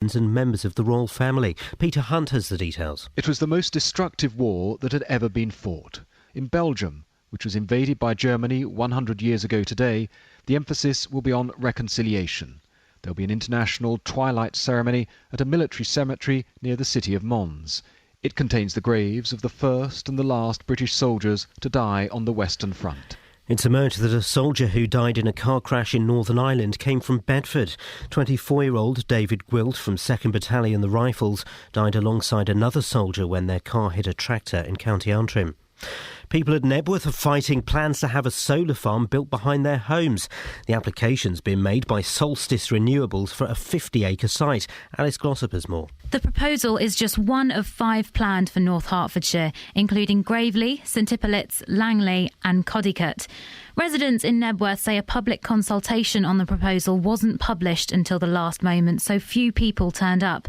and members of the royal family. Peter Hunt has the details. It was the most destructive war that had ever been fought. In Belgium, which was invaded by Germany 100 years ago today, the emphasis will be on reconciliation. There'll be an international twilight ceremony at a military cemetery near the city of Mons. It contains the graves of the first and the last British soldiers to die on the Western Front. It's emerged that a soldier who died in a car crash in Northern Ireland came from Bedford. 24-year-old David Gwilt from 2nd Battalion, the Rifles, died alongside another soldier when their car hit a tractor in County Antrim. People at Nebworth are fighting plans to have a solar farm built behind their homes. The application's been made by Solstice Renewables for a 50-acre site. Alice Glossop has more. The proposal is just one of 5 planned for North Hertfordshire, including Gravely, St Hippolytes, Langley and Codicut. Residents in Nebworth say a public consultation on the proposal wasn't published until the last moment, so few people turned up.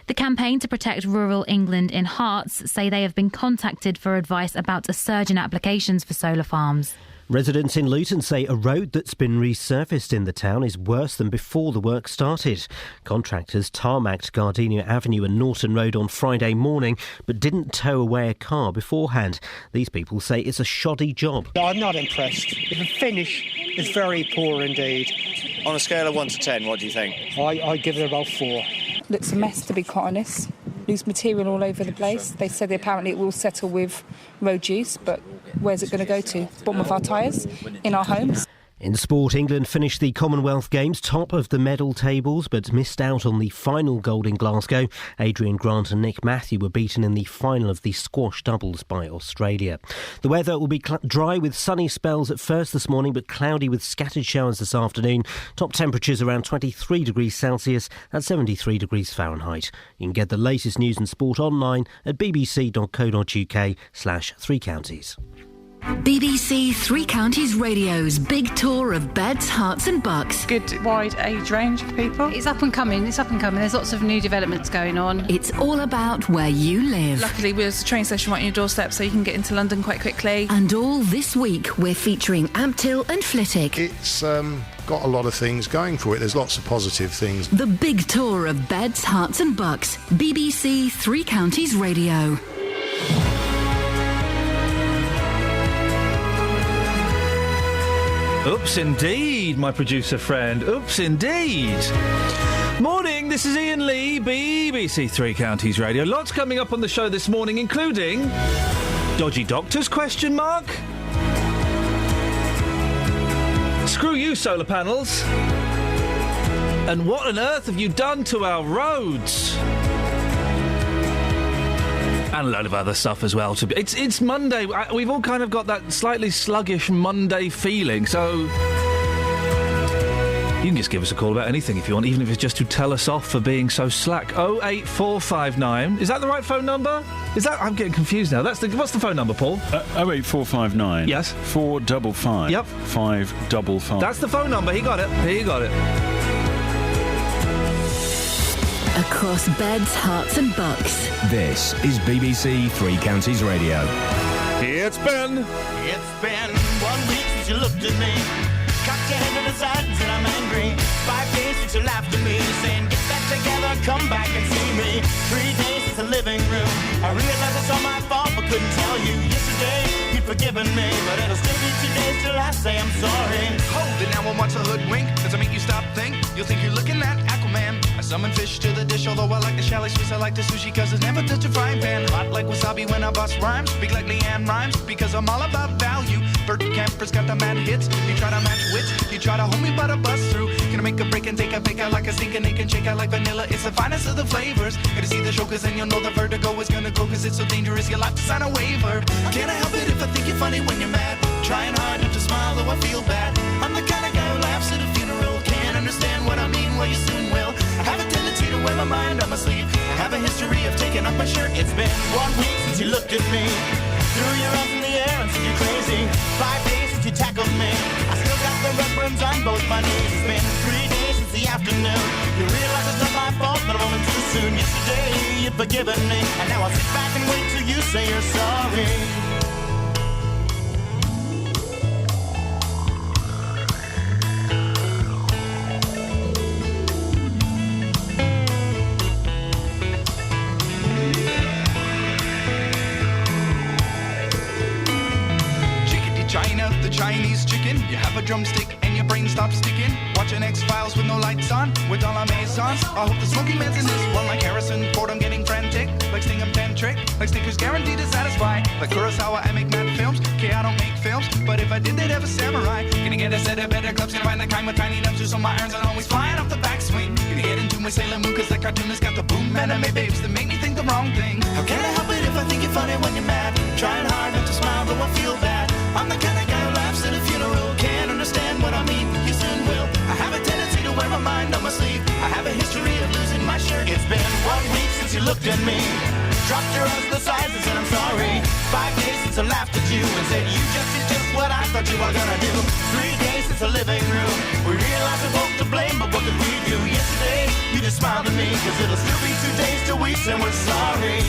The campaign to protect rural England in Hearts say they have been contacted for advice about a surge in applications for solar farms. Residents in Luton say a road that's been resurfaced in the town is worse than before the work started. Contractors tarmacked Gardenia Avenue and Norton Road on Friday morning but didn't tow away a car beforehand. These people say it's a shoddy job. I'm not impressed. The finish is very poor indeed. On a scale of 1 to 10, what do you think? I give it about 4. Looks a mess, to be quite honest. Loose material all over the place. They said apparently it will settle with road use, but where's it going to go to? Bottom of our tyres? In our homes? In sport, England finished the Commonwealth Games top of the medal tables but missed out on the final gold in Glasgow. Adrian Grant and Nick Matthew were beaten in the final of the squash doubles by Australia. The weather will be dry with sunny spells at first this morning but cloudy with scattered showers this afternoon. Top temperatures around 23 degrees Celsius and 73 degrees Fahrenheit. You can get the latest news and sport online at bbc.co.uk/3 counties. BBC Three Counties Radio's big tour of beds, hearts and bucks. Good wide age range of people. It's up and coming. There's lots of new developments going on. It's all about where you live. Luckily, there's a train station right on your doorstep, so you can get into London quite quickly. And all this week, we're featuring Amptill and Flitwick. It's got a lot of things going for it. There's lots of positive things. The big tour of beds, hearts and bucks. BBC Three Counties Radio. Oops, indeed, my producer friend. Oops, indeed. Morning, this is Iain Lee, BBC Three Counties Radio. Lots coming up on the show this morning, including... Dodgy doctors, question mark? Screw you, solar panels. And what on earth have you done to our roads? And a load of other stuff as well. It's Monday. We've all kind of got that slightly sluggish Monday feeling, so you can just give us a call about anything if you want, even if it's just to tell us off for being so slack. 08459. Is that the right phone number? I'm getting confused now. What's the phone number, Paul? 08459. Yes. 455. Yep. 555. That's the phone number. He got it. Across beds, hearts and bucks. This is BBC Three Counties Radio. It's been 1 week since you looked at me. Cocked your head to the side and said I'm angry. 5 days since you laughed at me, saying get that together, come back and see me. 3 days since the living room. I realized it's all my fault but couldn't tell you. Yesterday you'd forgiven me, but it'll still be 2 days till I say I'm sorry. Hold it now and watch a hoodwink. Does it make you stop think? You'll think you're looking at Aquaman. I summon fish to the dish, although I like the chalet Swiss, I like the sushi cause it's never touch a frying pan. Hot like wasabi when I bust rhymes. Speak like Leanne rhymes because I'm all about value. Bert Kemper's got the mad hits. You try to match wits, you try to hold me but I bust through. Can I make a break and take a bake out like a sink and they can shake out like vanilla? It's the finest of the flavors. Gotta see the show cause then you'll know the vertigo is gonna go cause it's so dangerous you'll have to sign a waiver. Can't I help it if I think you're funny when you're mad? Trying hard not to smile though I feel bad. I'm the kind of guy who laughs at a funeral. Can't understand what I mean, well you soon will. I have a tendency to wear my mind on my sleeve. I have a history of taking off my shirt. It's been 1 week since you looked at me. Threw your arms in the air and said you're crazy. 5 days since you tackled me. I still got the red burns on both my knees. It's been 3 days since the afternoon. You realize it's not my fault, but I'm only too soon. Yesterday you'd forgiven me, and now I'll sit back and wait till you say you're sorry. drumstick and your brain stops sticking. Watching X-Files with no lights on, with all our maisons. I hope the smoking man's in this one like Harrison Ford. I'm getting frantic, like Stingham Tantric, like Snickers guaranteed to satisfy. Like Kurosawa, I make mad films. Okay, I don't make films, but if I did, they'd have a samurai. Gonna get a set of better clubs, gonna find the kind with tiny nubs, so my irons are always flying off the backswing. Gonna get into my Sailor Moon, cause that cartoonist got the boom anime babes that make me think the wrong thing. How can I help it if I think you're funny when you're mad? Trying hard not to smile, though I feel bad. I'm the kind of guy who laughs at a funeral. Can't understand what I mean, you soon will. I have a tendency to wear my mind on my sleeve. I have a history of losing my shirt. It's been 1 week since you looked at me. Dropped your eyes to the sides and said I'm sorry. 5 days since I laughed at you and said you just did just what I thought you were gonna do. 3 days since the living room. We realized we're both to blame, but what could we do? Yesterday, you just smiled at me, cause it'll still be 2 days till we say we're sorry.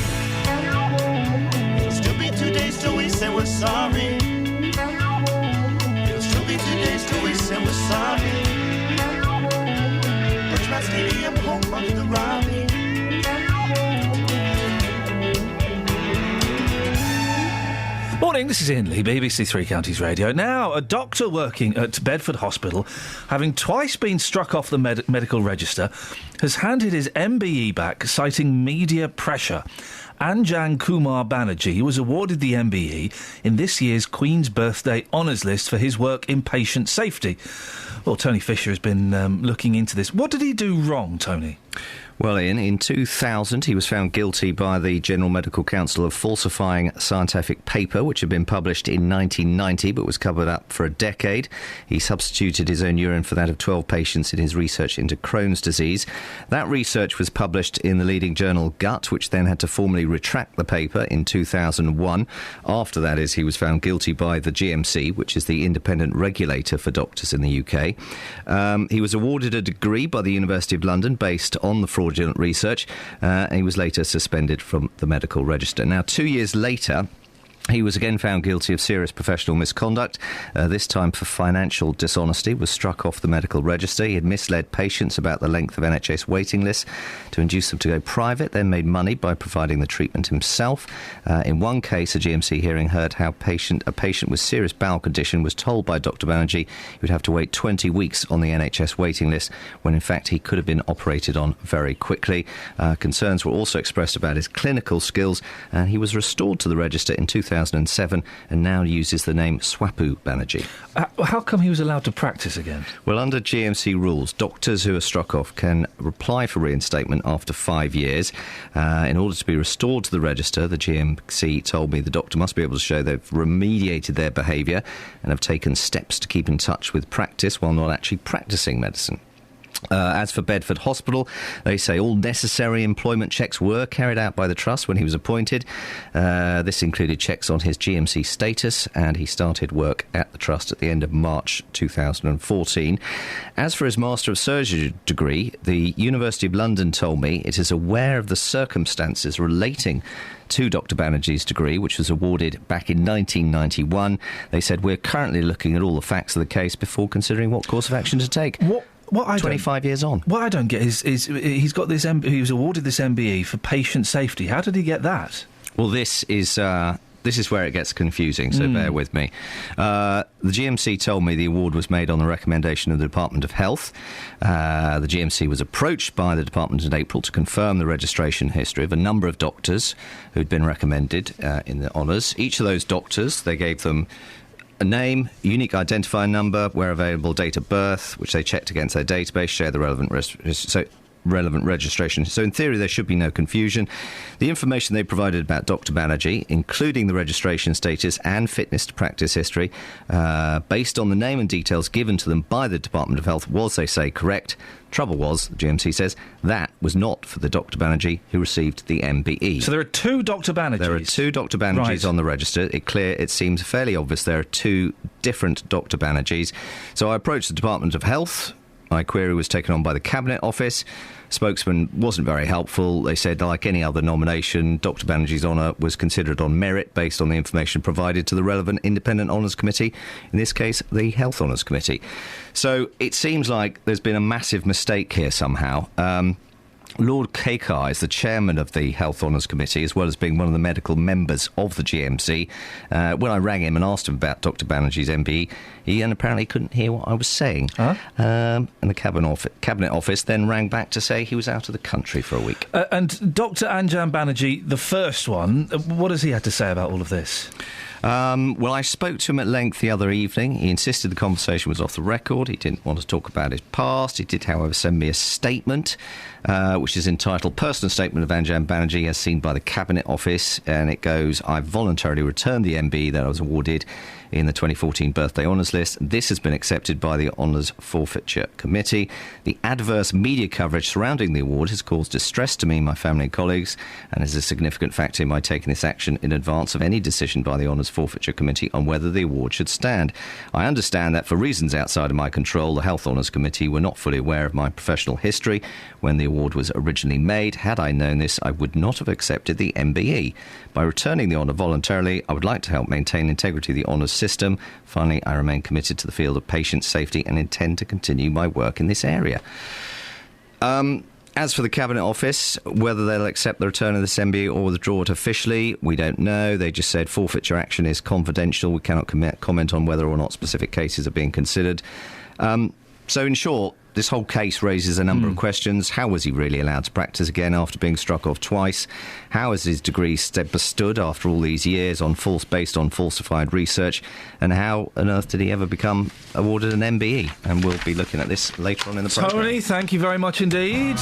It'll still be 2 days till we say we're sorry. It'll still be 2 days till we say we're sorry. Birchmount Stadium, home of the Robbie. Morning, this is Iain Lee, BBC Three Counties Radio. Now, a doctor working at Bedford Hospital, having twice been struck off the medical register, has handed his MBE back, citing media pressure. Anjan Kumar Banerjee was awarded the MBE in this year's Queen's Birthday Honours List for his work in patient safety. Well, Tony Fisher has been looking into this. What did he do wrong, Tony? Well, Ian, in 2000 he was found guilty by the General Medical Council of falsifying a scientific paper which had been published in 1990 but was covered up for a decade. He substituted his own urine for that of 12 patients in his research into Crohn's disease. That research was published in the leading journal Gut, which then had to formally retract the paper in 2001. After that he was found guilty by the GMC, which is the independent regulator for doctors in the UK. He was awarded a degree by the University of London based on the fraudulent research. He was later suspended from the medical register. Now, 2 years later, he was again found guilty of serious professional misconduct, this time for financial dishonesty, was struck off the medical register. He had misled patients about the length of NHS waiting lists to induce them to go private, then made money by providing the treatment himself. In one case, a GMC hearing heard how a patient with serious bowel condition was told by Dr Banerjee he would have to wait 20 weeks on the NHS waiting list, when in fact he could have been operated on very quickly. Concerns were also expressed about his clinical skills, and he was restored to the register in 2007 and now uses the name Swapu Banerjee. How come he was allowed to practice again? Well, under GMC rules, doctors who are struck off can apply for reinstatement after 5 years. In order to be restored to the register, the GMC told me the doctor must be able to show they've remediated their behaviour and have taken steps to keep in touch with practice while not actually practising medicine. As for Bedford Hospital, they say all necessary employment checks were carried out by the Trust when he was appointed. This included checks on his GMC status, and he started work at the Trust at the end of March 2014. As for his Master of Surgery degree, the University of London told me it is aware of the circumstances relating to Dr Banerjee's degree, which was awarded back in 1991. They said, we're currently looking at all the facts of the case before considering what course of action to take. What I 25 years on. What I don't get is he's got this. He was awarded this MBE for patient safety. How did he get that? Well, this is where it gets confusing, so bear with me. The GMC told me the award was made on the recommendation of the Department of Health. The GMC was approached by the department in April to confirm the registration history of a number of doctors who'd been recommended in the honours. Each of those doctors, they gave them a name, unique identifier number, where available, date of birth, which they checked against their database, share the relevant registration. So in theory, there should be no confusion. The information they provided about Dr Banerjee, including the registration status and fitness to practice history, based on the name and details given to them by the Department of Health, was, they say, correct. Trouble was, the GMC says, that was not for the Dr Banerjee who received the MBE. So there are two Dr Banerjees? There are two Dr Banerjees on the register. It seems fairly obvious there are two different Dr Banerjees. So I approached the Department of Health. My query was taken on by the Cabinet Office. Spokesman wasn't very helpful. They said, like any other nomination, Dr Banerjee's honour was considered on merit based on the information provided to the relevant independent honours committee, in this case, the Health Honours Committee. So it seems like there's been a massive mistake here somehow. Lord Kakar is the chairman of the Health Honours Committee, as well as being one of the medical members of the GMC. When I rang him and asked him about Dr Banerjee's MBE, he apparently couldn't hear what I was saying. And the Cabinet Office then rang back to say he was out of the country for a week. And Dr Anjan Banerjee, the first one, what has he had to say about all of this? Well, I spoke to him at length the other evening. He insisted the conversation was off the record. He didn't want to talk about his past. He did, however, send me a statement, which is entitled Personal Statement of Anjan Banerjee as seen by the Cabinet Office. And it goes, I voluntarily returned the MBE that I was awarded in the 2014 Birthday Honours List. This has been accepted by the Honours Forfeiture Committee. The adverse media coverage surrounding the award has caused distress to me, my family and colleagues, and is a significant factor in my taking this action in advance of any decision by the Honours Forfeiture Committee on whether the award should stand. I understand that for reasons outside of my control, the Health Honours Committee were not fully aware of my professional history when the award was originally made. Had I known this, I would not have accepted the MBE. By returning the honour voluntarily, I would like to help maintain integrity of the honours system. Finally, I remain committed to the field of patient safety and intend to continue my work in this area. As for the Cabinet Office, whether they'll accept the return of this MBE or withdraw it officially, we don't know. They just said forfeiture action is confidential. We cannot comment on whether or not specific cases are being considered. So in short, this whole case raises a number of questions. How was he really allowed to practice again after being struck off twice? How has his degree stood after all these years based on falsified research? And how on earth did he ever become awarded an MBE? And we'll be looking at this later on in the programme. Tony, thank you very much indeed.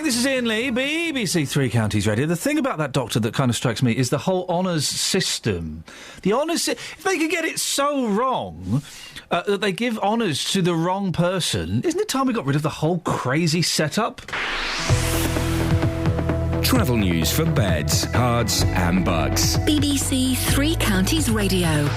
This is Iain Lee, BBC Three Counties Radio. The thing about that doctor that kind of strikes me is the whole honours system. The honours... If they could get it so wrong that they give honours to the wrong person, isn't it time we got rid of the whole crazy setup? Travel news for beds, cards and bugs. BBC Three Counties Radio.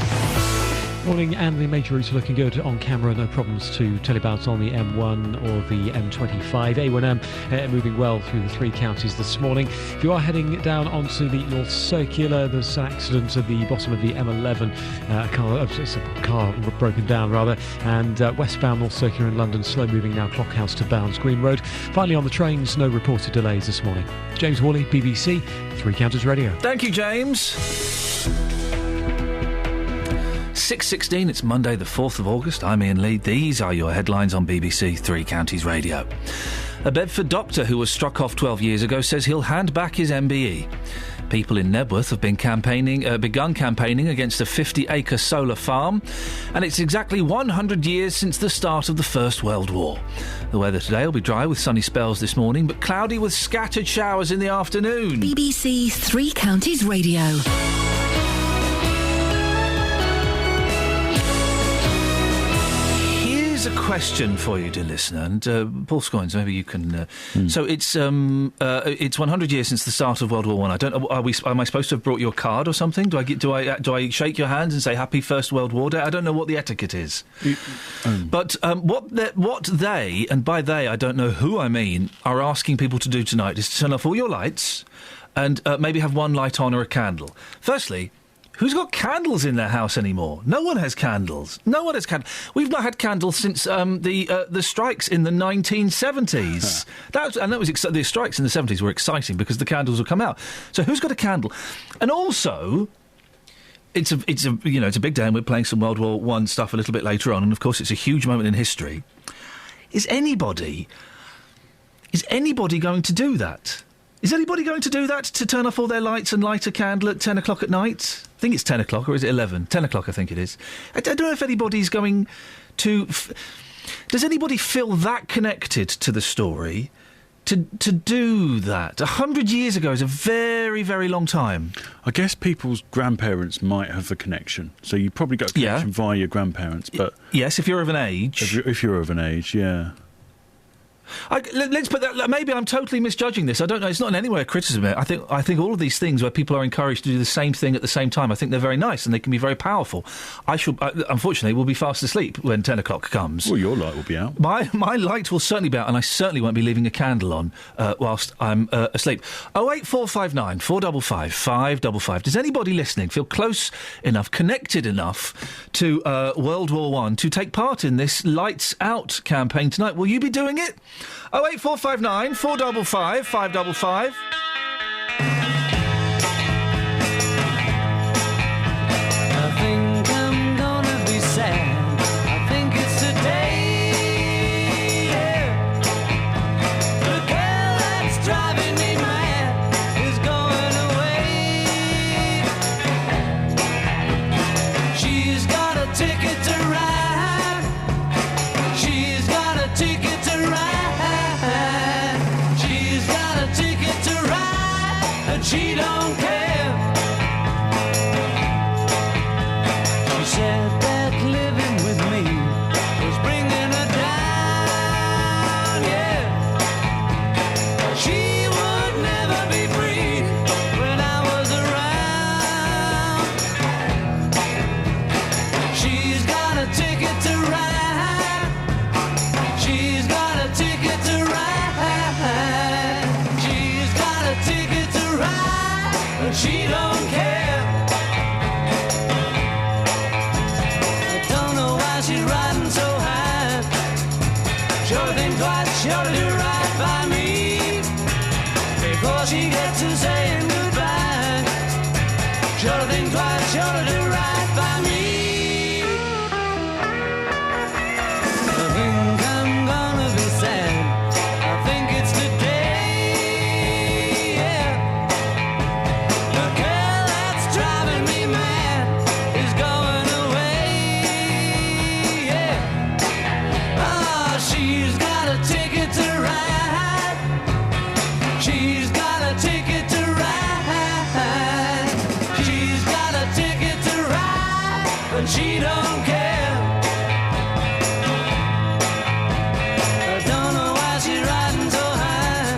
Morning, and the major routes are looking good on camera. No problems to tell you about on the M1 or the M25. A1M moving well through the three counties this morning. If you are heading down onto the North Circular, there's an accident at the bottom of the M11. A car broken down, rather. And westbound North Circular in London, slow moving now, Clockhouse to Bounds Green Road. Finally, on the trains, no reported delays this morning. James Worley, BBC Three Counties Radio. Thank you, James. 6:16, it's Monday the 4th of August. I'm Iain Lee. These are your headlines on BBC Three Counties Radio. A Bedford doctor who was struck off 12 years ago says he'll hand back his MBE. People in Nebworth have begun campaigning against a 50-acre solar farm, and it's exactly 100 years since the start of the First World War. The weather today will be dry with sunny spells this morning, but cloudy with scattered showers in the afternoon. BBC Three Counties Radio. Here's a question for you, dear listener, and Paul Scoins, maybe you can. So it's 100 years since the start of World War I. I don't know. Am I supposed to have brought you a card or something? Do I shake your hands and say Happy First World War Day? I don't know what the etiquette is. But what they, and by they I don't know who I mean, are asking people to do tonight is to turn off all your lights and maybe have one light on or a candle. Firstly, who's got candles in their house anymore? No one has candles. No one has candles. We've not had candles since the strikes in the 1970s. The strikes in the 70s were exciting because the candles would come out. So who's got a candle? And also, it's a big day, and we're playing some World War I stuff a little bit later on, and of course it's a huge moment in history. Is anybody going to do that? Is anybody going to do that, to turn off all their lights and light a candle at 10 o'clock at night? I think it's 10 o'clock, or is it 11? 10 o'clock, I think it is. I don't know if anybody's going to... Does anybody feel that connected to the story to do that? 100 years ago is a very, very long time. I guess people's grandparents might have a connection. So you probably got a connection via your grandparents, but... Yes, if you're of an age. If you're of an age, yeah. Let's put that. Maybe I'm totally misjudging this. I don't know. It's not in any way a criticism. I think all of these things where people are encouraged to do the same thing at the same time, I think they're very nice and they can be very powerful. Unfortunately, we'll be fast asleep when 10 o'clock comes. Well, your light will be out. My light will certainly be out, and I certainly won't be leaving a candle on whilst I'm asleep. 08459 455 555. Does anybody listening feel close enough, connected enough to World War I to take part in this Lights Out campaign tonight? Will you be doing it? 08459 455 555. I think I'm gonna be sad. I think it's today. Yeah. The girl that's driving me mad is going away. She's got a ticket to ride. She's got a ticket to ride. She don't care. She said that living with me was bringing her down, yeah. She would never be free when I was around. She's got a ticket to ride. She's got a ticket to ride. She's got a ticket to ride, but she don't care. I don't know why she's riding so high. Sure think twice, sure to do right by me before she gets to saying goodbye. Sure think twice, sure to do right by me. I think I'm gonna be sad. I think it's today. She don't care. I don't know why she's riding so high.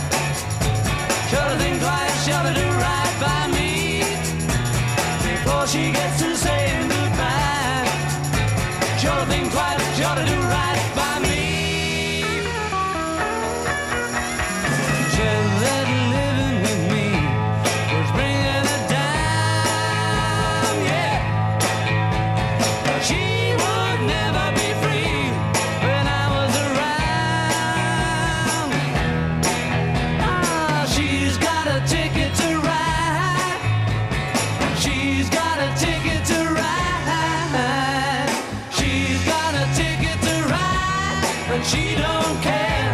Sure to think twice, sure to do right by me before she gets to saying goodbye. Sure to think twice, sure to do right by me. but she don't care.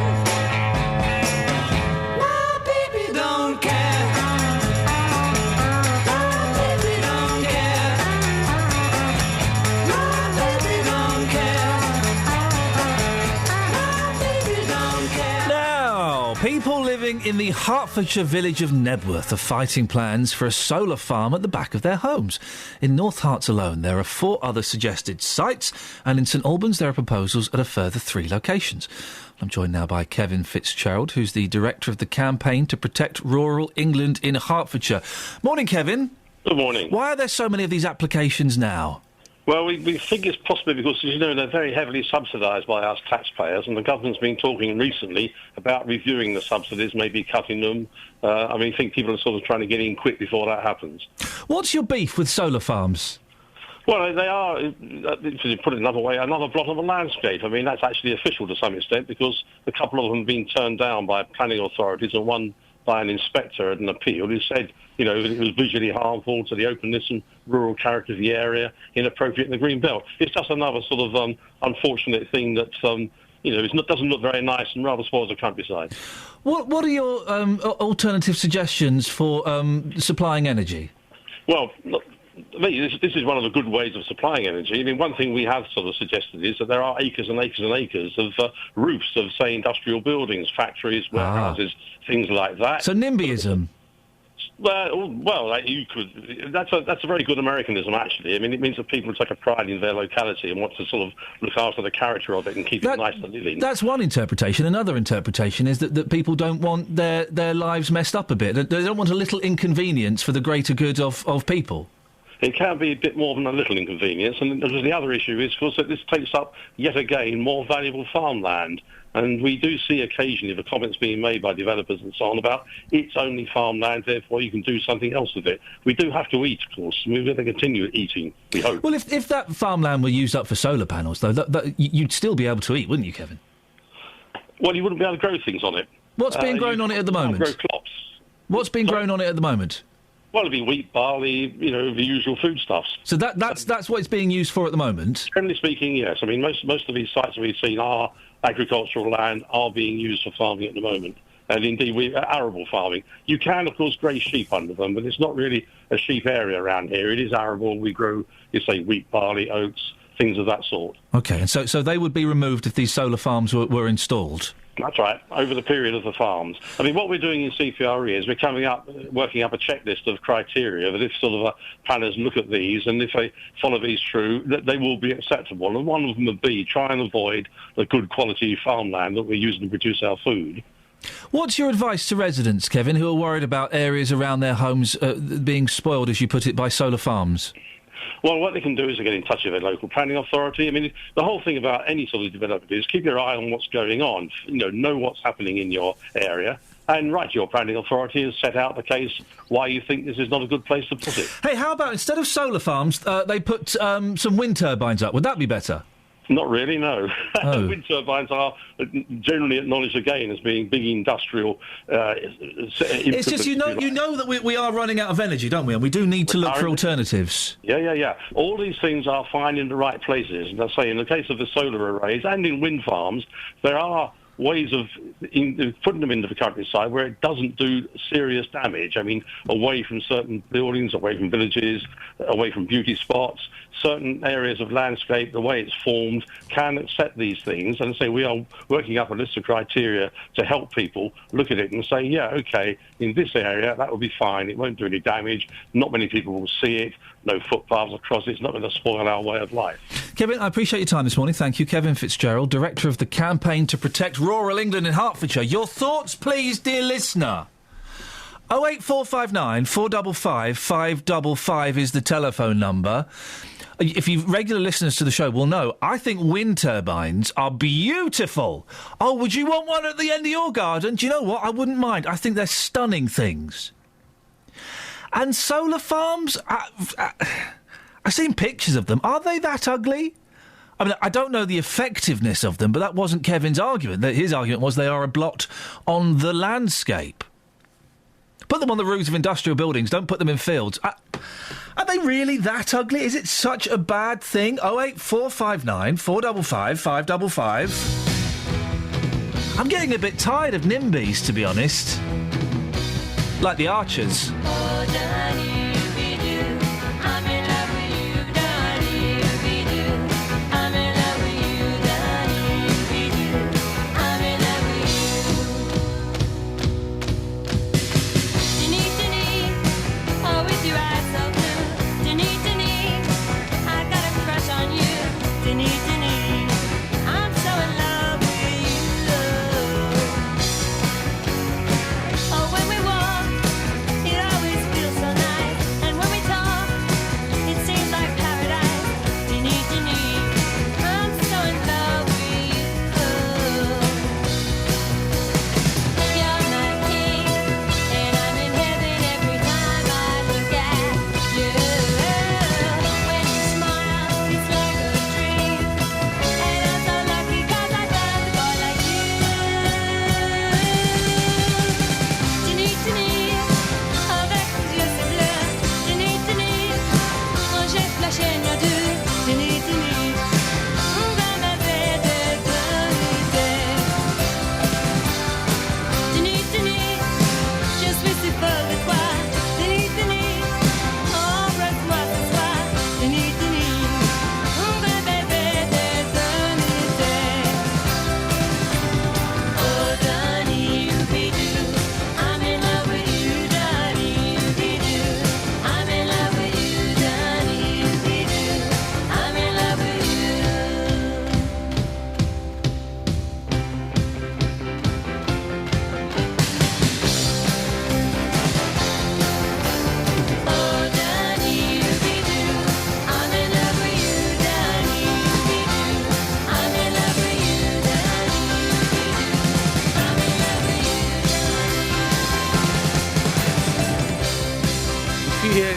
My baby don't care. My baby don't care. My baby don't care. My baby don't care. Now, people living in the Hertfordshire village of Nebworth are fighting plans for a solar farm at the back of their homes. In North Herts alone, there are 4 other suggested sites, and in St Albans there are proposals at a further 3 locations. I'm joined now by Kevin Fitzgerald, who's the director of the campaign to protect rural England in Hertfordshire. Morning, Kevin. Good morning. Why are there so many of these applications now? Well, we think it's possibly because, as you know, they're very heavily subsidised by us taxpayers, and the government's been talking recently about reviewing the subsidies, maybe cutting them. I think people are sort of trying to get in quick before that happens. What's your beef with solar farms? Well, they are, to put it another way, another blot on the landscape. I mean, that's actually official to some extent because a couple of them have been turned down by planning authorities and one by an inspector at an appeal who said, that it was visually harmful to the openness and rural character of the area, inappropriate in the green belt. It's just another sort of unfortunate thing that, doesn't look very nice and rather spoils the countryside. What are your alternative suggestions for supplying energy? Well, look, this is one of the good ways of supplying energy. I mean, one thing we have sort of suggested is that there are acres and acres and acres of roofs of, say, industrial buildings, factories, warehouses, things like that. So NIMBYism? Well, you could. That's a very good Americanism, actually. I mean, it means that people take a pride in their locality and want to sort of look after the character of it and keep it nice to live in. That's one interpretation. Another interpretation is that people don't want their lives messed up a bit. They don't want a little inconvenience for the greater good of people. It can be a bit more than a little inconvenience, and the other issue is, of course, that this takes up, yet again, more valuable farmland. And we do see occasionally the comments being made by developers and so on about it's only farmland, therefore you can do something else with it. We do have to eat, of course. We're going to continue eating, we hope. Well, if that farmland were used up for solar panels, though, you'd still be able to eat, wouldn't you, Kevin? Well, you wouldn't be able to grow things on it. What's being grown on it at the moment? Grow crops. What's being grown on it at the moment? Well, it'd be wheat, barley, the usual foodstuffs. So that's what it's being used for at the moment? Generally speaking, yes. I mean, most of these sites that we've seen are agricultural land, are being used for farming at the moment. And indeed, arable farming. You can, of course, graze sheep under them, but it's not really a sheep area around here. It is arable. We grow, wheat, barley, oats, things of that sort. OK, and so they would be removed if these solar farms were installed? That's right, over the period of the farms. I mean, what we're doing in CPRE is we're working up a checklist of criteria that if sort of planners look at these and if they follow these through, that they will be acceptable. And one of them would be try and avoid the good quality farmland that we're using to produce our food. What's your advice to residents, Kevin, who are worried about areas around their homes being spoiled, as you put it, by solar farms? Well, what they can do is get in touch with their local planning authority. I mean, the whole thing about any sort of development is keep your eye on what's going on, know what's happening in your area, and write to your planning authority and set out the case why you think this is not a good place to put it. Hey, how about instead of solar farms, they put some wind turbines up? Would that be better? Not really, no. Oh. Wind turbines are generally acknowledged again as being big industrial. It's just you know that we are running out of energy, don't we? And we do need to look for alternatives. Yeah. All these things are fine in the right places. And I say, in the case of the solar arrays and in wind farms, there are ways of putting them into the countryside where it doesn't do serious damage. I mean, away from certain buildings, away from villages, away from beauty spots, certain areas of landscape, the way it's formed can accept these things. And say we are working up a list of criteria to help people look at it and say, yeah, OK, in this area, that will be fine. It won't do any damage. Not many people will see it. No footpaths across it. It's not going to spoil our way of life. Kevin, I appreciate your time this morning. Thank you. Kevin Fitzgerald, Director of the Campaign to Protect Rural England in Hertfordshire. Your thoughts, please, dear listener. 08459 455 555 is the telephone number. If you regular listeners to the show will know, I think wind turbines are beautiful. Oh, would you want one at the end of your garden? Do you know what? I wouldn't mind. I think they're stunning things. And solar farms, I've seen pictures of them. Are they that ugly? I mean, I don't know the effectiveness of them, but that wasn't Kevin's argument. His argument was they are a blot on the landscape. Put them on the roofs of industrial buildings. Don't put them in fields. Are they really that ugly? Is it such a bad thing? 08459 455 555. I'm getting a bit tired of NIMBYs, to be honest. Like the Archers.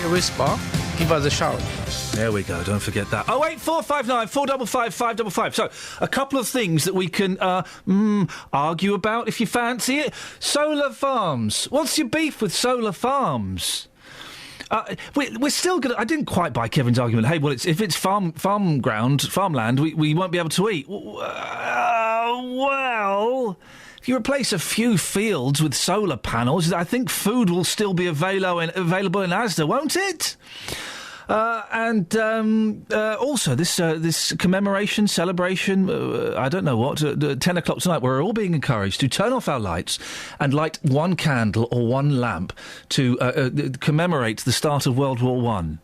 Whisper, give us a shout. There we go, don't forget that. 08459 455 555. So, a couple of things that we can argue about if you fancy it. Solar farms. What's your beef with solar farms? We're still going to... I didn't quite buy Kevin's argument. Hey, well, if it's farmland, we won't be able to eat. Well... If you replace a few fields with solar panels, I think food will still be available in Asda, won't it? Also, this commemoration, celebration, I don't know what, 10 o'clock tonight, we're all being encouraged to turn off our lights and light one candle or one lamp to commemorate the start of World War I.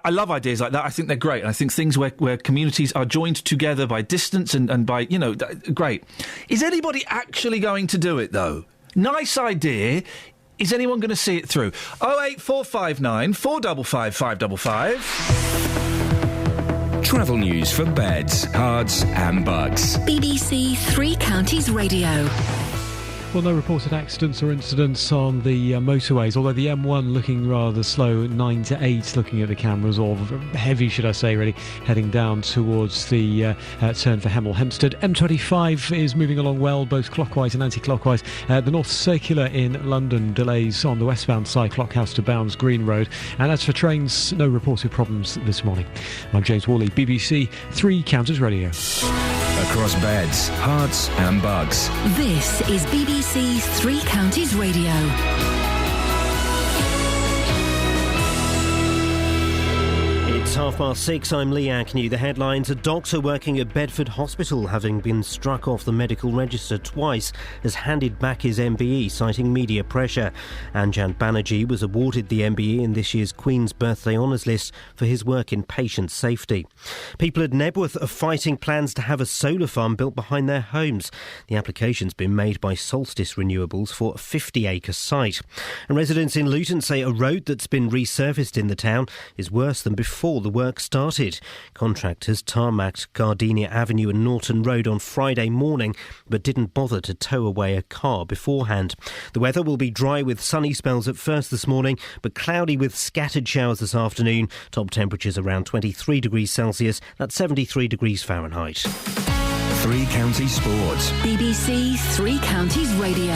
I love ideas like that. I think they're great. I think things where communities are joined together by distance and by, great. Is anybody actually going to do it, though? Nice idea. Is anyone going to see it through? 08459 455 555. Travel news for beds, cards and bugs. BBC Three Counties Radio. Well, no reported accidents or incidents on the motorways, although the M1 looking rather slow, 9 to 8 looking at the cameras, or heavy, should I say, really, heading down towards the turn for Hemel Hempstead. M25 is moving along well, both clockwise and anti-clockwise. The North Circular in London, delays on the westbound side, Clockhouse to Bounds Green Road. And as for trains, no reported problems this morning. I'm James Worley, BBC Three Counties Radio. Across beds, hearts and bugs. This is BBC Three Counties Radio. It's 6:30. I'm Lee Agnew. The headlines: a doctor working at Bedford Hospital, having been struck off the medical register twice, has handed back his MBE, citing media pressure. Anjan Banerjee was awarded the MBE in this year's Queen's Birthday Honours List for his work in patient safety. People at Nebworth are fighting plans to have a solar farm built behind their homes. The application's been made by Solstice Renewables for a 50-acre site. And residents in Luton say a road that's been resurfaced in the town is worse than before the work started. Contractors tarmacked Gardenia Avenue and Norton Road on Friday morning, but didn't bother to tow away a car beforehand. The weather will be dry with sunny spells at first this morning, but cloudy with scattered showers this afternoon. Top temperatures around 23 degrees Celsius, that's 73 degrees Fahrenheit. Three Counties Sports. BBC Three Counties Radio.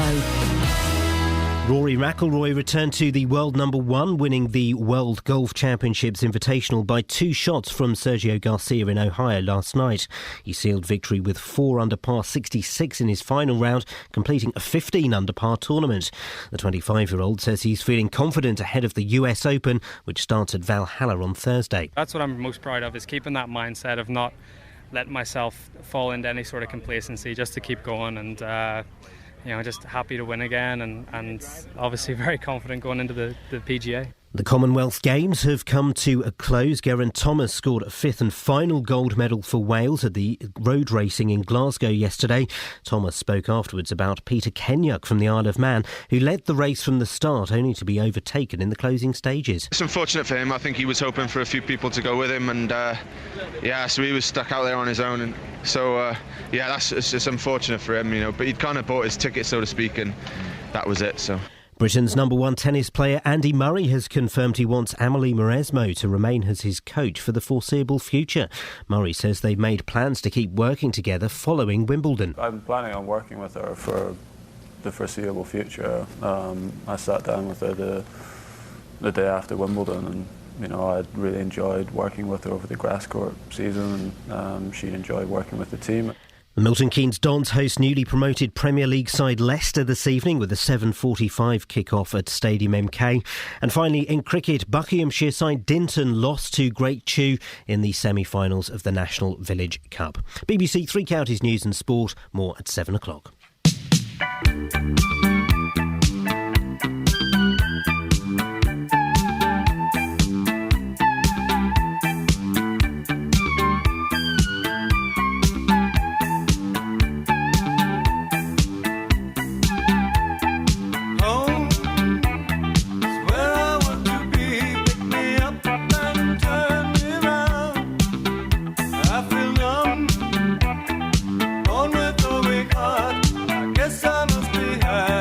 Rory McIlroy returned to the world number one, winning the World Golf Championships Invitational by 2 shots from Sergio Garcia in Ohio last night. He sealed victory with 4 under par 66 in his final round, completing a 15 under par tournament. The 25-year-old says he's feeling confident ahead of the US Open, which starts at Valhalla on Thursday. That's what I'm most proud of, is keeping that mindset of not letting myself fall into any sort of complacency, just to keep going and just happy to win again and obviously very confident going into the PGA. The Commonwealth Games have come to a close. Geraint Thomas scored a 5th and final gold medal for Wales at the road racing in Glasgow yesterday. Thomas spoke afterwards about Peter Kenyuk from the Isle of Man, who led the race from the start, only to be overtaken in the closing stages. It's unfortunate for him. I think he was hoping for a few people to go with him, and so he was stuck out there on his own. And so it's just unfortunate for him, but he'd kind of bought his ticket, so to speak, and that was it. So. Britain's number one tennis player Andy Murray has confirmed he wants Amelie Mauresmo to remain as his coach for the foreseeable future. Murray says they've made plans to keep working together following Wimbledon. I'm planning on working with her for the foreseeable future. I sat down with her the day after Wimbledon, and I really enjoyed working with her over the grass court season, and she enjoyed working with the team. The Milton Keynes Dons host newly promoted Premier League side Leicester this evening with a 7:45 kick-off at Stadium MK. And finally, in cricket, Buckinghamshire side Dinton lost to Great Chew in the semi-finals of the National Village Cup. BBC Three Counties News and Sport, more at 7 o'clock. I guess I must be high.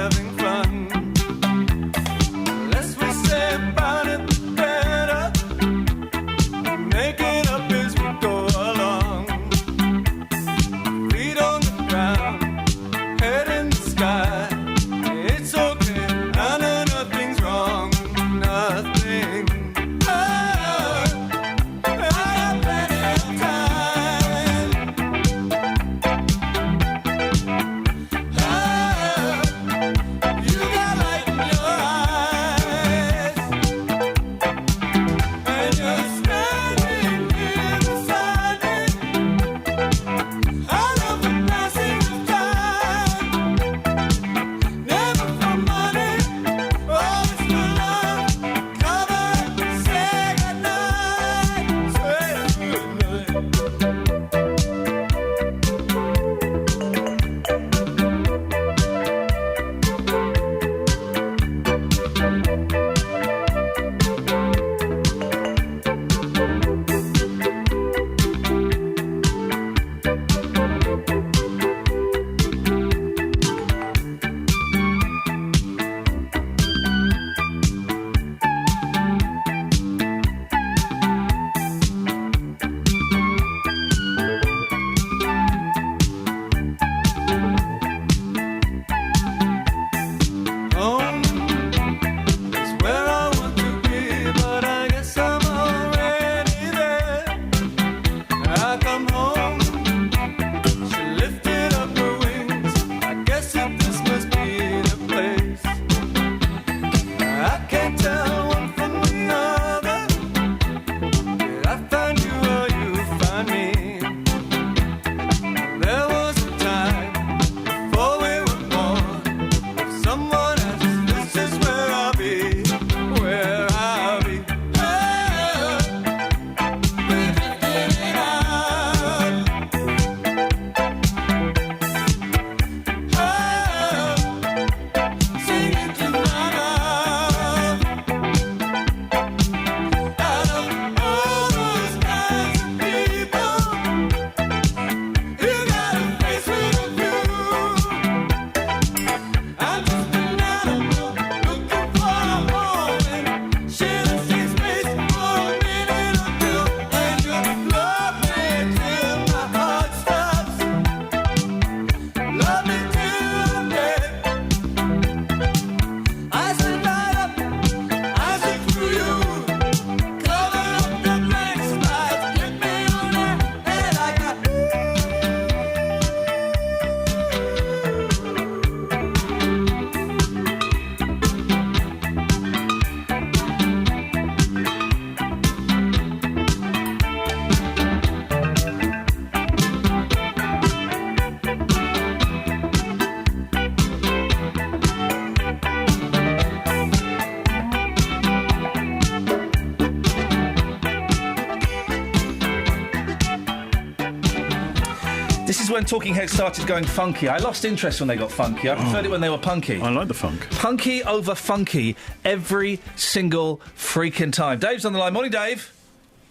when Talking Heads started going funky. I lost interest when they got funky. I preferred it when they were punky. I like the funk. Punky over funky every single freaking time. Dave's on the line. Morning, Dave.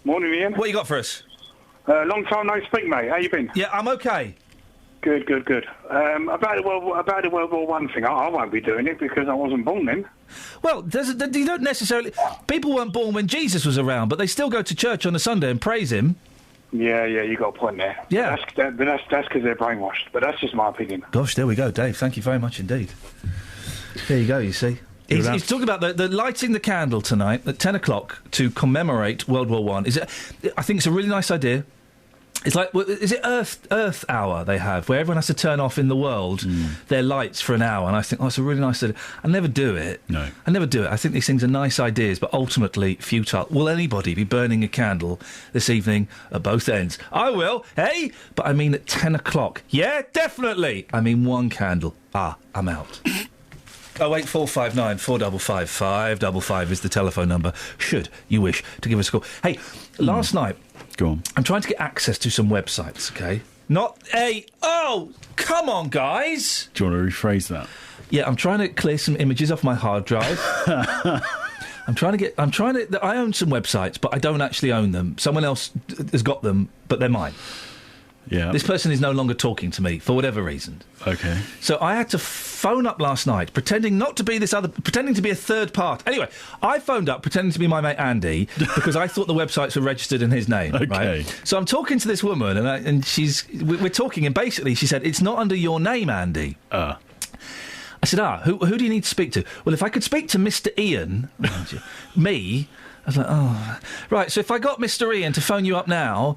Morning, Ian. What you got for us? Long time no speak, mate. How you been? Yeah, I'm okay. Good. About the World War One thing, I won't be doing it because I wasn't born then. Well, you don't necessarily... People weren't born when Jesus was around, but they still go to church on a Sunday and praise him. Yeah, you got a point there. Yeah. But that's because they're brainwashed. But that's just my opinion. Gosh, there we go, Dave. Thank you very much indeed. There you go, you see. He's talking about the lighting the candle tonight at 10 o'clock to commemorate World War One. I think it's a really nice idea. It's like, is it Earth Hour they have, where everyone has to turn off in the world their lights for an hour? And I think, it's a really nice idea. I never do it. No. I never do it. I think these things are nice ideas, but ultimately futile. Will anybody be burning a candle this evening at both ends? I will, hey? But I mean at 10 o'clock. Yeah, definitely. I mean one candle. I'm out. 08459 455 555 is the telephone number, should you wish to give us a call. Hey, last night... Go on. I'm trying to get access to some websites, OK? Not a... Oh, come on, guys! Do you want to rephrase that? Yeah, I'm trying to clear some images off my hard drive. I own some websites, but I don't actually own them. Someone else has got them, but they're mine. Yeah. This person is no longer talking to me, for whatever reason. OK. So I had to phone up last night, pretending to be a third part. Anyway, I phoned up pretending to be my mate Andy, because I thought the websites were registered in his name, right? So I'm talking to this woman, and we're talking, and basically she said, it's not under your name, Andy. I said, who do you need to speak to? Well, if I could speak to Mr. Iain, me, I was like, right, so if I got Mr. Iain to phone you up now...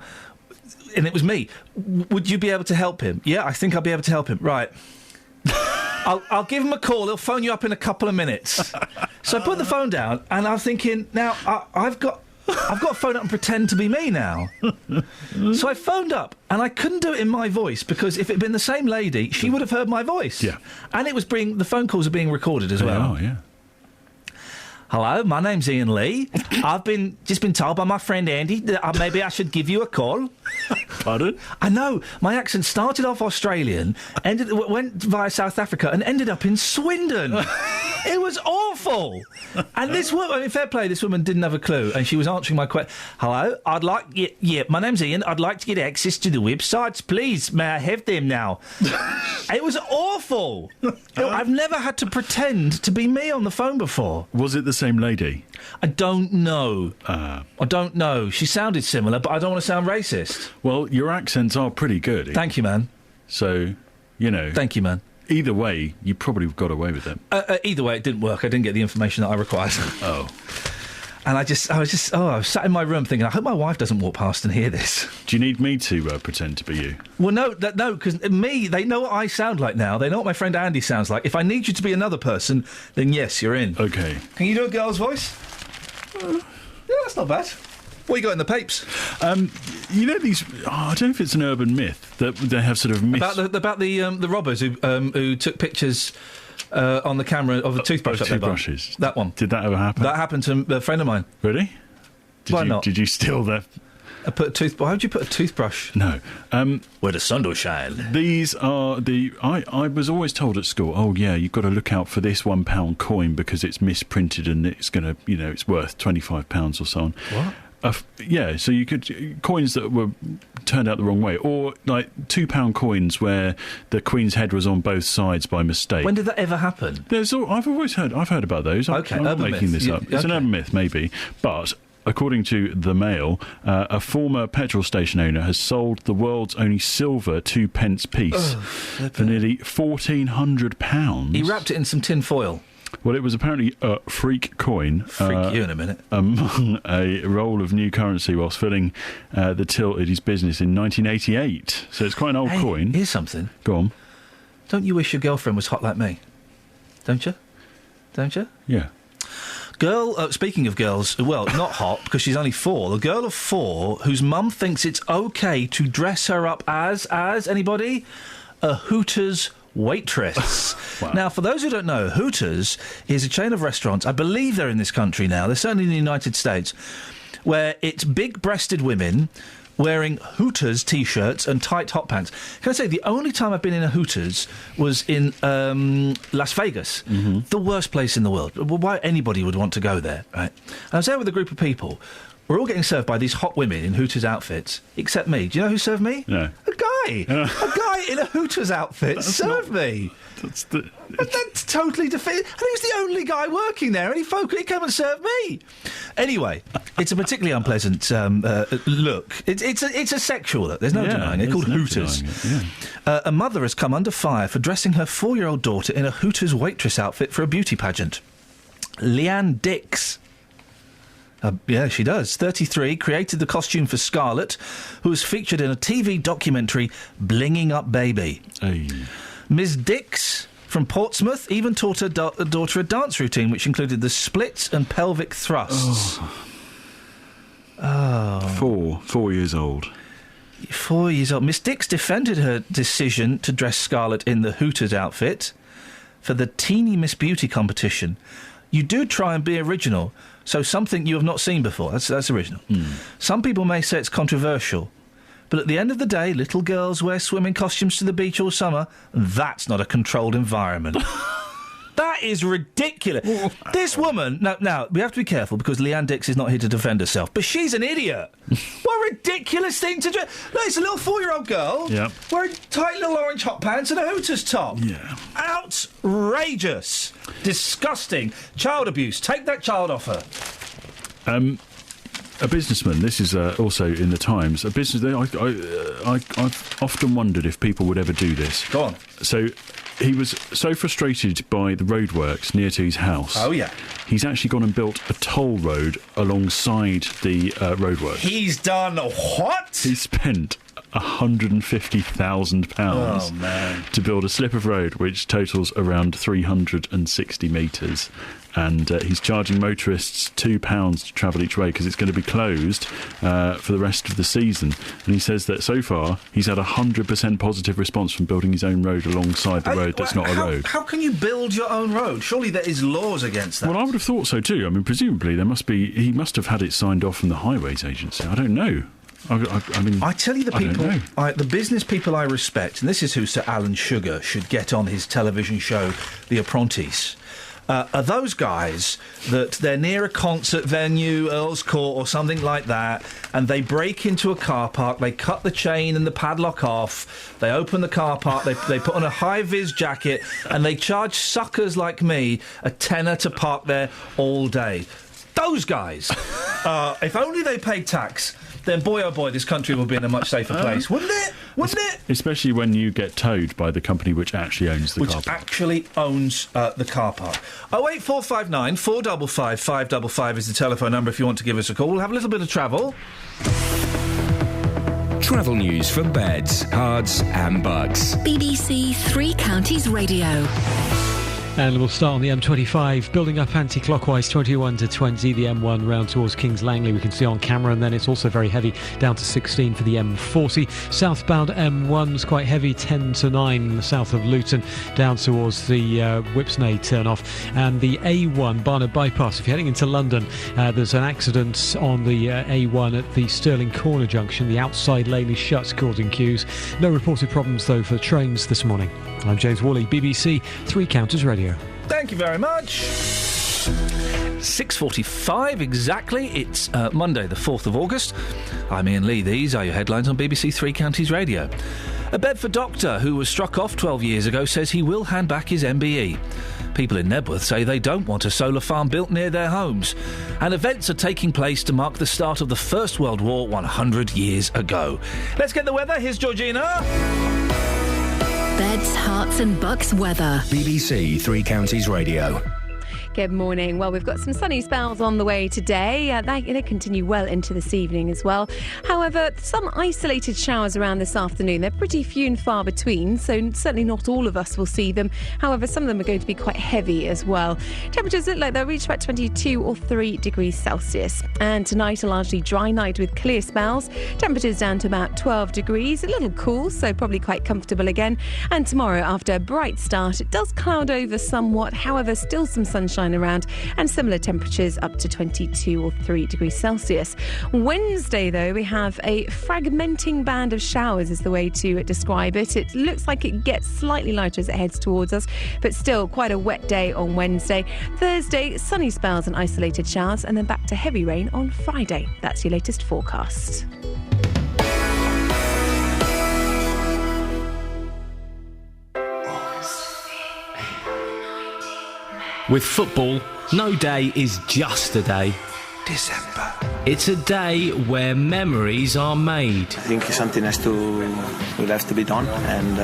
And it was me. Would you be able to help him? Yeah, I think I'll be able to help him. Right. I'll give him a call. He'll phone you up in a couple of minutes. So I put the phone down, and I'm thinking, now I've got to phone up and pretend to be me now. So I phoned up, and I couldn't do it in my voice because if it had been the same lady, she would have heard my voice. Yeah. And it was the phone calls are being recorded as well. Oh, yeah. Hello, my name's Iain Lee. I've just been told by my friend Andy that maybe I should give you a call. Pardon? I know. My accent started off Australian, went via South Africa, and ended up in Swindon. It was awful. And this woman, fair play, this woman didn't have a clue, and she was answering my question. Hello, my name's Iain. I'd like to get access to the websites, please. May I have them now? It was awful. I've never had to pretend to be me on the phone before. Was it the same lady? I don't know. I don't know. She sounded similar, but I don't want to sound racist. Well, your accents are pretty good. Thank you, man. So, Thank you, man. Either way, you probably got away with it. Either way, it didn't work. I didn't get the information that I required. Oh. And I was sat in my room thinking, I hope my wife doesn't walk past and hear this. Do you need me to pretend to be you? Well, no, because they know what I sound like now. They know what my friend Andy sounds like. If I need you to be another person, then yes, you're in. OK. Can you do a girl's voice? Yeah, that's not bad. What you got in the papes? These... I don't know if it's an urban myth that they have sort of... About the robbers who took pictures... on the camera of a toothbrush. Toothbrushes. That one. Did that ever happen? That happened to a friend of mine. Really? Why not? Did you steal their... I put a toothbrush... How would you put a toothbrush? No. Where the sun don't shine. These are the... I was always told at school, you've got to look out for this £1 coin because it's misprinted and it's going to, it's worth £25 or so on. What? So you could... Coins that were turned out the wrong way. Or, like, £2 coins where the Queen's head was on both sides by mistake. When did that ever happen? I've heard about those. Okay, I'm not making this up. It's an urban myth, maybe. But... According to The Mail, a former petrol station owner has sold the world's only silver 2p piece for nearly £1,400. He wrapped it in some tin foil. Well, it was apparently a freak coin. Freak you in a minute. Among a roll of new currency whilst filling the till at his business in 1988. So it's quite an old coin. Here's something. Go on. Don't you wish your girlfriend was hot like me? Don't you? Don't you? Yeah. Speaking of girls, well, not hot, because she's only 4. A girl of 4 whose mum thinks it's OK to dress her up as anybody? A Hooters waitress. Wow. Now, for those who don't know, Hooters is a chain of restaurants. I believe they're in this country now. They're certainly in the United States, where it's big-breasted women wearing Hooters T-shirts and tight hot pants. Can I say, the only time I've been in a Hooters was in Las Vegas, the worst place in the world. Why anybody would want to go there, right? And I was there with a group of people. We're all getting served by these hot women in Hooters outfits, except me. Do you know who served me? No. A guy! A guy in a Hooters outfit served me. That's totally defeated. And he was the only guy working there, and he came and served me. Anyway, it's a particularly unpleasant look. It's a sexual look. There's no denying it. It's called Hooters. A mother has come under fire for dressing her 4-year-old daughter in a Hooters waitress outfit for a beauty pageant. Leanne Dix. Yeah, she does. 33, created the costume for Scarlett, who was featured in a TV documentary, Blinging Up Baby. Hey. Ms. Dix from Portsmouth even taught her daughter a dance routine, which included the splits and pelvic thrusts. Oh. 4 years old. 4 years old. Miss Dix defended her decision to dress Scarlett in the Hooters outfit for the Teeny Miss Beauty competition. You do try and be original, so something you have not seen before. That's original. Some people may say it's controversial, but at the end of the day, little girls wear swimming costumes to the beach all summer, and that's not a controlled environment. That is ridiculous. This woman... Now, we have to be careful, because Leanne Dix is not here to defend herself, but she's an idiot. What a ridiculous thing to do. No, it's a little 4-year-old girl wearing tight little orange hot pants and a Hooters top. Yeah. Outrageous. Disgusting. Child abuse. Take that child off her. A businessman, this is also in the Times, a business... I've often wondered if people would ever do this. Go on. So... He was so frustrated by the roadworks near to his house. Oh, yeah. He's actually gone and built a toll road alongside the roadworks. He's done what? He spent £150,000 to build a slip of road which totals around 360 metres. And he's charging motorists £2 to travel each way because it's going to be closed for the rest of the season. And he says that so far he's had 100% positive response from building his own road alongside the road that's not a road. How can you build your own road? Surely there is laws against that. Well, I would have thought so too. I mean, presumably he must have had it signed off from the Highways Agency. I don't know. I mean, I tell you, the business people I respect, and this is who Sir Alan Sugar should get on his television show, The Apprentice. Are those guys that they're near a concert venue, Earl's Court or something like that, and they break into a car park, they cut the chain and the padlock off, they open the car park, they put on a high-vis jacket, and they charge suckers like me a tenner to park there all day. Those guys, if only they paid tax, then boy oh boy, this country would be in a much safer place, wouldn't it? Wouldn't it? Especially when you get towed by the company which actually owns the car park. Which actually owns the car park. 08459 455 555 is the telephone number if you want to give us a call. We'll have a little bit of travel. Travel news for beds, cards and bugs. BBC Three Counties Radio. And we'll start on the M25, building up anti-clockwise 21 to 20, the M1 round towards Kings Langley, we can see on camera, and then it's also very heavy down to 16 for the M40. Southbound M1's quite heavy, 10 to 9 south of Luton, down towards the Whipsnade turn-off. And the A1 Barnet Bypass, if you're heading into London, there's an accident on the A1 at the Stirling Corner junction. The outside lane is shut, causing queues. No reported problems, though, for trains this morning. I'm James Woolley, BBC Three Counties Radio. Thank you very much. 6:45 exactly. It's Monday, the 4th of August. I'm Iain Lee. These are your headlines on BBC Three Counties Radio. A Bedford doctor who was struck off 12 years ago says he will hand back his MBE. People in Nebworth say they don't want a solar farm built near their homes. And events are taking place to mark the start of the First World War 100 years ago. Let's get the weather. Here's Georgina. Beds, Herts and Bucks weather. BBC Three Counties Radio. Good morning. Well, we've got some sunny spells on the way today. They continue well into this evening as well. However, some isolated showers around this afternoon. They're pretty few and far between, so certainly not all of us will see them. However, some of them are going to be quite heavy as well. Temperatures look like they'll reach about 22 or 3 degrees Celsius. And tonight, a largely dry night with clear spells. Temperatures down to about 12 degrees. A little cool, so probably quite comfortable again. And tomorrow, after a bright start, it does cloud over somewhat. However, still some sunshine sunshine around, and similar temperatures up to 22 or 3 degrees Celsius. Wednesday, though, we have a fragmenting band of showers is the way to describe it. It looks like it gets slightly lighter as it heads towards us, but still quite a wet day on Wednesday. Thursday, sunny spells and isolated showers, and then back to heavy rain on Friday. That's your latest forecast. With football, no day is just a day. December. It's a day where memories are made. I think something will have to be done, and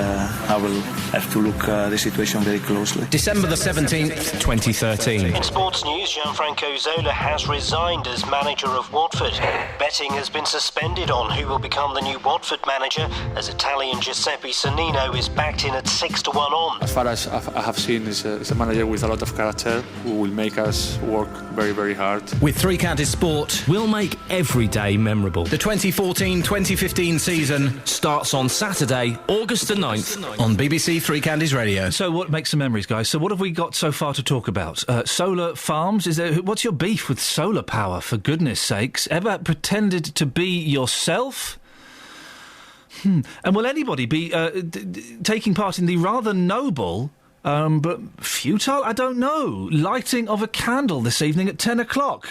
I will have to look the situation very closely. December the 17th, 2013. In sports news, Gianfranco Zola has resigned as manager of Watford. Betting has been suspended on who will become the new Watford manager, as Italian Giuseppe Sannino is backed in at 6-1 on. As far as I have seen, is a manager with a lot of character who will make us work very, very hard. With Three Counties Sport, we'll make every day memorable. The 2014-2015 season starts on Saturday, August the 9th on BBC Three Counties Radio. So what makes some memories, guys? So what have we got so far to talk about? Solar farms? What's your beef with solar power, for goodness sakes? Ever pretended to be yourself? And will anybody be taking part in the rather noble... but futile? I don't know. Lighting of a candle this evening at 10 o'clock.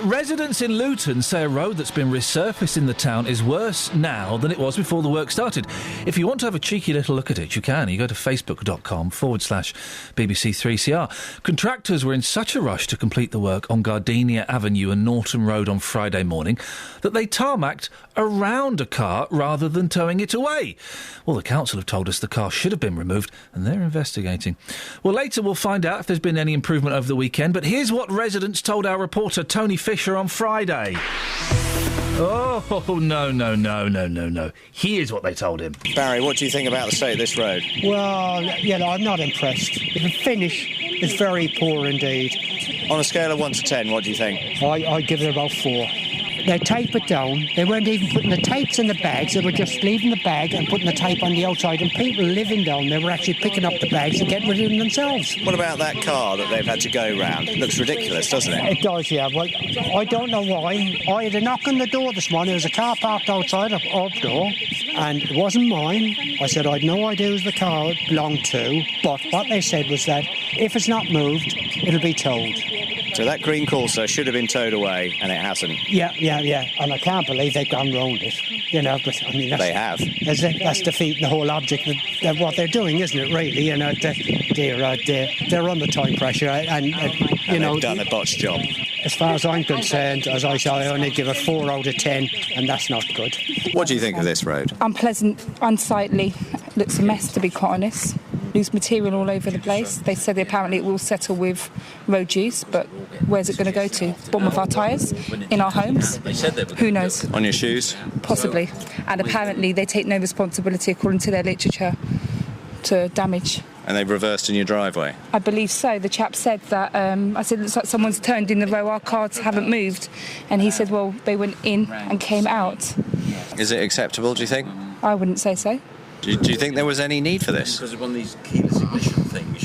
Residents in Luton say a road that's been resurfaced in the town is worse now than it was before the work started. If you want to have a cheeky little look at it, you can. You go to facebook.com/BBC3CR. Contractors were in such a rush to complete the work on Gardenia Avenue and Norton Road on Friday morning that they tarmacked around a car rather than towing it away. Well, the council have told us the car should have been removed and they're investigating. Well, later we'll find out if there's been any improvement over the weekend, but here's what residents told our reporter reporter Tony Fisher on Friday. Oh, no. Here's what they told him. Barry, what do you think about the state of this road? Well, I'm not impressed. The finish is very poor indeed. On a scale of 1 to 10, what do you think? I give it about 4. They tape it down. They weren't even putting the tapes in the bags. They were just leaving the bag and putting the tape on the outside. And people living down there were actually picking up the bags and getting rid of them themselves. What about that car that they've had to go round? It looks ridiculous, doesn't it? It does, yeah. Well, I don't know why. I had a knock on the door this morning. There was a car parked outside our door, and it wasn't mine. I said I had no idea who the car belonged to, but what they said was that if it's not moved, it'll be towed. So that green Corsa should have been towed away, and it hasn't. Yeah. And I can't believe they've gone round it. But I mean, they have. That's defeating the whole object of what they're doing, isn't it? Really, they're under time pressure, and they've done a botched job. As far as I'm concerned, as I say, I only give a 4 out of 10, and that's not good. What do you think of this road? Unpleasant, unsightly. Looks a mess, to be quite honest. Loose material all over the place. They said apparently it will settle with road use, but where's it going to go to? Bottom of our tyres? In our homes? Who knows? On your shoes? Possibly. And apparently they take no responsibility, according to their literature, to damage. And they've reversed in your driveway? I believe so. The chap said that, I said, it looks like someone's turned in the row, our cars haven't moved. And he said, well, they went in and came out. Is it acceptable, do you think? I wouldn't say so. Do you think there was any need for this? Because of one of these keyless ignition things,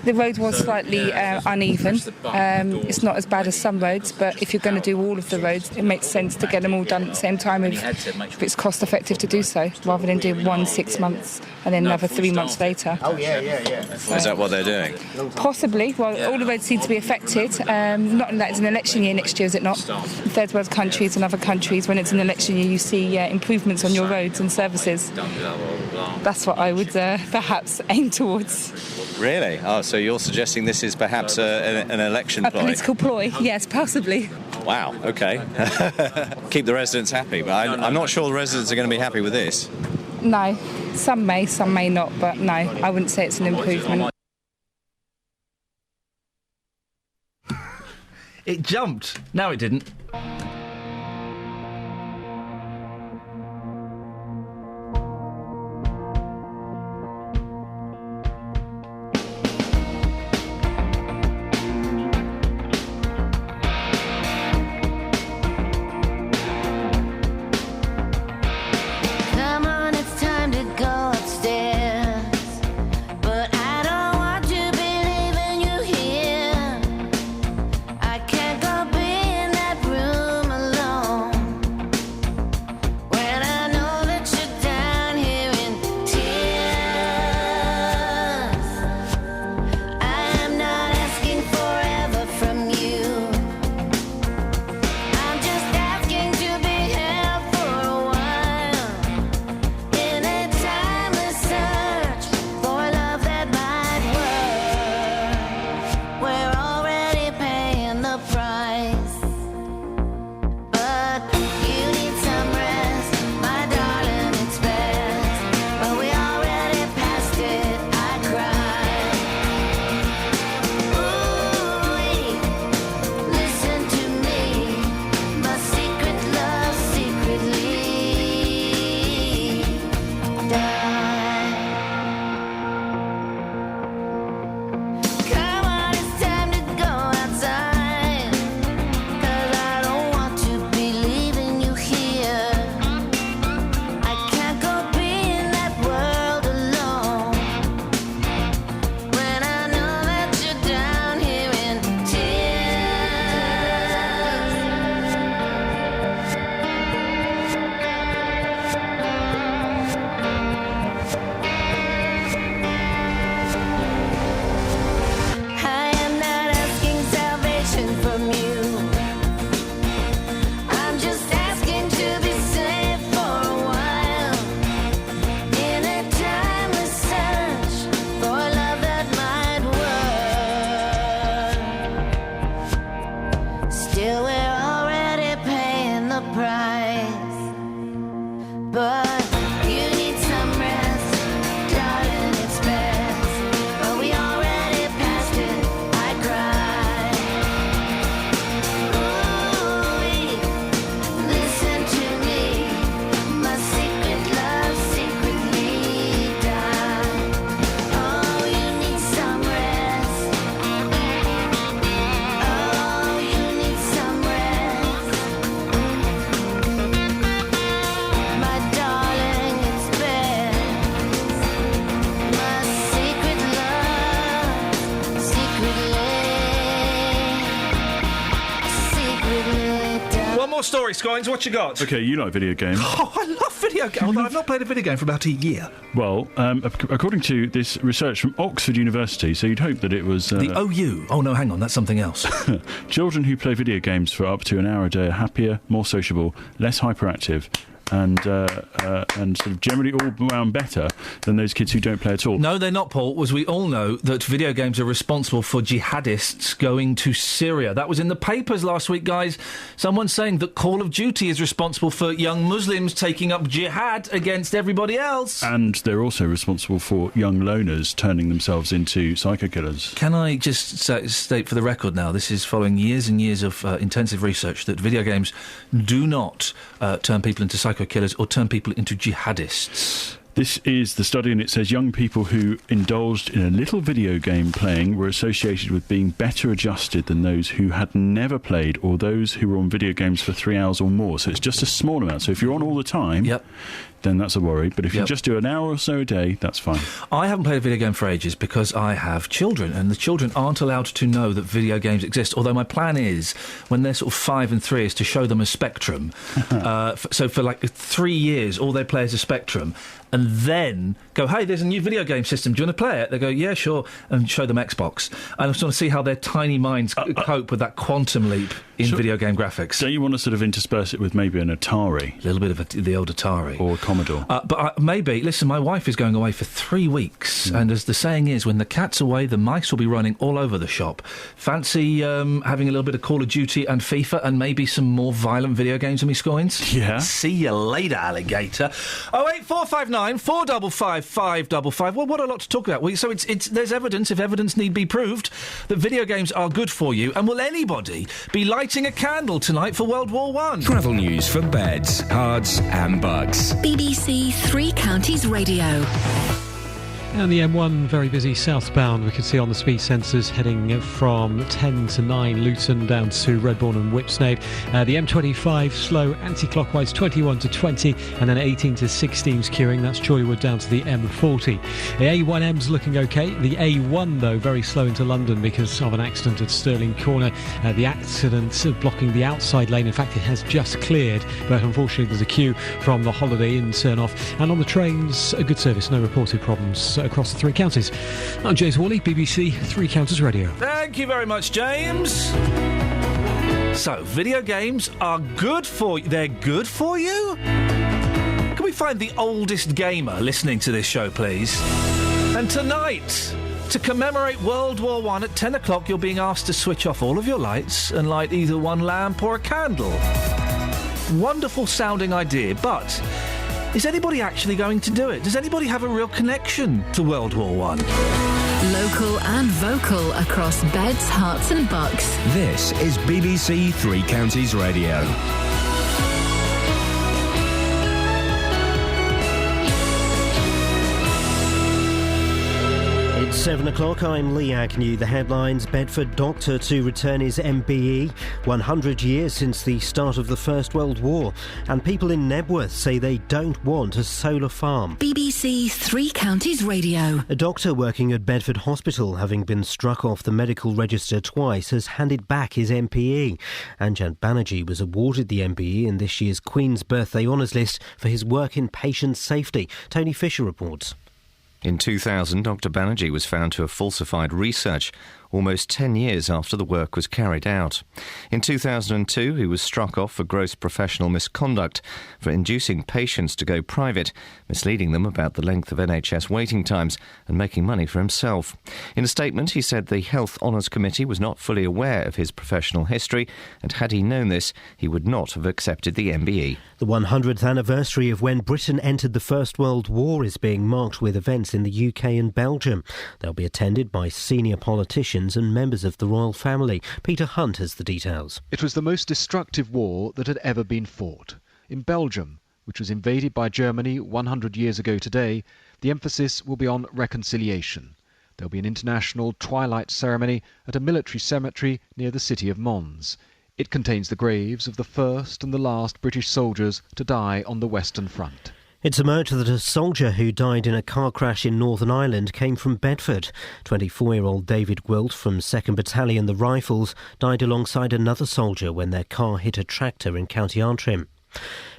The road was slightly uneven. It's not as bad as some roads, but if you're going to do all of the roads, it makes sense to get them all done at the same time if it's cost effective to do so, rather than do one 6 months and then another 3 months later. Oh, yeah. Is that what they're doing? Possibly. Well, all the roads seem to be affected. Not that it's an election year next year, is it not? Third world countries and other countries, when it's an election year, you see improvements on your roads and services. That's what I would perhaps aim towards. Really? Oh, so you're suggesting this is perhaps an election ploy? A political ploy, yes, possibly. Wow, OK. Keep the residents happy, but I'm not sure the residents are going to be happy with this. No. Some may not, but no, I wouldn't say it's an improvement. It jumped. No, it didn't. Room your story, Scoins. What you got? OK, you like video games. Oh, I love video games. Although I've not played a video game for about a year. Well, according to this research from Oxford University, so you'd hope that it was... the OU? Oh, no, hang on, that's something else. Children who play video games for up to an hour a day are happier, more sociable, less hyperactive, and sort of generally all round better than those kids who don't play at all. No, they're not, Paul, as we all know that video games are responsible for jihadists going to Syria. That was in the papers last week, guys. Someone saying that Call of Duty is responsible for young Muslims taking up jihad against everybody else. And they're also responsible for young loners turning themselves into psycho killers. Can I just state for the record now, this is following years and years of intensive research, that video games do not turn people into psycho killers or turn people into jihadists. This is the study, and it says young people who indulged in a little video game playing were associated with being better adjusted than those who had never played or those who were on video games for 3 hours or more. So it's just a small amount. So if you're on all the time... Yep. Then that's a worry. But if you just do an hour or so a day, that's fine. I haven't played a video game for ages because I have children, and the children aren't allowed to know that video games exist. Although my plan is, when they're sort of 5 and 3, is to show them a Spectrum. So for like 3 years, all they play is a Spectrum, and then go, hey, there's a new video game system. Do you want to play it? They go, yeah, sure, and show them Xbox. I just want to see how their tiny minds cope with that quantum leap in video game graphics. Don't you want to sort of intersperse it with maybe an Atari? A little bit of the old Atari. Or Commodore. Maybe, listen, my wife is going away for 3 weeks, and as the saying is, when the cat's away, the mice will be running all over the shop. Fancy having a little bit of Call of Duty and FIFA and maybe some more violent video games with me, Scoins? Yeah. See you later, alligator. 08459 455 555. Well, what a lot to talk about. So there's evidence, if evidence need be proved, that video games are good for you. And will anybody be lighting a candle tonight for World War I? Travel news for beds, cards and bugs. BBC Three Counties Radio. And the M1 very busy southbound. We can see on the speed sensors heading from 10 to 9 Luton down to Redbourne and Whipsnade. The M25 slow anti-clockwise 21 to 20 and then 18 to 16's queuing. That's Chorleywood down to the M40. The A1M's looking okay. The A1 though very slow into London because of an accident at Stirling Corner. The accident blocking the outside lane. In fact, it has just cleared, but unfortunately there's a queue from the Holiday Inn turn off. And on the trains, a good service, no reported problems across the three counties. I'm James Worley, BBC Three Counties Radio. Thank you very much, James. So, video games are good for you. They're good for you? Can we find the oldest gamer listening to this show, please? And tonight, to commemorate World War I at 10 o'clock, you're being asked to switch off all of your lights and light either one lamp or a candle. Wonderful sounding idea, but... is anybody actually going to do it? Does anybody have a real connection to World War I? Local and vocal across beds, hearts and bucks. This is BBC Three Counties Radio. It's 7 o'clock, I'm Lee Agnew. The headlines: Bedford doctor to return his MBE, 100 years since the start of the First World War. And people in Nebworth say they don't want a solar farm. BBC Three Counties Radio. A doctor working at Bedford Hospital, having been struck off the medical register twice, has handed back his MPE. Anjan Banerjee was awarded the MBE in this year's Queen's Birthday Honours List for his work in patient safety. Tony Fisher reports. In 2000, Dr. Banerjee was found to have falsified research almost 10 years after the work was carried out. In 2002, he was struck off for gross professional misconduct for inducing patients to go private, misleading them about the length of NHS waiting times and making money for himself. In a statement, he said the Health Honours Committee was not fully aware of his professional history, and had he known this, he would not have accepted the MBE. The 100th anniversary of when Britain entered the First World War is being marked with events in the UK and Belgium. They'll be attended by senior politicians and members of the royal family. Peter Hunt has the details. It was the most destructive war that had ever been fought. In Belgium, which was invaded by Germany 100 years ago today, the emphasis will be on reconciliation. There'll be an international twilight ceremony at a military cemetery near the city of Mons. It contains the graves of the first and the last British soldiers to die on the Western Front. It's emerged that a soldier who died in a car crash in Northern Ireland came from Bedford. 24-year-old David Gwilt from 2nd Battalion the Rifles died alongside another soldier when their car hit a tractor in County Antrim.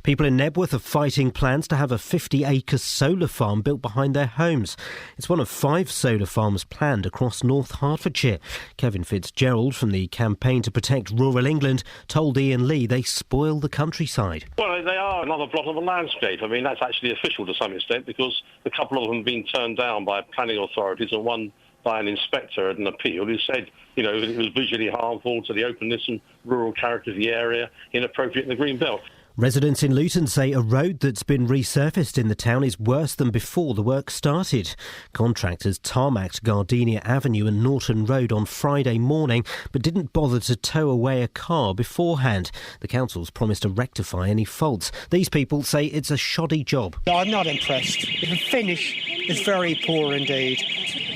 People in Nebworth are fighting plans to have a 50-acre solar farm built behind their homes. It's one of 5 solar farms planned across North Hertfordshire. Kevin Fitzgerald from the Campaign to Protect Rural England told Iain Lee they spoil the countryside. Well, they are another blot on the landscape. I mean, that's actually official to some extent because a couple of them have been turned down by planning authorities and one by an inspector at an appeal who said, you know, it was visually harmful to the openness and rural character of the area, inappropriate in the green belt. Residents in Luton say a road that's been resurfaced in the town is worse than before the work started. Contractors tarmacked Gardenia Avenue and Norton Road on Friday morning, but didn't bother to tow away a car beforehand. The council's promised to rectify any faults. These people say it's a shoddy job. I'm not impressed. The finish is very poor indeed.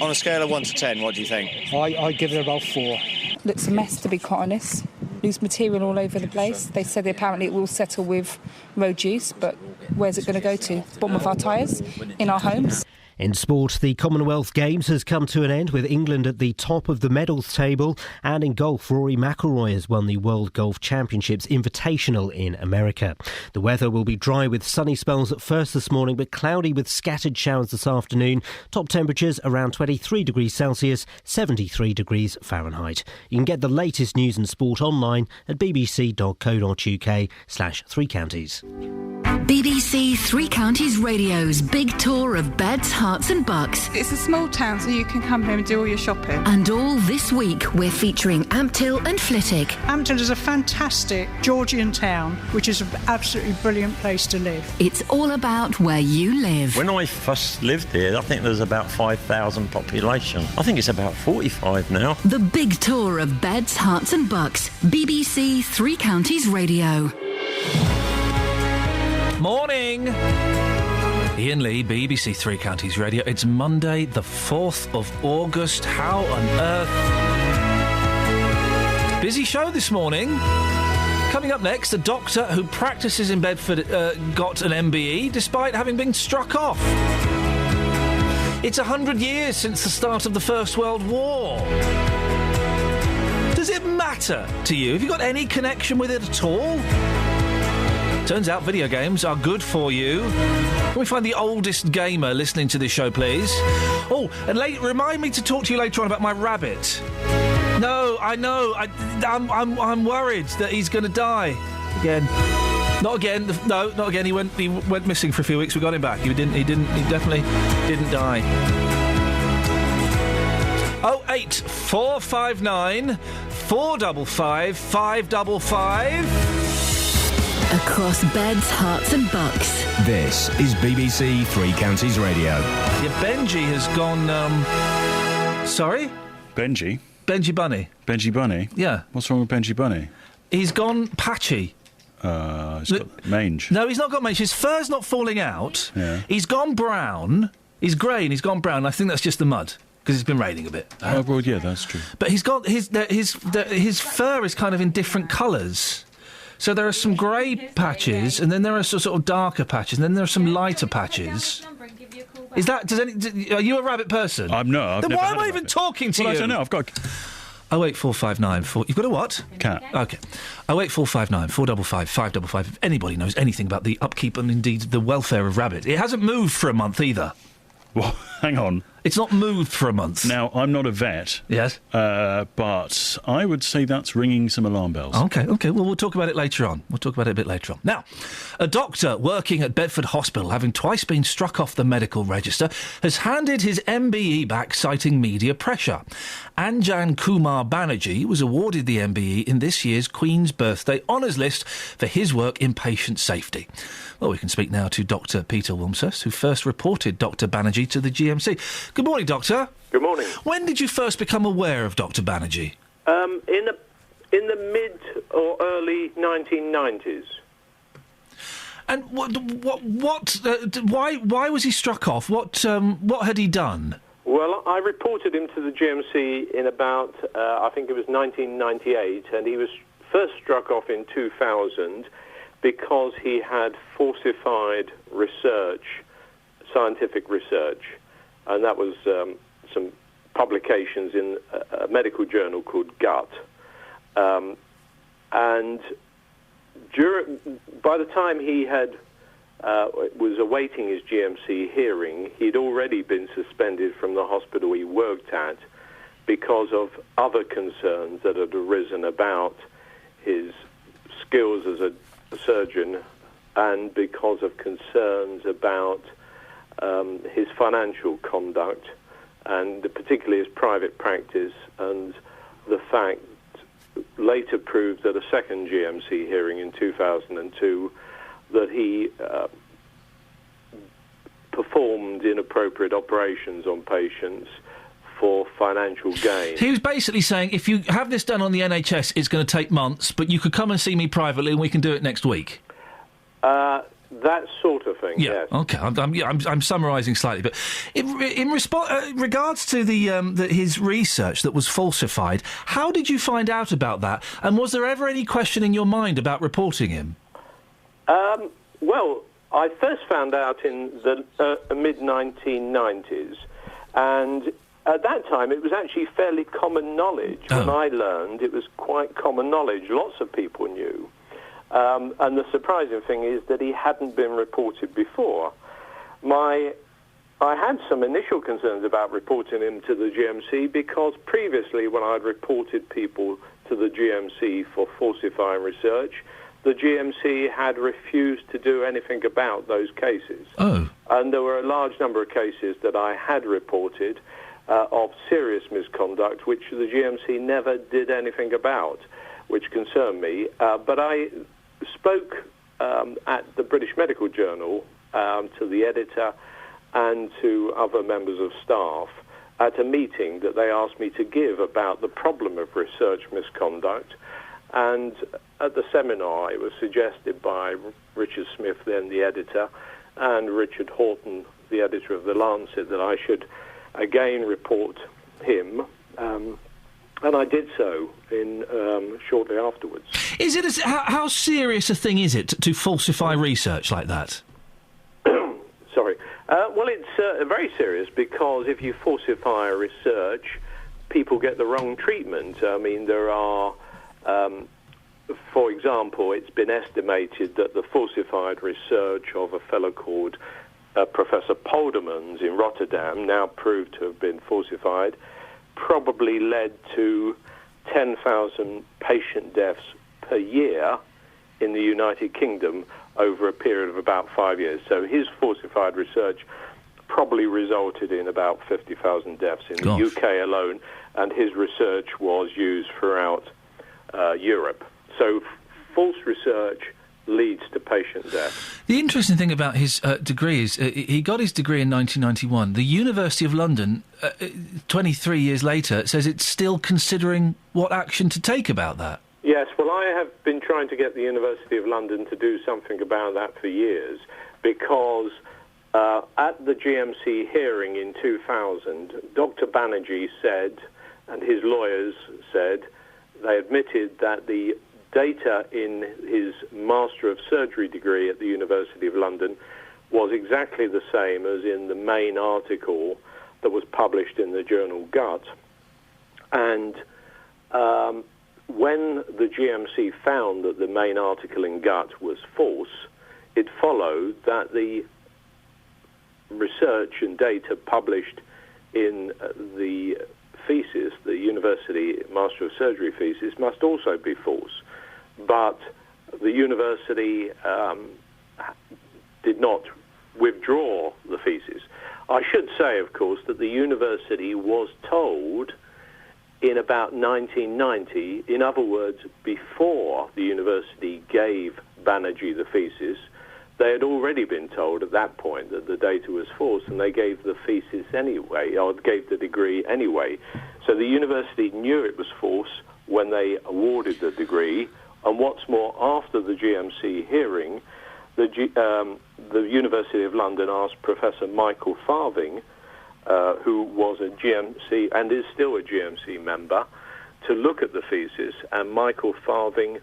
On a scale of 1 to 10, what do you think? I give it about 4. Looks a mess, to be quite honest. Loose material all over the place. They said apparently it will settle with road use, but where's it going to go to? Bottom of our tyres? In our homes? In sport, the Commonwealth Games has come to an end with England at the top of the medals table, and in golf, Rory McIlroy has won the World Golf Championships Invitational in America. The weather will be dry with sunny spells at first this morning, but cloudy with scattered showers this afternoon. Top temperatures around 23 degrees Celsius, 73 degrees Fahrenheit. You can get the latest news and sport online at bbc.co.uk/3 counties. BBC Three Counties Radio's big tour of beds, hearts and bucks. It's a small town, so you can come here and do all your shopping. And all this week, we're featuring Ampthill and Flitwick. Ampthill is a fantastic Georgian town, which is an absolutely brilliant place to live. It's all about where you live. When I first lived here, I think there was about 5,000 population. I think it's about 45 now. The big tour of beds, hearts and bucks. BBC Three Counties Radio. Morning! Iain Lee, BBC Three Counties Radio. It's Monday, the 4th of August. How on earth? Busy show this morning. Coming up next, a doctor who practices in Bedford got an MBE despite having been struck off. It's 100 years since the start of the First World War. Does it matter to you? Have you got any connection with it at all? Turns out video games are good for you. Can we find the oldest gamer listening to this show, please? Oh, and remind me to talk to you later on about my rabbit. No, I know. I'm worried that he's going to die again. Not again. No, not again. He went missing for a few weeks. We got him back. He definitely didn't die. 08459 455 555. Across beds, hearts and bucks. This is BBC Three Counties Radio. Yeah, Benji has gone, Sorry? Benji? Benji Bunny. Benji Bunny? Yeah. What's wrong with Benji Bunny? He's gone patchy. He's got mange. No, he's not got mange. His fur's not falling out. Yeah. He's gone brown. He's grey and he's gone brown. I think that's just the mud. Because it's been raining a bit. Oh, well, yeah, that's true. But he's got... His fur is kind of in different colours. So there are some grey patches, and then there are sort of darker patches, and then there are some lighter patches. Is that... are you a rabbit person? I'm not. Then why am I even talking to you? I don't know. I've got... 08459 You've got a what? Cat. OK. 08459 455 555. If anybody knows anything about the upkeep and indeed the welfare of rabbit. It hasn't moved for a month either. Well, hang on. It's not moved for a month. Now, I'm not a vet. Yes. But I would say that's ringing some alarm bells. OK. Well, we'll talk about it later on. We'll talk about it a bit later on. Now, a doctor working at Bedford Hospital, having twice been struck off the medical register, has handed his MBE back, citing media pressure. Anjan Kumar Banerjee was awarded the MBE in this year's Queen's Birthday Honours List for his work in patient safety. Well, we can speak now to Dr. Peter Wilmshurst, who first reported Dr. Banerjee to the GMC. Good morning, Doctor. Good morning. When did you first become aware of Dr. Banerjee? In the mid or early 1990s. And why was he struck off? What had he done? Well, I reported him to the GMC in about, I think it was 1998, and he was first struck off in 2000 because he had falsified research, scientific research, and that was some publications in a medical journal called Gut. And by the time he had was awaiting his GMC hearing, he'd already been suspended from the hospital he worked at because of other concerns that had arisen about his skills as a surgeon and because of concerns about his financial conduct and particularly his private practice, and the fact later proved at a second GMC hearing in 2002 that he performed inappropriate operations on patients for financial gain. He was basically saying, if you have this done on the NHS, it's going to take months, but you could come and see me privately and we can do it next week. That sort of thing, yes. Okay, I'm summarising slightly, but in regards to his research that was falsified, how did you find out about that? And was there ever any question in your mind about reporting him? Well, I first found out in the mid-1990s, and at that time it was actually fairly common knowledge. When I learned, it was quite common knowledge. Lots of people knew. And the surprising thing is that he hadn't been reported before. I had some initial concerns about reporting him to the GMC because previously when I'd reported people to the GMC for falsifying research, the GMC had refused to do anything about those cases. Oh. And there were a large number of cases that I had reported of serious misconduct, which the GMC never did anything about, which concerned me. But I spoke at the British Medical Journal to the editor and to other members of staff at a meeting that they asked me to give about the problem of research misconduct. And at the seminar, it was suggested by Richard Smith, then the editor, and Richard Horton, the editor of The Lancet, that I should again report him. And I did so shortly afterwards. Is it how serious a thing is it to falsify research like that? Sorry. Well, it's very serious because if you falsify research, people get the wrong treatment. I mean, there are, for example, it's been estimated that the falsified research of a fellow called Professor Poldermans in Rotterdam, now proved to have been falsified, probably led to 10,000 patient deaths per year in the United Kingdom over a period of about 5 years. So his falsified research probably resulted in about 50,000 deaths in the UK alone, and his research was used throughout Europe. So false research leads to patient death. The interesting thing about his degree is he got his degree in 1991. The University of London, 23 years later, says it's still considering what action to take about that. Yes, well, I have been trying to get the University of London to do something about that for years because at the GMC hearing in 2000, Dr. Banerjee said, and his lawyers said, they admitted that the data in his Master of Surgery degree at the University of London was exactly the same as in the main article that was published in the journal Gut. And when the GMC found that the main article in Gut was false, it followed that the research and data published in the thesis, the University Master of Surgery thesis, must also be false. But the university did not withdraw the thesis. I should say, of course, that the university was told in about 1990, in other words, before the university gave Banerjee the thesis, they had already been told at that point that the data was false, and they gave the thesis anyway, or gave the degree anyway. So the university knew it was false when they awarded the degree. And what's more, after the GMC hearing, the University of London asked Professor Michael Farthing, who was a GMC and is still a GMC member, to look at the thesis, and Michael Farthing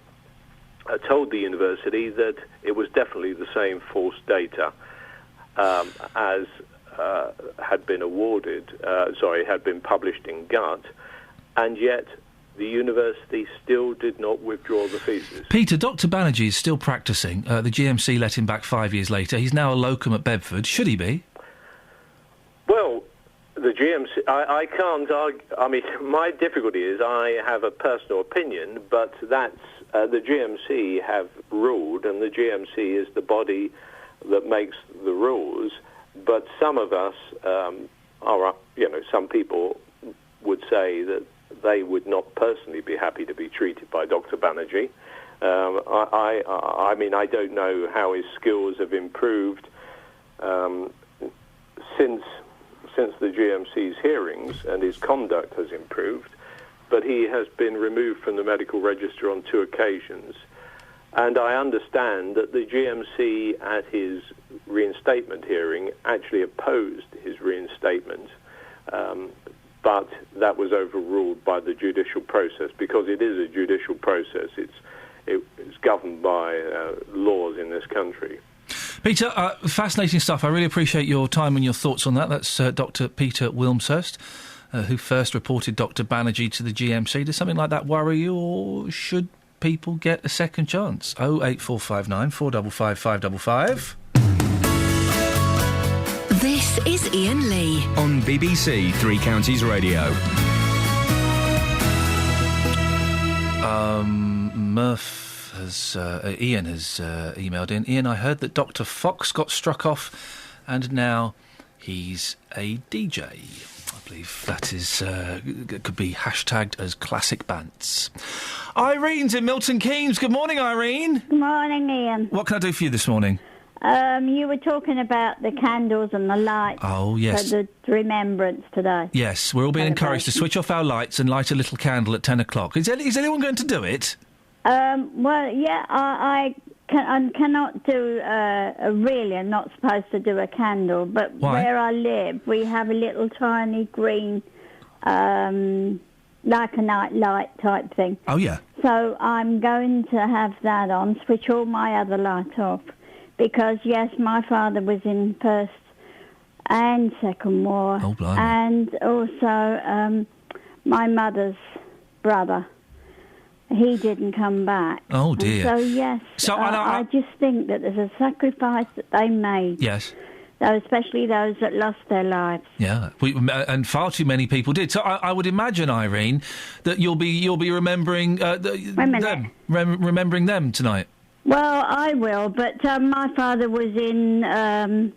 told the university that it was definitely the same false data as had been had been published in Gut, and yet the university still did not withdraw the thesis. Peter, Dr. Banerjee is still practising. The GMC let him back 5 years later. He's now a locum at Bedford. Should he be? Well, the GMC, I can't argue. I mean, my difficulty is I have a personal opinion, but that's the GMC have ruled, and the GMC is the body that makes the rules. But some of us some people would say that they would not personally be happy to be treated by Dr. Banerjee. I mean, I don't know how his skills have improved since the GMC's hearings, and his conduct has improved, but he has been removed from the medical register on 2 occasions. And I understand that the GMC at his reinstatement hearing actually opposed his reinstatement, but that was overruled by the judicial process, because it is a judicial process. It's governed by laws in this country. Peter, fascinating stuff. I really appreciate your time and your thoughts on that. That's Dr. Peter Wilmshurst, who first reported Dr. Banerjee to the GMC. Does something like that worry you, or should people get a second chance? 08459 455 555. This is Iain Lee on BBC Three Counties Radio. Iain has emailed in. Iain, I heard that Dr. Fox got struck off, and now he's a DJ. I believe that is could be hashtagged as classic bants. Irene's in Milton Keynes. Good morning, Irene. Good morning, Iain. What can I do for you this morning? You were talking about the candles and the lights. Oh, yes. For the remembrance today. Yes, we're all being encouraged to switch off our lights and light a little candle at 10 o'clock. Is anyone going to do it? Well, yeah, I cannot do, really, I'm not supposed to do a candle, but Why? Where I live, we have a little tiny green, like a night light type thing. Oh, yeah. So I'm going to have that on, switch all my other lights off, because, yes, my father was in First and Second War. Oh, blimey. And also my mother's brother. He didn't come back. Oh, dear. And so, yes, So, I just think that there's a sacrifice that they made. Yes. Especially those that lost their lives. Yeah, and far too many people did. So I would imagine, Irene, that you'll be remembering them, remembering them tonight. Well, I will, but my father was in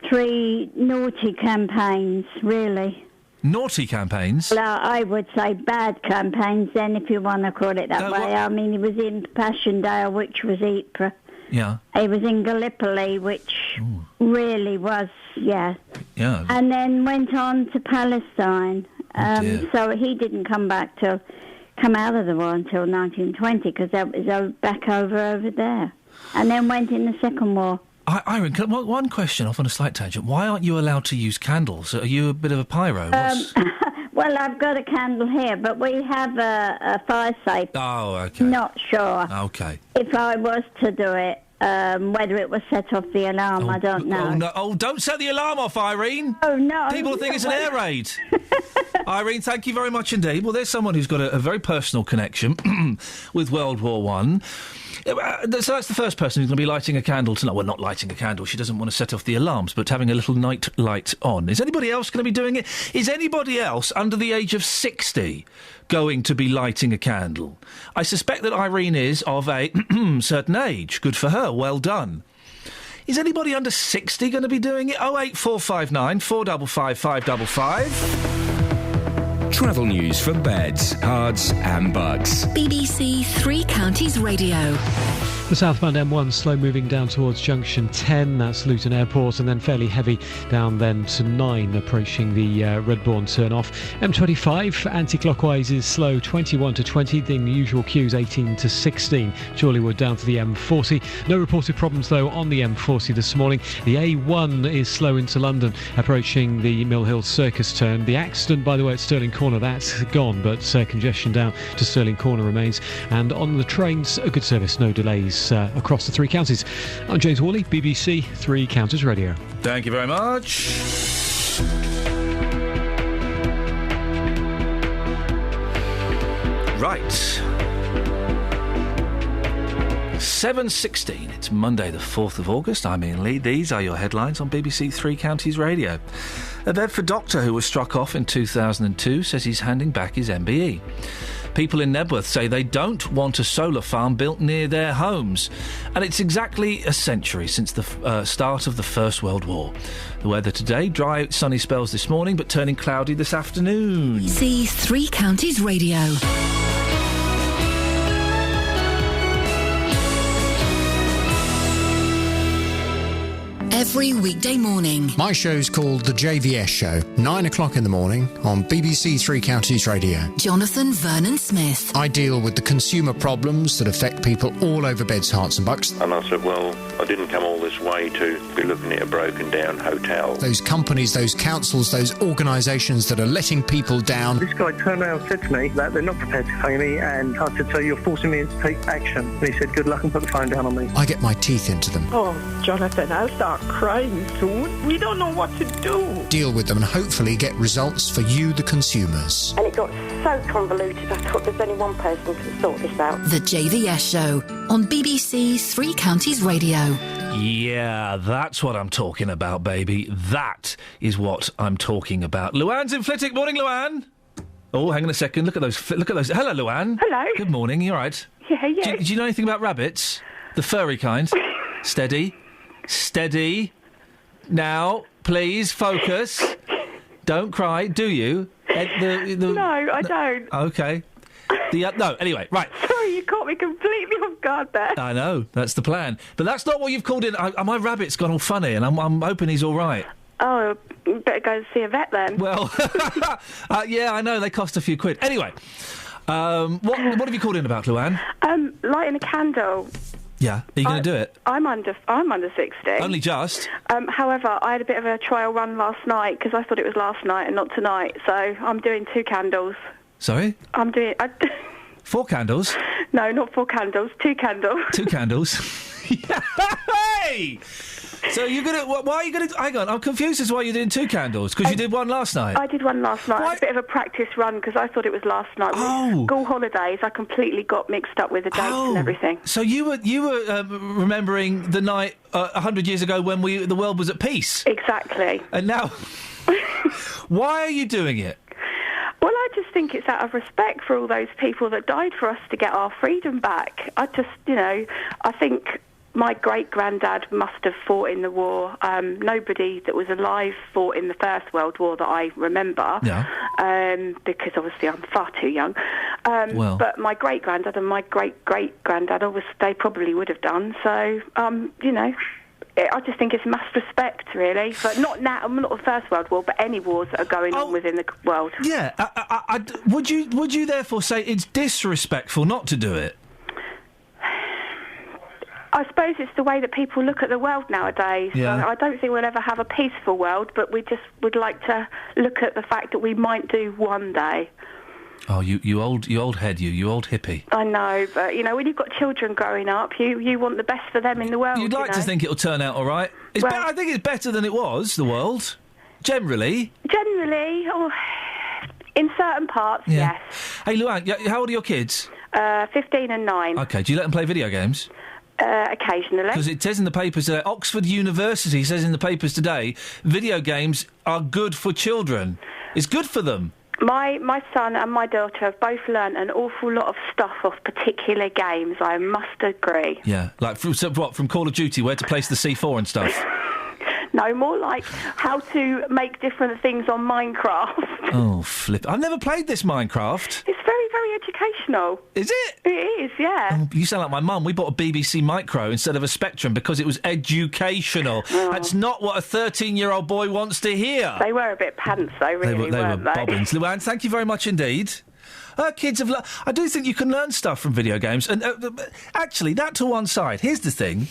3 naughty campaigns, really. Naughty campaigns? Well, I would say bad campaigns then, if you want to call it that way. I mean, he was in Passchendaele, which was Ypres. Yeah. He was in Gallipoli, which really was, yeah. Yeah. And then went on to Palestine. Dear. So he didn't come out of the war until 1920, because that was back over there. And then went in the Second War. Irene, one question off on a slight tangent. Why aren't you allowed to use candles? Are you a bit of a pyro? Well, I've got a candle here, but we have a fire safe. Oh, OK. Not sure. OK. If I was to do it, whether it was set off the alarm, I don't know. Oh, no. Oh, don't set the alarm off, Irene. Oh, no. People think it's an air raid. Irene, thank you very much indeed. Well, there's someone who's got a very personal connection with World War I. So that's the first person who's going to be lighting a candle tonight. Well, not lighting a candle. She doesn't want to set off the alarms, but having a little night light on. Is anybody else going to be doing it? Is anybody else under the age of 60 going to be lighting a candle? I suspect that Irene is of a certain age. Good for her. Well done. Is anybody under 60 going to be doing it? 08459 455 555. Travel news for beds, cards and bugs. BBC Three Counties Radio. The southbound M1 slow moving down towards junction 10, that's Luton Airport, and then fairly heavy down then to 9 approaching the Redbourne turn-off. M25 anti-clockwise is slow 21 to 20, the usual queues 18 to 16. Chorleywood down to the M40. No reported problems though on the M40 this morning. The A1 is slow into London approaching the Mill Hill Circus turn. The accident, by the way, at Stirling Corner, that's gone, but congestion down to Stirling Corner remains. And on the trains, a good service, no delays across the three counties. I'm James Worley, BBC Three Counties Radio. Thank you very much. Right. 7:16. It's Monday the 4th of August. I'm Iain Lee. These are your headlines on BBC Three Counties Radio. A Bedford doctor who was struck off in 2002 says he's handing back his MBE. People in Nebworth say they don't want a solar farm built near their homes. And it's exactly a century since the start of the First World War. The weather today, dry, sunny spells this morning, but turning cloudy this afternoon. BBC Three Counties Radio. Every weekday morning. My show's called The JVS Show, 9 o'clock in the morning on BBC Three Counties Radio. Jonathan Vernon Smith. I deal with the consumer problems that affect people all over Beds, Herts and Bucks. And I said, well, I didn't come all this way to be looking at a broken down hotel. Those companies, those councils, those organisations that are letting people down. This guy turned around and said to me that they're not prepared to pay me, and I said, so you're forcing me to take action. And he said, good luck, and put the phone down on me. I get my teeth into them. Oh, Jonathan, I'll start crying soon. We don't know what to do. Deal with them and hopefully get results for you, the consumers. And it got so convoluted, I thought there's only one person who can sort this out. The JVS Show on BBC's Three Counties Radio. Yeah, that's what I'm talking about, baby. That is what I'm talking about. Luann's in Flitwick. Morning, Luann. Oh, hang on a second. Look at those. Hello, Luann. Hello. Good morning. You all right? Yeah. Do you know anything about rabbits? The furry kind? Steady. Now, please, focus. Don't cry, do you? No, I don't. OK. No, anyway, right. Sorry, you caught me completely off guard there. I know, that's the plan. But that's not what you've called in. My rabbit's gone all funny, and I'm hoping he's all right. Oh, better go and see a vet then. Well, yeah, I know, they cost a few quid. Anyway, what have you called in about, Luann? Lighting a candle. Yeah, are you going to do it? I'm under 60. Only just? However, I had a bit of a trial run last night because I thought it was last night and not tonight. So I'm doing 2 candles. Sorry? I'm doing... 4 candles? No, not 4 candles. 2 candles. 2 candles? Hey! So you're going to... Why are you going to... Hang on, I'm confused as to why you're doing 2 candles, because you did one last night. I did one last night. I had a bit of a practice run because I thought it was last night. With school holidays, I completely got mixed up with the dates and everything. So you were remembering the night 100 years ago when the world was at peace? Exactly. And now... Why are you doing it? Well, I just think it's out of respect for all those people that died for us to get our freedom back. I just, I think... My great-granddad must have fought in the war. Nobody that was alive fought in the First World War that I remember, because obviously I'm far too young. But my great-granddad and my great-great-granddad, obviously, they probably would have done. So, I just think it's mass respect, really. But not the First World War, but any wars that are going on within the world. Yeah. Would you therefore say it's disrespectful not to do it? I suppose it's the way that people look at the world nowadays. Yeah. I don't think we'll ever have a peaceful world, but we just would like to look at the fact that we might do one day. Oh, you old head, you old hippie. I know, but, when you've got children growing up, you want the best for them in the world. You'd like to think it'll turn out all right. I think it's better than it was, the world, generally. Generally, in certain parts, yes. Hey, Luann, how old are your kids? 15 and 9. OK, do you let them play video games? Occasionally. Because it says in the papers today, Oxford University says in the papers today, video games are good for children. It's good for them. My son and my daughter have both learned an awful lot of stuff off particular games, I must agree. Yeah, like from Call of Duty, where to place the C4 and stuff? No, more like how to make different things on Minecraft. Oh, flip. I've never played this Minecraft. It's very, very educational. Is it? It is, yeah. Oh, you sound like my mum. We bought a BBC Micro instead of a Spectrum because it was educational. Oh. That's not what a 13-year-old boy wants to hear. They were a bit pants, though, really, They were weren't they? bobbins. Luann, thank you very much indeed. Kids have... I do think you can learn stuff from video games. And actually, that to one side. Here's the thing.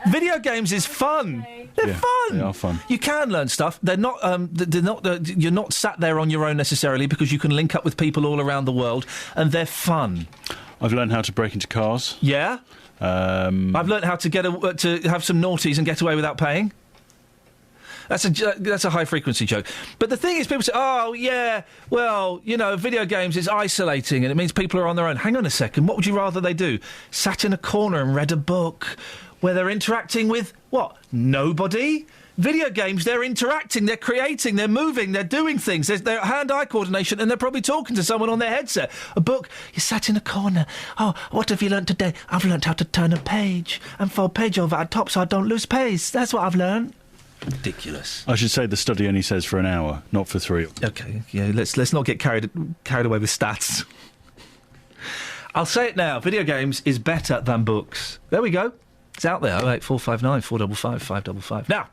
Video games is fun. They're fun. They are fun. You can learn stuff. They're not. You're not sat there on your own necessarily because you can link up with people all around the world, and they're fun. I've learned how to break into cars. Yeah. I've learned how to to have some naughties and get away without paying. That's a high frequency joke. But the thing is, people say, "Oh, yeah, well, you know, video games is isolating and it means people are on their own." Hang on a second. What would you rather they do? Sat in a corner and read a book where they're interacting with what? Nobody. Video games, they're interacting, they're creating, they're moving, they're doing things. There's hand-eye coordination, and they're probably talking to someone on their headset. A book, you sat in a corner. Oh, what have you learnt today? I've learnt how to turn a page and fold page over at top so I don't lose pace. That's what I've learnt. Ridiculous. I should say the study only says for an hour, not for 3. Okay, yeah, let's not get carried away with stats. I'll say it now. Video games is better than books. There we go. It's out there. 08459 455 555. Now,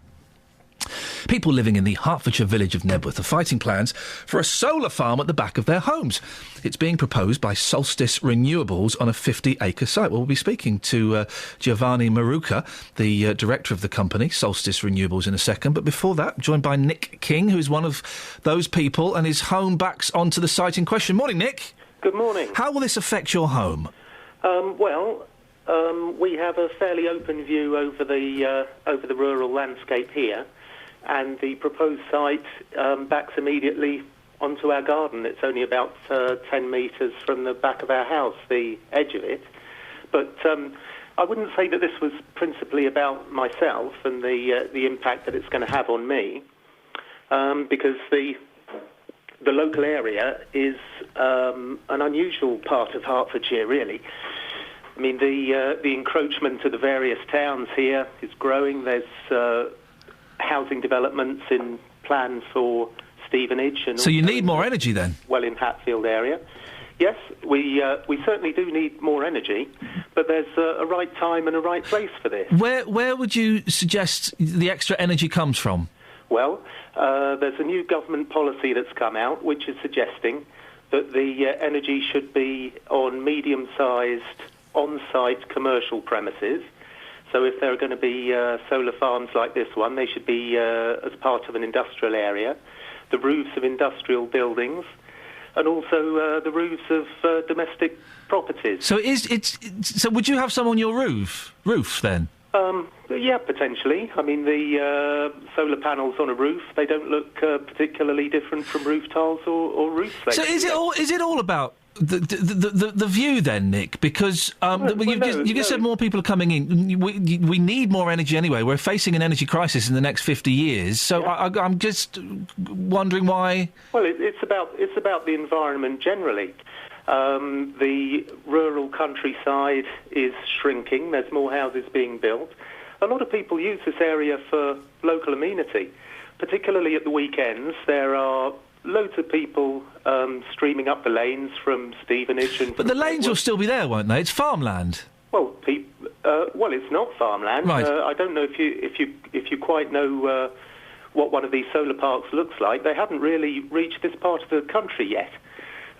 people living in the Hertfordshire village of Nebworth are fighting plans for a solar farm at the back of their homes. It's being proposed by Solstice Renewables on a 50-acre site. Well, we'll be speaking to Giovanni Maruca, the director of the company, Solstice Renewables, in a second. But before that, joined by Nick King, who is one of those people, and his home backs onto the site in question. Morning, Nick. Good morning. How will this affect your home? We have a fairly open view over the rural landscape here, and the proposed site backs immediately onto our garden. It's only about 10 metres from the back of our house, the edge of it. But I wouldn't say that this was principally about myself and the impact that it's going to have on me, because the local area is an unusual part of Hertfordshire, really. I mean, the encroachment of the various towns here is growing. There's housing developments in plans for Stevenage. And so you need more energy then? Well, in Hatfield area. Yes, we certainly do need more energy, but there's a right time and a right place for this. Where would you suggest the extra energy comes from? Well, there's a new government policy that's come out which is suggesting that the energy should be on medium-sized on-site commercial premises. So if there are going to be solar farms like this one, they should be as part of an industrial area, the roofs of industrial buildings, and also the roofs of domestic properties. So so would you have some on your roof then? Yeah, potentially. I mean, the solar panels on a roof, they don't look particularly different from roof tiles or roof slates. So is it all about the view then, Nick? Because you just said more people are coming in. We need more energy anyway. We're facing an energy crisis in the next 50 years. So yeah. I'm just wondering why. Well, it's about the environment generally. The rural countryside is shrinking. There's more houses being built. A lot of people use this area for local amenity, particularly at the weekends. There are loads of people streaming up the lanes from Stevenage and. But the lanes will still be there, won't they? It's farmland. Well, it's not farmland. Right. I don't know if you quite know what one of these solar parks looks like. They haven't really reached this part of the country yet,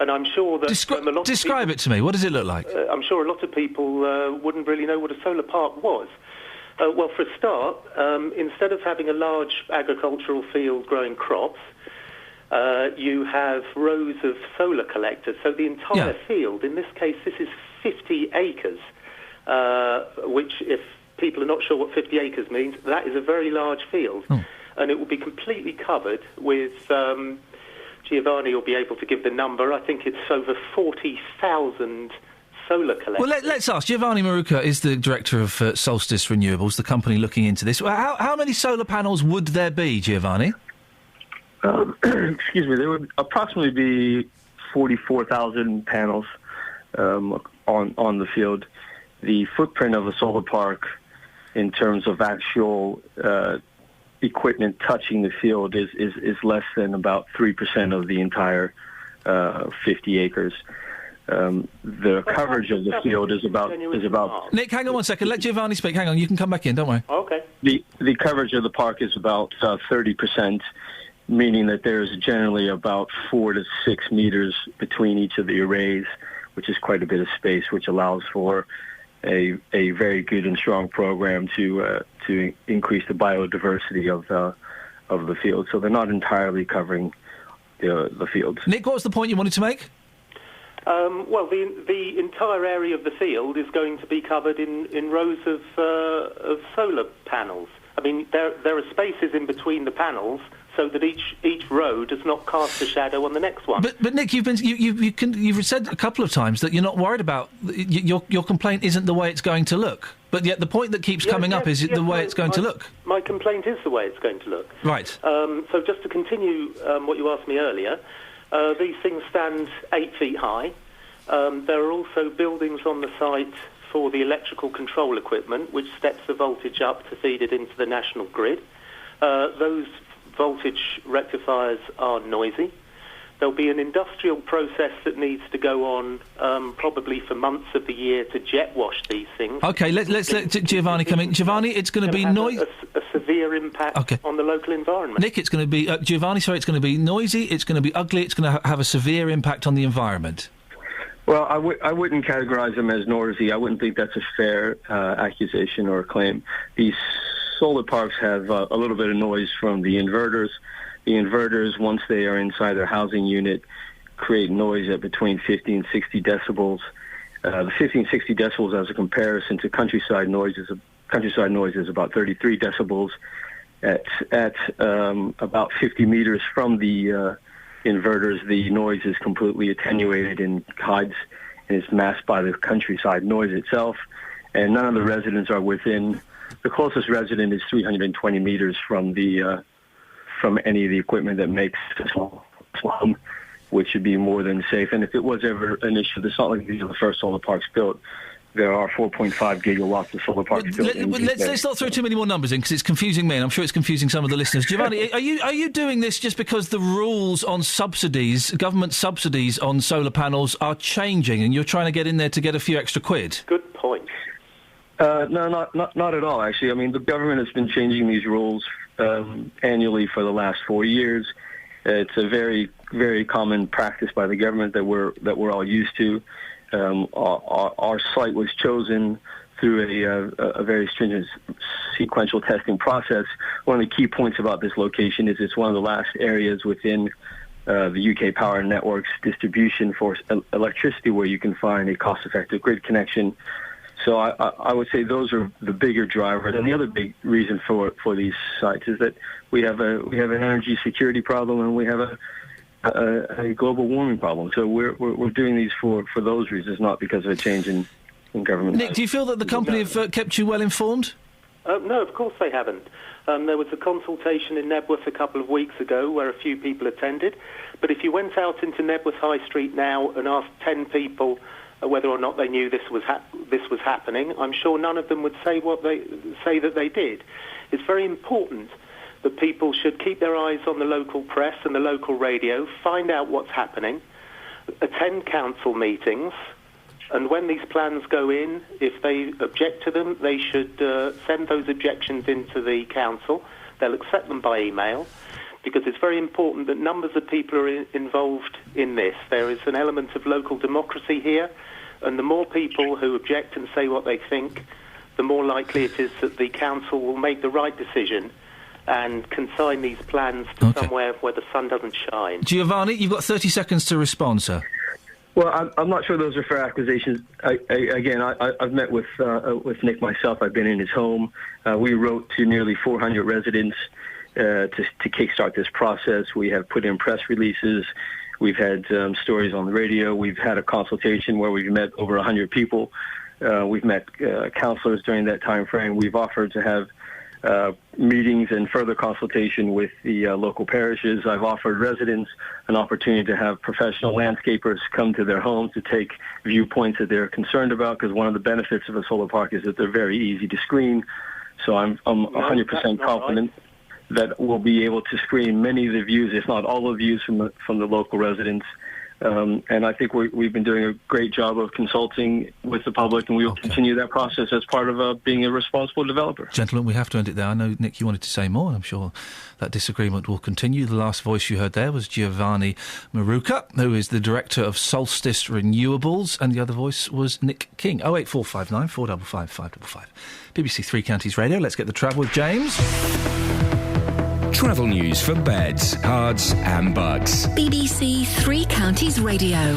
and I'm sure that describe it to me. What does it look like? I'm sure a lot of people wouldn't really know what a solar park was. Well, for a start, instead of having a large agricultural field growing crops, you have rows of solar collectors. So the entire field, in this case, this is 50 acres, which, if people are not sure what 50 acres means, that is a very large field. Oh. And it will be completely covered with, Giovanni will be able to give the number, I think it's over 40,000 solar collectors. Well, let's ask. Giovanni Maruca is the director of Solstice Renewables, the company looking into this. How many solar panels would there be, Giovanni? Excuse me, there would approximately be 44,000 panels on the field. The footprint of a solar park in terms of actual equipment touching the field is less than about 3% of the entire 50 acres. The coverage of the field is about. Nick, hang on one second. Let Giovanni speak. Hang on, you can come back in. Don't worry. Okay. The coverage of the park is about 30%, meaning that there is generally about 4 to 6 meters between each of the arrays, which is quite a bit of space, which allows for a very good and strong program to increase the biodiversity of the field. So they're not entirely covering the fields. Nick, what was the point you wanted to make? Well, the entire area of the field is going to be covered in rows of solar panels. I mean, there are spaces in between the panels so that each row does not cast a shadow on the next one. But Nick, you've said a couple of times that you're not worried about your complaint isn't the way it's going to look. But yet the point that keeps coming up is the way it's going to look. My complaint is the way it's going to look. Right. So just to continue what you asked me earlier, these things stand 8 feet high. There are also buildings on the site for the electrical control equipment, which steps the voltage up to feed it into the national grid. Those voltage rectifiers are noisy. There'll be an industrial process that needs to go on probably for months of the year to jet wash these things. OK, let's let Giovanni come in. Giovanni, it's going to be noisy. A severe impact on the local environment. Nick, it's going to be... Giovanni, sorry, it's going to be noisy, it's going to be ugly, it's going to have a severe impact on the environment. Well, I wouldn't categorize them as noisy. I wouldn't think that's a fair accusation or claim. These solar parks have a little bit of noise from the inverters. The inverters, once they are inside their housing unit, create noise at between 50 and 60 decibels. The 50 and 60 decibels, as a comparison to countryside noise, is about 33 decibels. At about 50 meters from the inverters, the noise is completely attenuated and hides and is masked by the countryside noise itself. And none of the residents are within. The closest resident is 320 meters from any of the equipment that makes the slum, which should be more than safe. And if it was ever an issue, it's not like these are the first solar parks built. There are 4.5 gigawatts of solar parks built. Let's not throw too many more numbers in, because it's confusing me, and I'm sure it's confusing some of the listeners. Giovanni, are you doing this just because the rules on subsidies, government subsidies on solar panels, are changing, and you're trying to get in there to get a few extra quid? Good point. No, not at all, actually. I mean, the government has been changing these rules annually for the last 4 years. It's a very, very common practice by the government that we're all used to. Our site was chosen through a very stringent sequential testing process. One of the key points about this location is it's one of the last areas within the UK Power Network's distribution for electricity where you can find a cost-effective grid connection. So I would say those are the bigger drivers. And the other big reason for these sites is that we have an energy security problem, and we have a global warming problem. So we're doing these for those reasons, not because of a change in government. Nick, do you feel that the company have kept you well informed? No, of course they haven't. There was a consultation in Nebworth a couple of weeks ago where a few people attended. But if you went out into Nebworth High Street now and asked 10 people whether or not they knew this was happening, I'm sure none of them would say that they did. It's very important that people should keep their eyes on the local press and the local radio, find out what's happening, attend council meetings, and when these plans go in, if they object to them, they should send those objections into the council. They'll accept them by email, because it's very important that numbers of people are involved in this. There is an element of local democracy here, and the more people who object and say what they think, the more likely it is that the council will make the right decision and consign these plans to somewhere where the sun doesn't shine. Giovanni, you've got 30 seconds to respond, sir. Well, I'm not sure those are fair accusations. I've met with Nick myself. I've been in his home. We wrote to nearly 400 residents to kickstart this process. We have put in press releases. We've had stories on the radio. We've had a consultation where we've met over 100 people. We've met councillors during that time frame. We've offered to have meetings and further consultation with the local parishes. I've offered residents an opportunity to have professional landscapers come to their homes to take viewpoints that they're concerned about, because one of the benefits of a solar park is that they're very easy to screen. So I'm 100% confident that we'll be able to screen many of the views, if not all of the views from the local residents. And I think we've been doing a great job of consulting with the public, and we will continue that process as part of being a responsible developer. Gentlemen, we have to end it there. I know, Nick, you wanted to say more, and I'm sure that disagreement will continue. The last voice you heard there was Giovanni Maruca, who is the director of Solstice Renewables, and the other voice was Nick King. 08459 455 555. BBC Three Counties Radio. Let's get the travel with James. Travel news for beds, cards and bugs. BBC Three Counties Radio.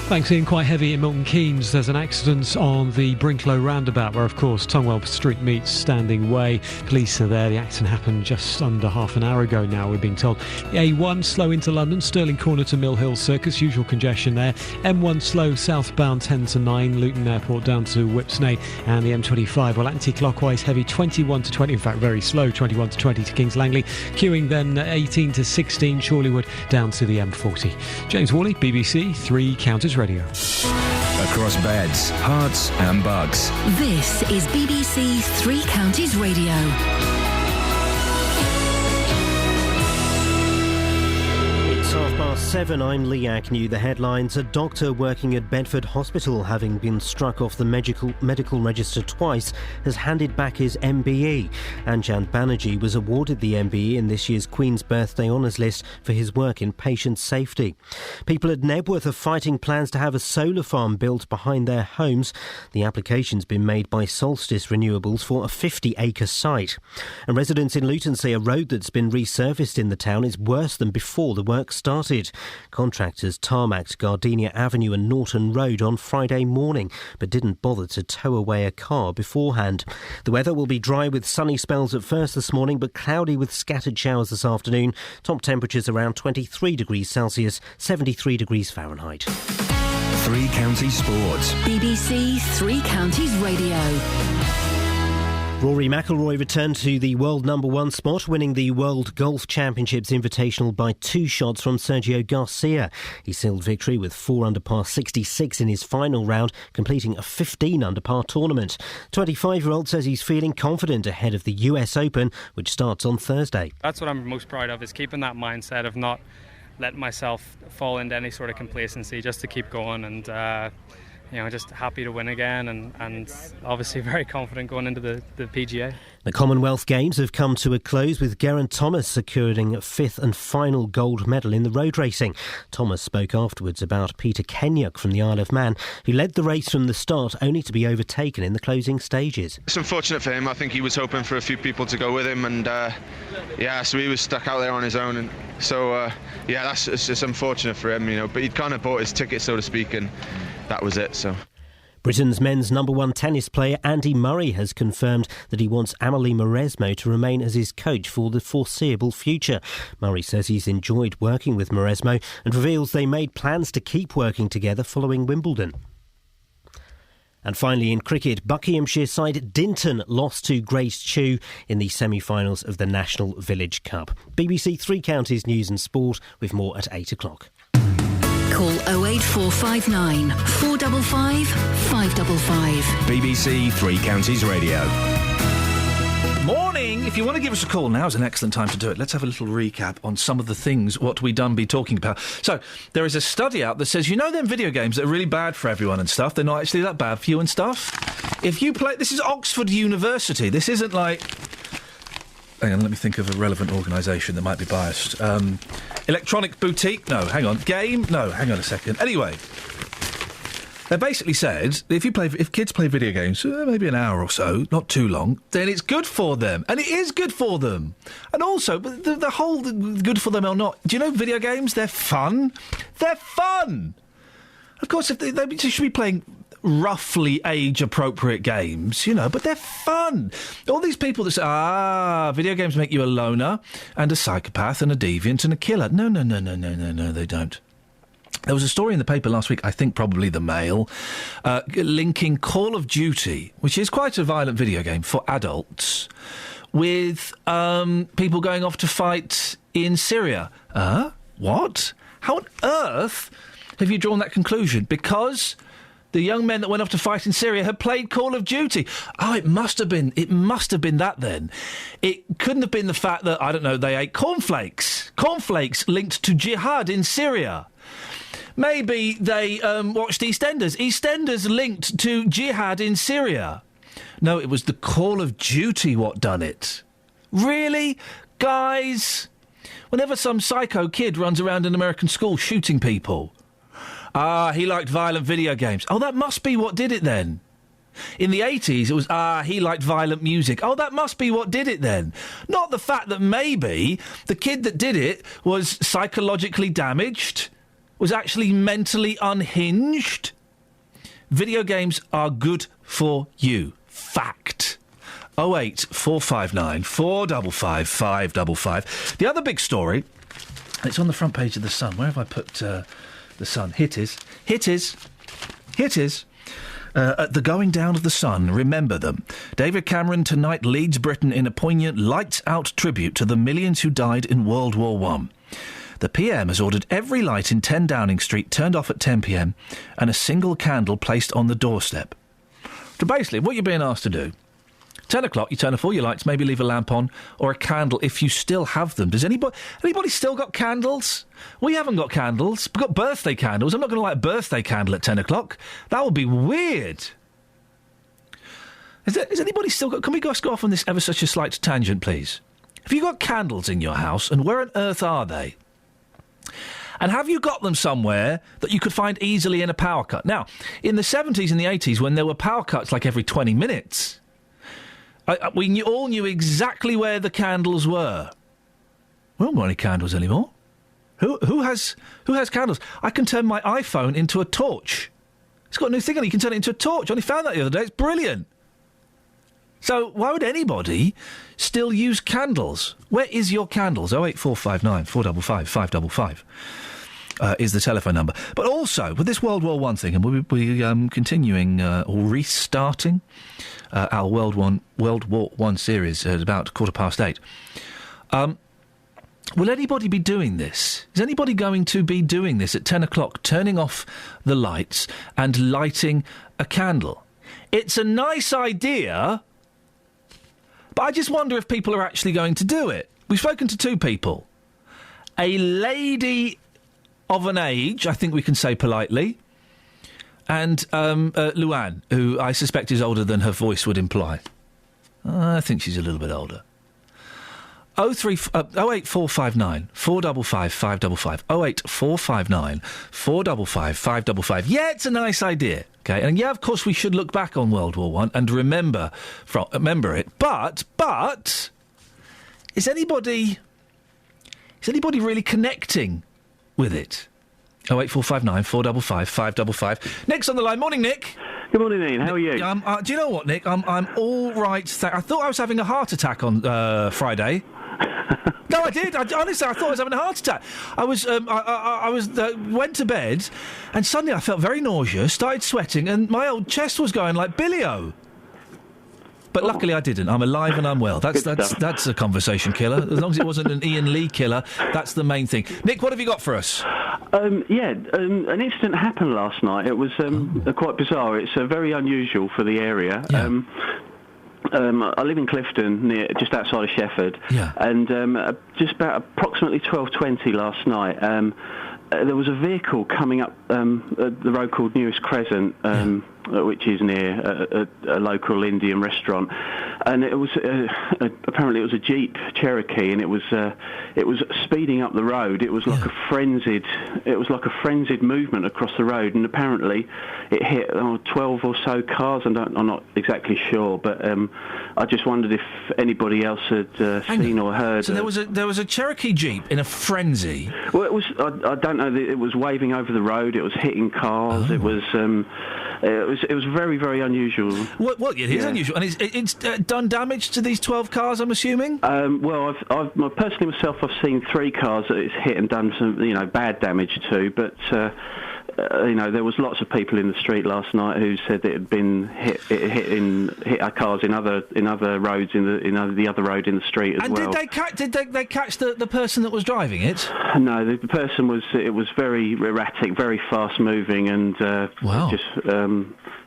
Thanks, Ian. Quite heavy in Milton Keynes. There's an accident on the Brinklow roundabout where, of course, Tongwell Street meets Standing Way. Police are there. The accident happened just under half an hour ago now, we're being told. A1 slow into London, Stirling Corner to Mill Hill Circus, usual congestion there. M1 slow southbound 10 to 9, Luton Airport down to Whipsnade, and the M25, well, anti-clockwise heavy 21 to 20, in fact very slow, 21 to 20 to Kings Langley. Queuing then 18 to 16, Chorleywood down to the M40. James Worley, BBC Three Counties Radio. Across beds, hearts and bugs. This is BBC Three Counties Radio. It's 7:30. I'm Lee Agnew. The headlines: a doctor working at Bedford Hospital, having been struck off the medical register twice, has handed back his MBE. Anjan Banerjee was awarded the MBE in this year's Queen's Birthday Honours List for his work in patient safety. People at Nebworth are fighting plans to have a solar farm built behind their homes. The application's been made by Solstice Renewables for a 50-acre site. And residents in Luton say a road that's been resurfaced in the town is worse than before the work started. Contractors tarmacked Gardenia Avenue and Norton Road on Friday morning, but didn't bother to tow away a car beforehand. The weather will be dry with sunny spells at first this morning, but cloudy with scattered showers this afternoon. Top temperatures around 23 degrees Celsius, 73 degrees Fahrenheit. Three Counties Sports. BBC Three Counties Radio. Rory McIlroy returned to the world number one spot, winning the World Golf Championships Invitational by 2 shots from Sergio Garcia. He sealed victory with 4 under par 66 in his final round, completing a 15 under par tournament. 25-year-old says he's feeling confident ahead of the US Open, which starts on Thursday. That's what I'm most proud of, is keeping that mindset of not letting myself fall into any sort of complacency, just to keep going, and just happy to win again, and obviously very confident going into the PGA. The Commonwealth Games have come to a close, with Geraint Thomas securing a 5th and final gold medal in the road racing. Thomas spoke afterwards about Peter Kenyuk from the Isle of Man, who led the race from the start, only to be overtaken in the closing stages. It's unfortunate for him. I think he was hoping for a few people to go with him, and so he was stuck out there on his own, and so it's just unfortunate for him, but he'd kind of bought his ticket, so to speak, and that was it. So Britain's men's number one tennis player Andy Murray has confirmed that he wants Amelie Mauresmo to remain as his coach for the foreseeable future. Murray says he's enjoyed working with Mauresmo and reveals they made plans to keep working together following Wimbledon. And finally, in cricket, Buckinghamshire side Dinton lost to Great Chew in the semi-finals of the National Village Cup. BBC Three Counties News and Sport with more at 8 o'clock. Call 08459 455 555. BBC Three Counties Radio. Morning! If you want to give us a call, now's an excellent time to do it. Let's have a little recap on some of the things what we done be talking about. So, there is a study out that says, them video games that are really bad for everyone and stuff, they're not actually that bad for you and stuff. If you play... This is Oxford University. This isn't like... Hang on, let me think of a relevant organisation that might be biased. Electronic Boutique? No, hang on. Game? No, hang on a second. Anyway, they basically said if kids play video games, maybe an hour or so, not too long, then it's good for them. And it is good for them. And also, the whole good for them or not, do you know video games, they're fun? They're fun! Of course, if they should be playing roughly age-appropriate games, but they're fun. All these people that say, video games make you a loner and a psychopath and a deviant and a killer. No, they don't. There was a story in the paper last week, I think probably the Mail, linking Call of Duty, which is quite a violent video game for adults, with people going off to fight in Syria. What? How on earth have you drawn that conclusion? Because the young men that went off to fight in Syria had played Call of Duty. It must have been that then. It couldn't have been the fact that, they ate cornflakes. Cornflakes linked to jihad in Syria. maybe they watched EastEnders. EastEnders linked to jihad in Syria. No, it was the Call of Duty what done it. Really? Guys? Whenever some psycho kid runs around an American school shooting people. He liked violent video games. Oh, that must be what did it then. In the 80s, it was, he liked violent music. Oh, that must be what did it then. Not the fact that maybe the kid that did it was psychologically damaged, was actually mentally unhinged. Video games are good for you. Fact. 08459 455 555. The other big story, it's on the front page of The Sun. Where have I put The Sun? Here it is. At the going down of the sun, remember them. David Cameron tonight leads Britain in a poignant lights-out tribute to the millions who died in World War I. The PM has ordered every light in 10 Downing Street turned off at 10 p.m. and a single candle placed on the doorstep. So basically, what you're being asked to do, 10 o'clock, you turn off all your lights, maybe leave a lamp on, or a candle if you still have them. Does anybody still got candles? We haven't got candles. We've got birthday candles. I'm not going to light a birthday candle at 10 o'clock. That would be weird. Has anybody still got... Can we go off on this ever such a slight tangent, please? Have you got candles in your house, and where on earth are they? And have you got them somewhere that you could find easily in a power cut? Now, in the 70s and the 80s, when there were power cuts like every 20 minutes... we all knew exactly where the candles were. We don't got any candles anymore. Who has candles? I can turn my iPhone into a torch. It's got a new thing on it. You can turn it into a torch. I only found that the other day. It's brilliant. So why would anybody still use candles? Where is your candles? 08459 455 555 is the telephone number. But also, with this World War I thing, and we're continuing or restarting our World War I series at about 8:15. Will anybody be doing this? Is anybody going to be doing this at 10 o'clock, turning off the lights and lighting a candle? It's a nice idea, but I just wonder if people are actually going to do it. We've spoken to two people. A lady of an age, I think we can say politely, and Luann, who I suspect is older than her voice would imply. I think she's a little bit older. 08459 455 555. 08459 455 555. Yeah, it's a nice idea. Okay, and yeah, of course, we should look back on World War I and remember it. But is anybody really connecting with it? 08459 455 555. Nick's on the line. Morning, Nick. Good morning, Ian. How are you? Do you know what, Nick? I'm all right. I thought I was having a heart attack on Friday. No, I did. Honestly, I thought I was having a heart attack. I went to bed, and suddenly I felt very nauseous, started sweating, and my old chest was going like Billy-O. But luckily I didn't. I'm alive and I'm well. That's a conversation killer. As long as it wasn't an Iain Lee killer, that's the main thing. Nick, what have you got for us? An incident happened last night. It was quite bizarre. It's very unusual for the area. Yeah. I live in Clifton, just outside of Shefford. Yeah. And just about approximately 12:20 last night, there was a vehicle coming up the road called Nearest Crescent, which is near a local Indian restaurant, and it was apparently it was a Jeep Cherokee, and it was speeding up the road. It was like a frenzied movement across the road, and apparently it hit 12 or so cars. I'm not exactly sure, but I just wondered if anybody else had seen or heard. So there was a Cherokee Jeep in a frenzy. Well, it was I don't know. It was waving over the road. It was hitting cars. Oh. It was very, very unusual. Well, it is unusual, and it's done damage to these 12 cars, I'm assuming. Well, I've personally myself, I've seen 3 cars that it's hit and done some, bad damage to, but. There was lots of people in the street last night who said that it had been hit cars in other roads in the other road in the street as well. And did they catch the person that was driving it? No, the person was very erratic, very fast moving, and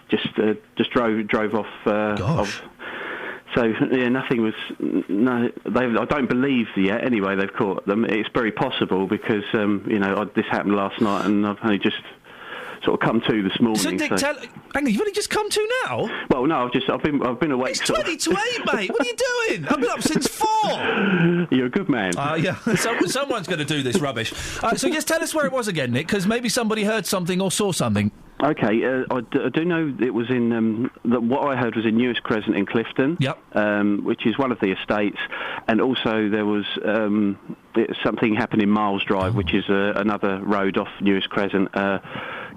just drove off. So yeah, nothing was. No, I don't believe yet. Anyway, they've caught them. It's very possible because this happened last night, and I've only just sort of come to this morning. So, Dick, hang on, you've only just come to now? Well, no, I've been awake. It's 20 to 8, mate. What are you doing? I've been up since 4. You're a good man. Yeah. Someone's going to do this rubbish. So just tell us where it was again, Nick, because maybe somebody heard something or saw something. Okay, I do know it was in what I heard was in Newest Crescent in Clifton. Yep. Which is one of the estates, and also there was something happened in Miles Drive, which is another road off Newest Crescent.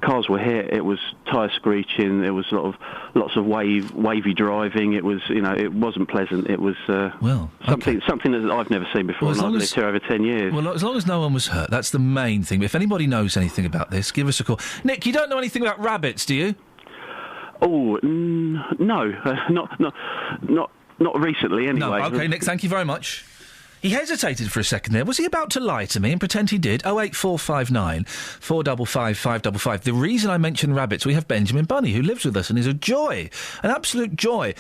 Cars were hit. It was tyre screeching. There was lots of wavy driving. It was, it wasn't pleasant. It was something that I've never seen before. And I've lived here over 10 years. Well, as long as no one was hurt, that's the main thing. If anybody knows anything about this, give us a call. Nick, you don't know anything about rabbits, do you? Oh no, not recently. Anyway. No. Okay, Nick. Thank you very much. He hesitated for a second there. Was he about to lie to me and pretend he did? 08459 455 555. The reason I mention rabbits, we have Benjamin Bunny, who lives with us and is a joy, an absolute joy.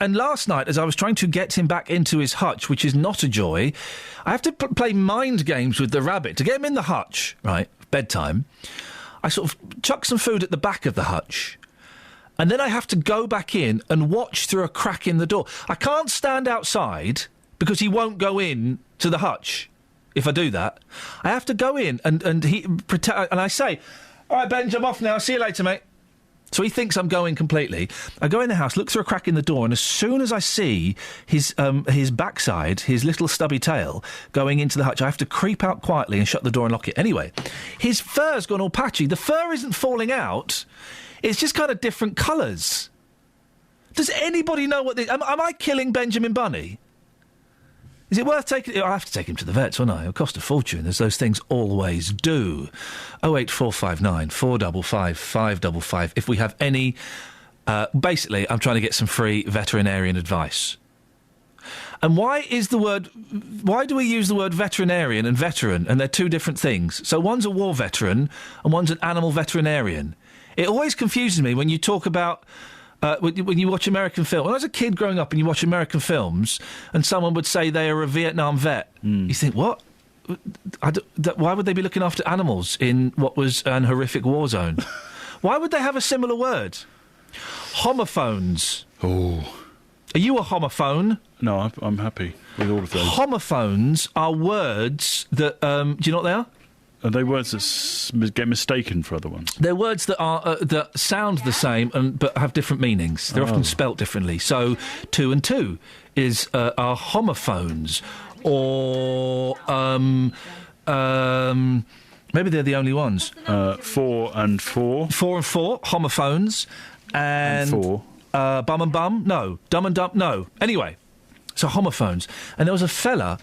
And last night, as I was trying to get him back into his hutch, which is not a joy, I have to play mind games with the rabbit. To get him in the hutch, right, bedtime, I sort of chuck some food at the back of the hutch. And then I have to go back in and watch through a crack in the door. I can't stand outside because he won't go in to the hutch. If I do that, I have to go in and I say, "All right, Benj, I'm off now. See you later, mate." So he thinks I'm going completely. I go in the house, look through a crack in the door, and as soon as I see his backside, his little stubby tail, going into the hutch, I have to creep out quietly and shut the door and lock it. Anyway, his fur's gone all patchy. The fur isn't falling out. It's just kind of different colours. Does anybody know what this... Am I killing Benjamin Bunny? Is it worth taking... I'll have to take him to the vets, won't I? It'll cost a fortune, as those things always do. 08459 455 555. If we have any... basically, I'm trying to get some free veterinarian advice. And why do we use the word veterinarian and veteran, and they're two different things? So one's a war veteran and one's an animal veterinarian. It always confuses me when you talk about... when you watch American films. When I was a kid growing up and you watch American films and someone would say they are a Vietnam vet, you think, what? Why would they be looking after animals in what was an horrific war zone? Why would they have a similar word? Homophones. Oh. Are you a homophone? No, I'm happy with all of those. Homophones are words that... do you know what they are? Are they words that get mistaken for other ones? They're words that are that sound the same but have different meanings. They're often spelt differently. So, 2 and 2 are homophones, or maybe they're the only ones. 4 and 4. 4 and 4 homophones, and 4. Bum and bum. No, dumb and dumb. No. Anyway, so homophones. And there was a fella.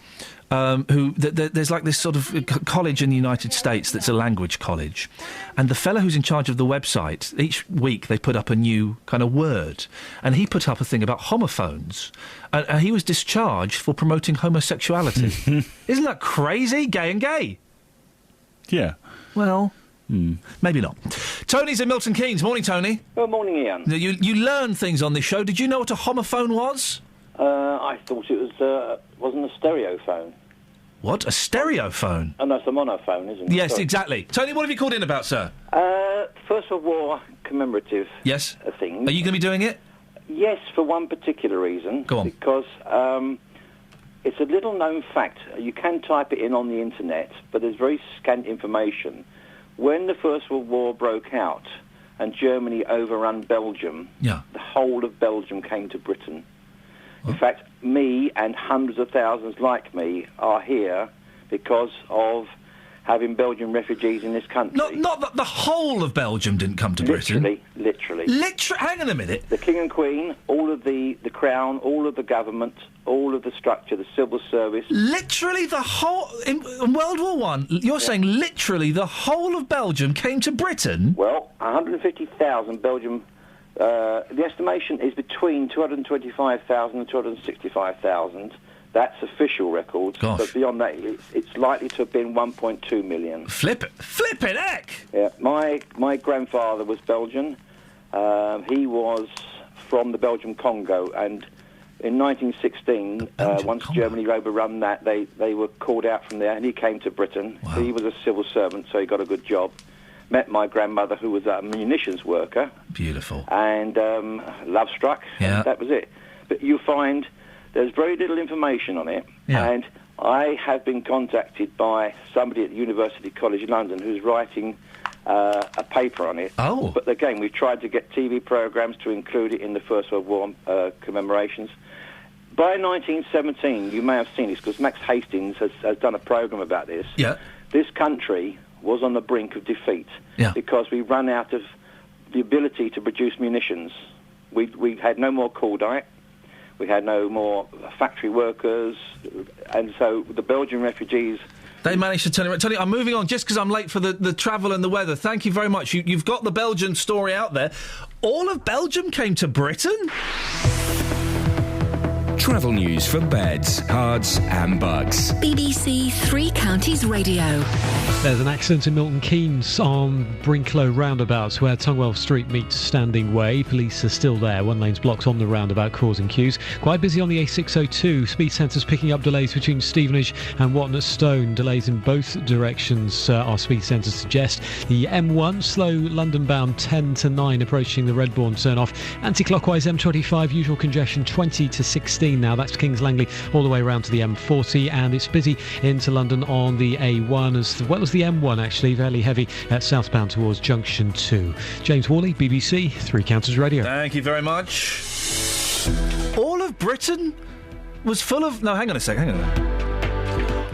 There's like this sort of college in the United States that's a language college, and the fella who's in charge of the website, each week they put up a new kind of word, and he put up a thing about homophones, and he was discharged for promoting homosexuality. Isn't that crazy? Gay and gay. Yeah. Well, maybe not. Tony's in Milton Keynes. Morning, Tony. Good morning, Ian. You learn things on this show. Did you know what a homophone was? I thought it wasn't a stereophone. What? A stereophone? Oh, no, it's a monophone, isn't it? Yes, Sorry. exactly. Tony, what have you called in about, sir? First World War commemorative thing. Are you going to be doing it? Yes, for one particular reason. Go on. Because it's a little-known fact. You can type it in on the internet, but there's very scant information. When the First World War broke out and Germany overran Belgium, the whole of Belgium came to Britain. In fact, me and hundreds of thousands like me are here because of having Belgian refugees in this country. Not that the whole of Belgium didn't come to Britain. Literally. Hang on a minute. The King and Queen, all of the Crown, all of the government, all of the structure, the civil service. Literally the whole... In World War One, you're saying literally the whole of Belgium came to Britain? Well, 150,000 Belgium... the estimation is between 225,000 and 265,000. That's official records. Gosh. But beyond that, it's likely to have been 1.2 million. Flippin' heck! Yeah, my grandfather was Belgian. He was from the Belgian Congo, and In 1916, once Germany overrun that, they were called out from there, and he came to Britain. Wow. He was a civil servant, so he got a good job. Met my grandmother, who was a munitions worker. Beautiful. And love struck. Yeah. And that was it. But you find there's very little information on it. Yeah. And I have been contacted by somebody at University College London who's writing a paper on it. Oh. But again, we've tried to get TV programmes to include it in the First World War commemorations. By 1917, you may have seen this, because Max Hastings has done a programme about this. Yeah. This country was on the brink of defeat because we ran out of the ability to produce munitions. We had no more cordite. We had no more factory workers. And so the Belgian refugees... They managed to turn it around. Tony, I'm moving on just because I'm late for the travel and the weather. Thank you very much. You've got the Belgian story out there. All of Belgium came to Britain? Travel news for beds, cards and bugs. BBC Three Counties Radio. There's an accident in Milton Keynes on Brinklow roundabouts where Tungwell Street meets Standing Way. Police are still there. One lane's blocked on the roundabout, causing queues. Quite busy on the A602. Speed sensors picking up delays between Stevenage and Watton Stone. Delays in both directions, our speed sensors suggest. The M1 slow London bound 10 to 9 approaching the Redbourne turn-off. Anti-clockwise M25 usual congestion 20 to 16 now. That's Kings Langley all the way around to the M40, and it's busy into London on the A1 as well as the M1, actually fairly heavy southbound towards Junction 2. James Worley, BBC Three Counties Radio. Thank you very much. All of Britain was full of... No, hang on a second.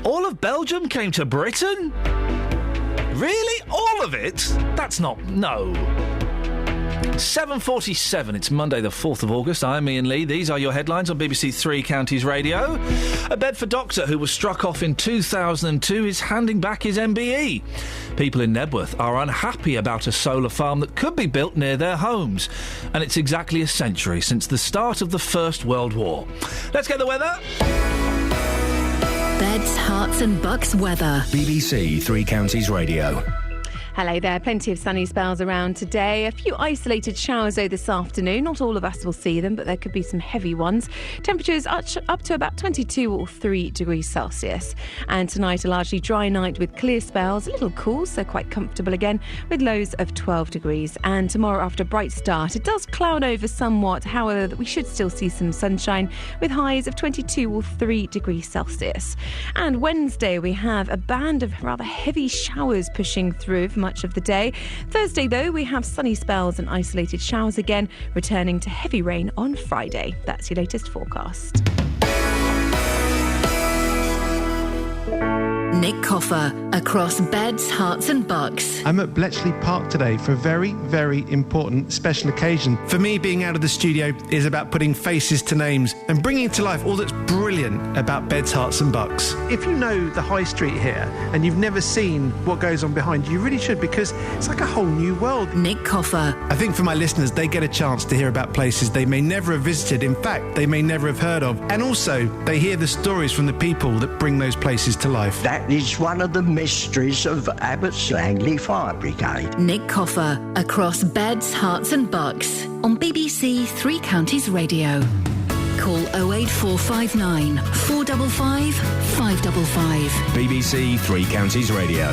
All of Belgium came to Britain? Really? All of it? That's not... No. 7:47, it's Monday the 4th of August. I'm Iain Lee. These are your headlines on BBC Three Counties Radio. A Bedford doctor who was struck off in 2002 is handing back his MBE. People in Nebworth are unhappy about a solar farm that could be built near their homes. And it's exactly a century since the start of the First World War. Let's get the weather. Beds, Herts and Bucks weather. BBC Three Counties Radio. Hello there, plenty of sunny spells around today. A few isolated showers though this afternoon. Not all of us will see them, but there could be some heavy ones. Temperatures up to about 22 or 3 degrees Celsius. And tonight a largely dry night with clear spells, a little cool, so quite comfortable again, with lows of 12 degrees. And tomorrow after a bright start, it does cloud over somewhat. However, we should still see some sunshine with highs of 22 or 3 degrees Celsius. And Wednesday we have a band of rather heavy showers pushing through for much of the day. Thursday, though, we have sunny spells and isolated showers again, returning to heavy rain on Friday. That's your latest forecast. Nick Coffer, across Beds, Herts and Bucks. I'm at Bletchley Park today for a very, very important special occasion. For me, being out of the studio is about putting faces to names and bringing to life all that's brilliant about Beds, Herts and Bucks. If you know the high street here and you've never seen what goes on behind you really should, because it's like a whole new world. Nick Coffer. I think for my listeners, they get a chance to hear about places they may never have visited. In fact, they may never have heard of. And also, they hear the stories from the people that bring those places to life. That is one of the mysteries of Abbots Langley Fire Brigade. Nick Coffer, across Beds, Herts and Bucks on BBC Three Counties Radio. Call 08459 455 555. BBC Three Counties Radio.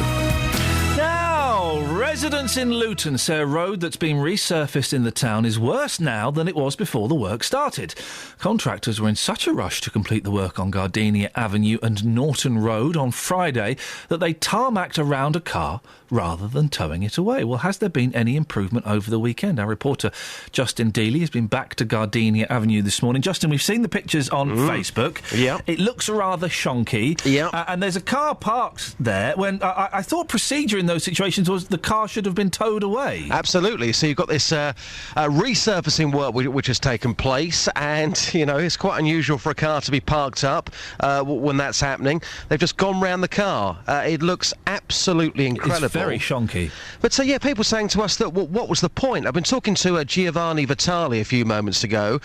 Now, residents in Luton say a road that's been resurfaced in the town is worse now than it was before the work started. Contractors were in such a rush to complete the work on Gardenia Avenue and Norton Road on Friday that they tarmacked around a car rather than towing it away. Well, has there been any improvement over the weekend? Our reporter Justin Dealey has been back to Gardenia Avenue this morning. Justin, we've seen the pictures on Facebook. Yeah. It looks rather shonky. Yeah. And there's a car parked there when I thought procedure in those situations was the car should have been towed away. Absolutely. So you've got this resurfacing work which has taken place, and, you know, it's quite unusual for a car to be parked up when that's happening. They've just gone round the car. It looks absolutely incredible. It's very shonky. But, yeah, people saying to us that, what was the point? I've been talking to Giovanni Vitali a few moments ago.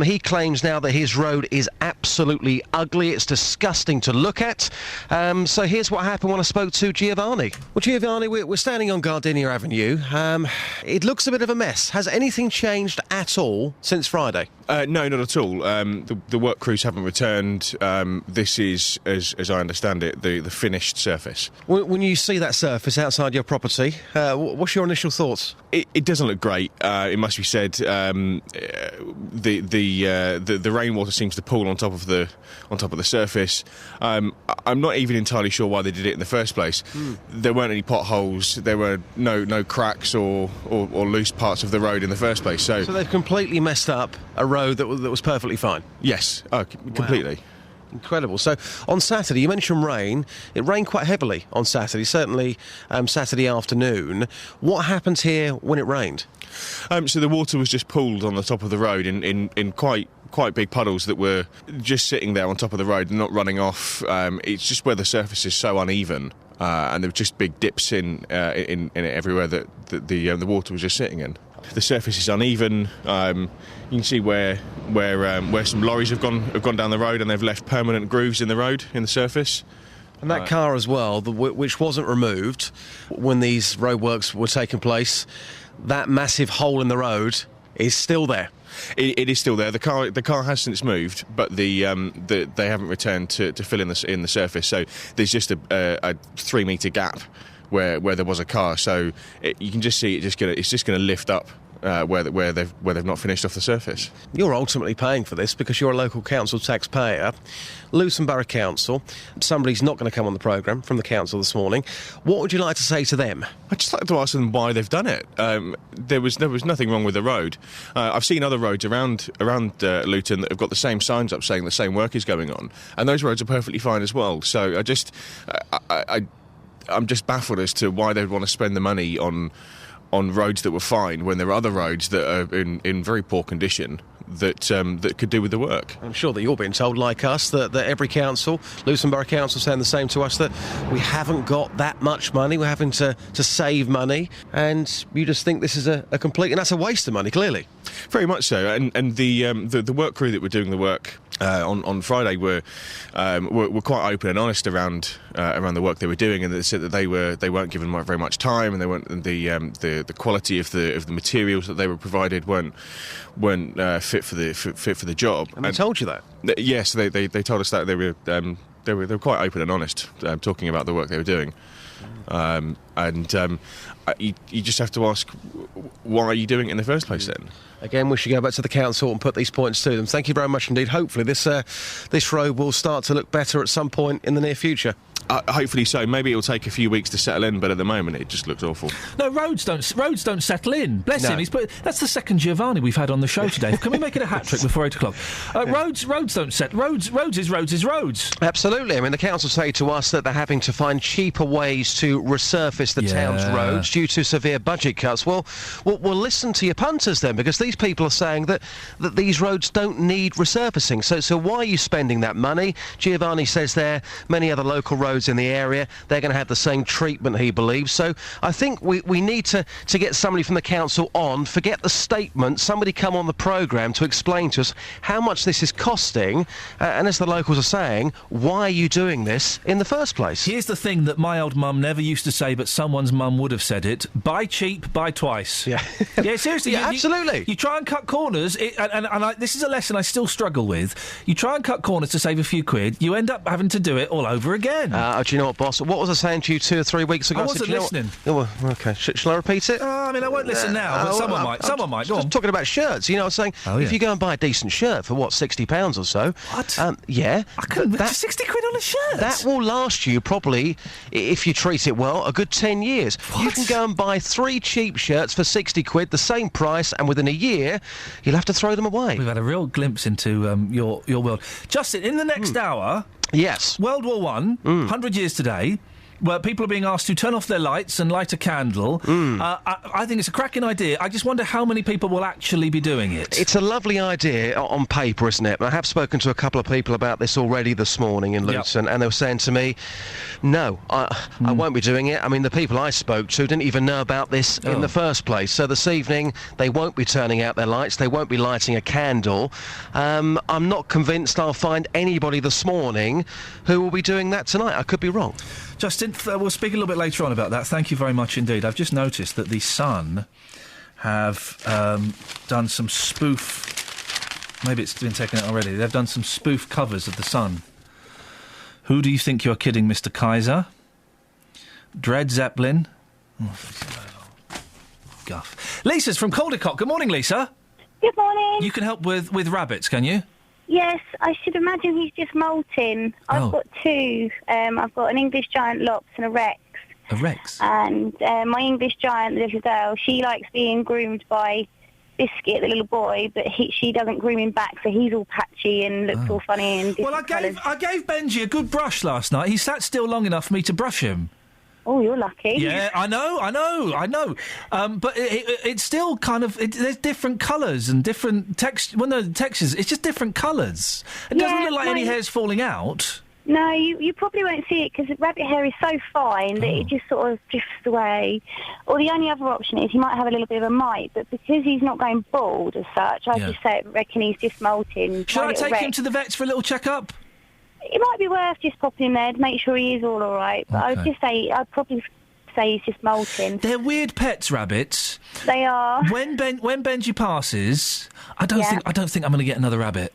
He claims now that his road is absolutely ugly. It's disgusting to look at. So here's what happened when I spoke to Giovanni. Well, Giovanni, we're standing on Gardenia Gardenia Avenue. It looks a bit of a mess. Has anything changed at all since Friday? No, not at all. The work crews haven't returned. This is, as I understand it, the finished surface. When you see that surface outside your property, what's your initial thoughts? It doesn't look great. It must be said. The rainwater seems to pool on top of the surface. I'm not even entirely sure why they did it in the first place. There weren't any potholes. There were no cracks or loose parts of the road in the first place. So they've completely messed up a road that was perfectly fine. Yes, completely. Wow. Incredible. So on Saturday, you mentioned rain. It rained quite heavily on Saturday, certainly Saturday afternoon. What happens here when it rained? So the water was just pooled on the top of the road in quite big puddles that were just sitting there on top of the road and not running off. It's just where the surface is so uneven. And there were just big dips in it everywhere that the water was just sitting in. The surface is uneven. You can see where some lorries have gone down the road and they've left permanent grooves in the road in the surface. And that car as well, which wasn't removed when these roadworks were taking place, that massive hole in the road is still there. It is still there. The car has since moved, but they haven't returned to fill in the surface. So there's just a 3-metre gap where there was a car. So you can just see it's just going to lift up where they've not finished off the surface. You're ultimately paying for this because you're a local council taxpayer. Luton Borough Council. Somebody's not going to come on the programme from the council this morning. What would you like to say to them? I'd just like to ask them why they've done it. There was nothing wrong with the road. I've seen other roads around Luton that have got the same signs up saying the same work is going on, and those roads are perfectly fine as well. So I'm just baffled as to why they'd want to spend the money on roads that were fine when there are other roads that are in very poor condition that could do with the work. I'm sure that you're being told, like us, that every council, Luton Borough Council, saying the same to us, that we haven't got that much money, we're having to save money, and you just think this is a complete... And that's a waste of money, clearly. Very much so. And the work crew that were doing the work on Friday were quite open and honest around the work they were doing, and they said that they weren't given very much time, and they weren't the quality of the materials that they were provided weren't fit for the job. And they told you that? Yes, they told us that. They were quite open and honest talking about the work they were doing. You just have to ask, why are you doing it in the first place then? Again, we should go back to the council and put these points to them. Thank you very much indeed. Hopefully this road will start to look better at some point in the near future. Hopefully so. Maybe it'll take a few weeks to settle in, but at the moment it just looks awful. No, roads don't settle in. Bless him. That's the second Giovanni we've had on the show today. Can we make it a hat trick before 8 o'clock? Roads don't settle. Roads is roads. Absolutely. I mean, the council say to us that they're having to find cheaper ways to resurface the town's roads due to severe budget cuts. Well, listen to your punters then, because these people are saying that these roads don't need resurfacing. So why are you spending that money? Giovanni says there many other local roads in the area, they're going to have the same treatment, he believes. So I think we need to get somebody from the council on, forget the statement, somebody come on the programme to explain to us how much this is costing, and as the locals are saying, why are you doing this in the first place? Here's the thing that my old mum never used to say, but someone's mum would have said it: buy cheap, buy twice. Yeah, yeah, seriously. Yeah, absolutely. You try and cut corners, this is a lesson I still struggle with. You try and cut corners to save a few quid, you end up having to do it all over again. Do you know what, boss? What was I saying to you 2 or 3 weeks ago? I wasn't listening. Oh, okay. Shall I repeat it? I mean, I won't listen now, but someone might. Someone might. Go on. Just talking about shirts. You know, I was saying, if you go and buy a decent shirt for, £60 or so... What? Yeah. That's 60 quid on a shirt? That will last you, probably, if you treat it well, a good 10 years. What? You can go and buy 3 cheap shirts for 60 quid, the same price, and within a year, you'll have to throw them away. We've had a real glimpse into your world. Justin, in the next hour... Yes. World War I, 100 years today, where people are being asked to turn off their lights and light a candle. I think it's a cracking idea. I just wonder how many people will actually be doing it. It's a lovely idea on paper, isn't it? I have spoken to a couple of people about this already this morning in Luton, and they were saying to me, no, I won't be doing it. I mean, the people I spoke to didn't even know about this in the first place. So this evening, they won't be turning out their lights. They won't be lighting a candle. I'm not convinced I'll find anybody this morning who will be doing that tonight. I could be wrong. Justin, we'll speak a little bit later on about that. Thank you very much indeed. I've just noticed that The Sun have done some spoof... Maybe it's been taken out already. They've done some spoof covers of The Sun. Who do you think you're kidding, Mr. Kaiser? Dred Zeppelin? Guff. Lisa's from Caldecock. Good morning, Lisa. Good morning. You can help with rabbits, can you? Yes, I should imagine he's just molting. I've got two. I've got an English giant Lops and a Rex. A Rex? And my English giant, the little girl, she likes being groomed by Biscuit, the little boy, but she doesn't groom him back, so he's all patchy and looks all funny and different colours. I gave Benji a good brush last night. He sat still long enough for me to brush him. Oh, you're lucky. Yeah, I know. But it's still kind of... there's different colours and different textures. It's just different colours. It doesn't look like any hair's falling out. No, you probably won't see it because rabbit hair is so fine that it just sort of drifts away. Or the only other option is he might have a little bit of a mite, but because he's not going bald as such, I just reckon he's just molting. Should I take him to the vets for a little check-up? It might be worth just popping in there to make sure he is all right. But I'd probably say he's just molting. They're weird pets, rabbits. They are. When Benji passes, I don't think I'm going to get another rabbit.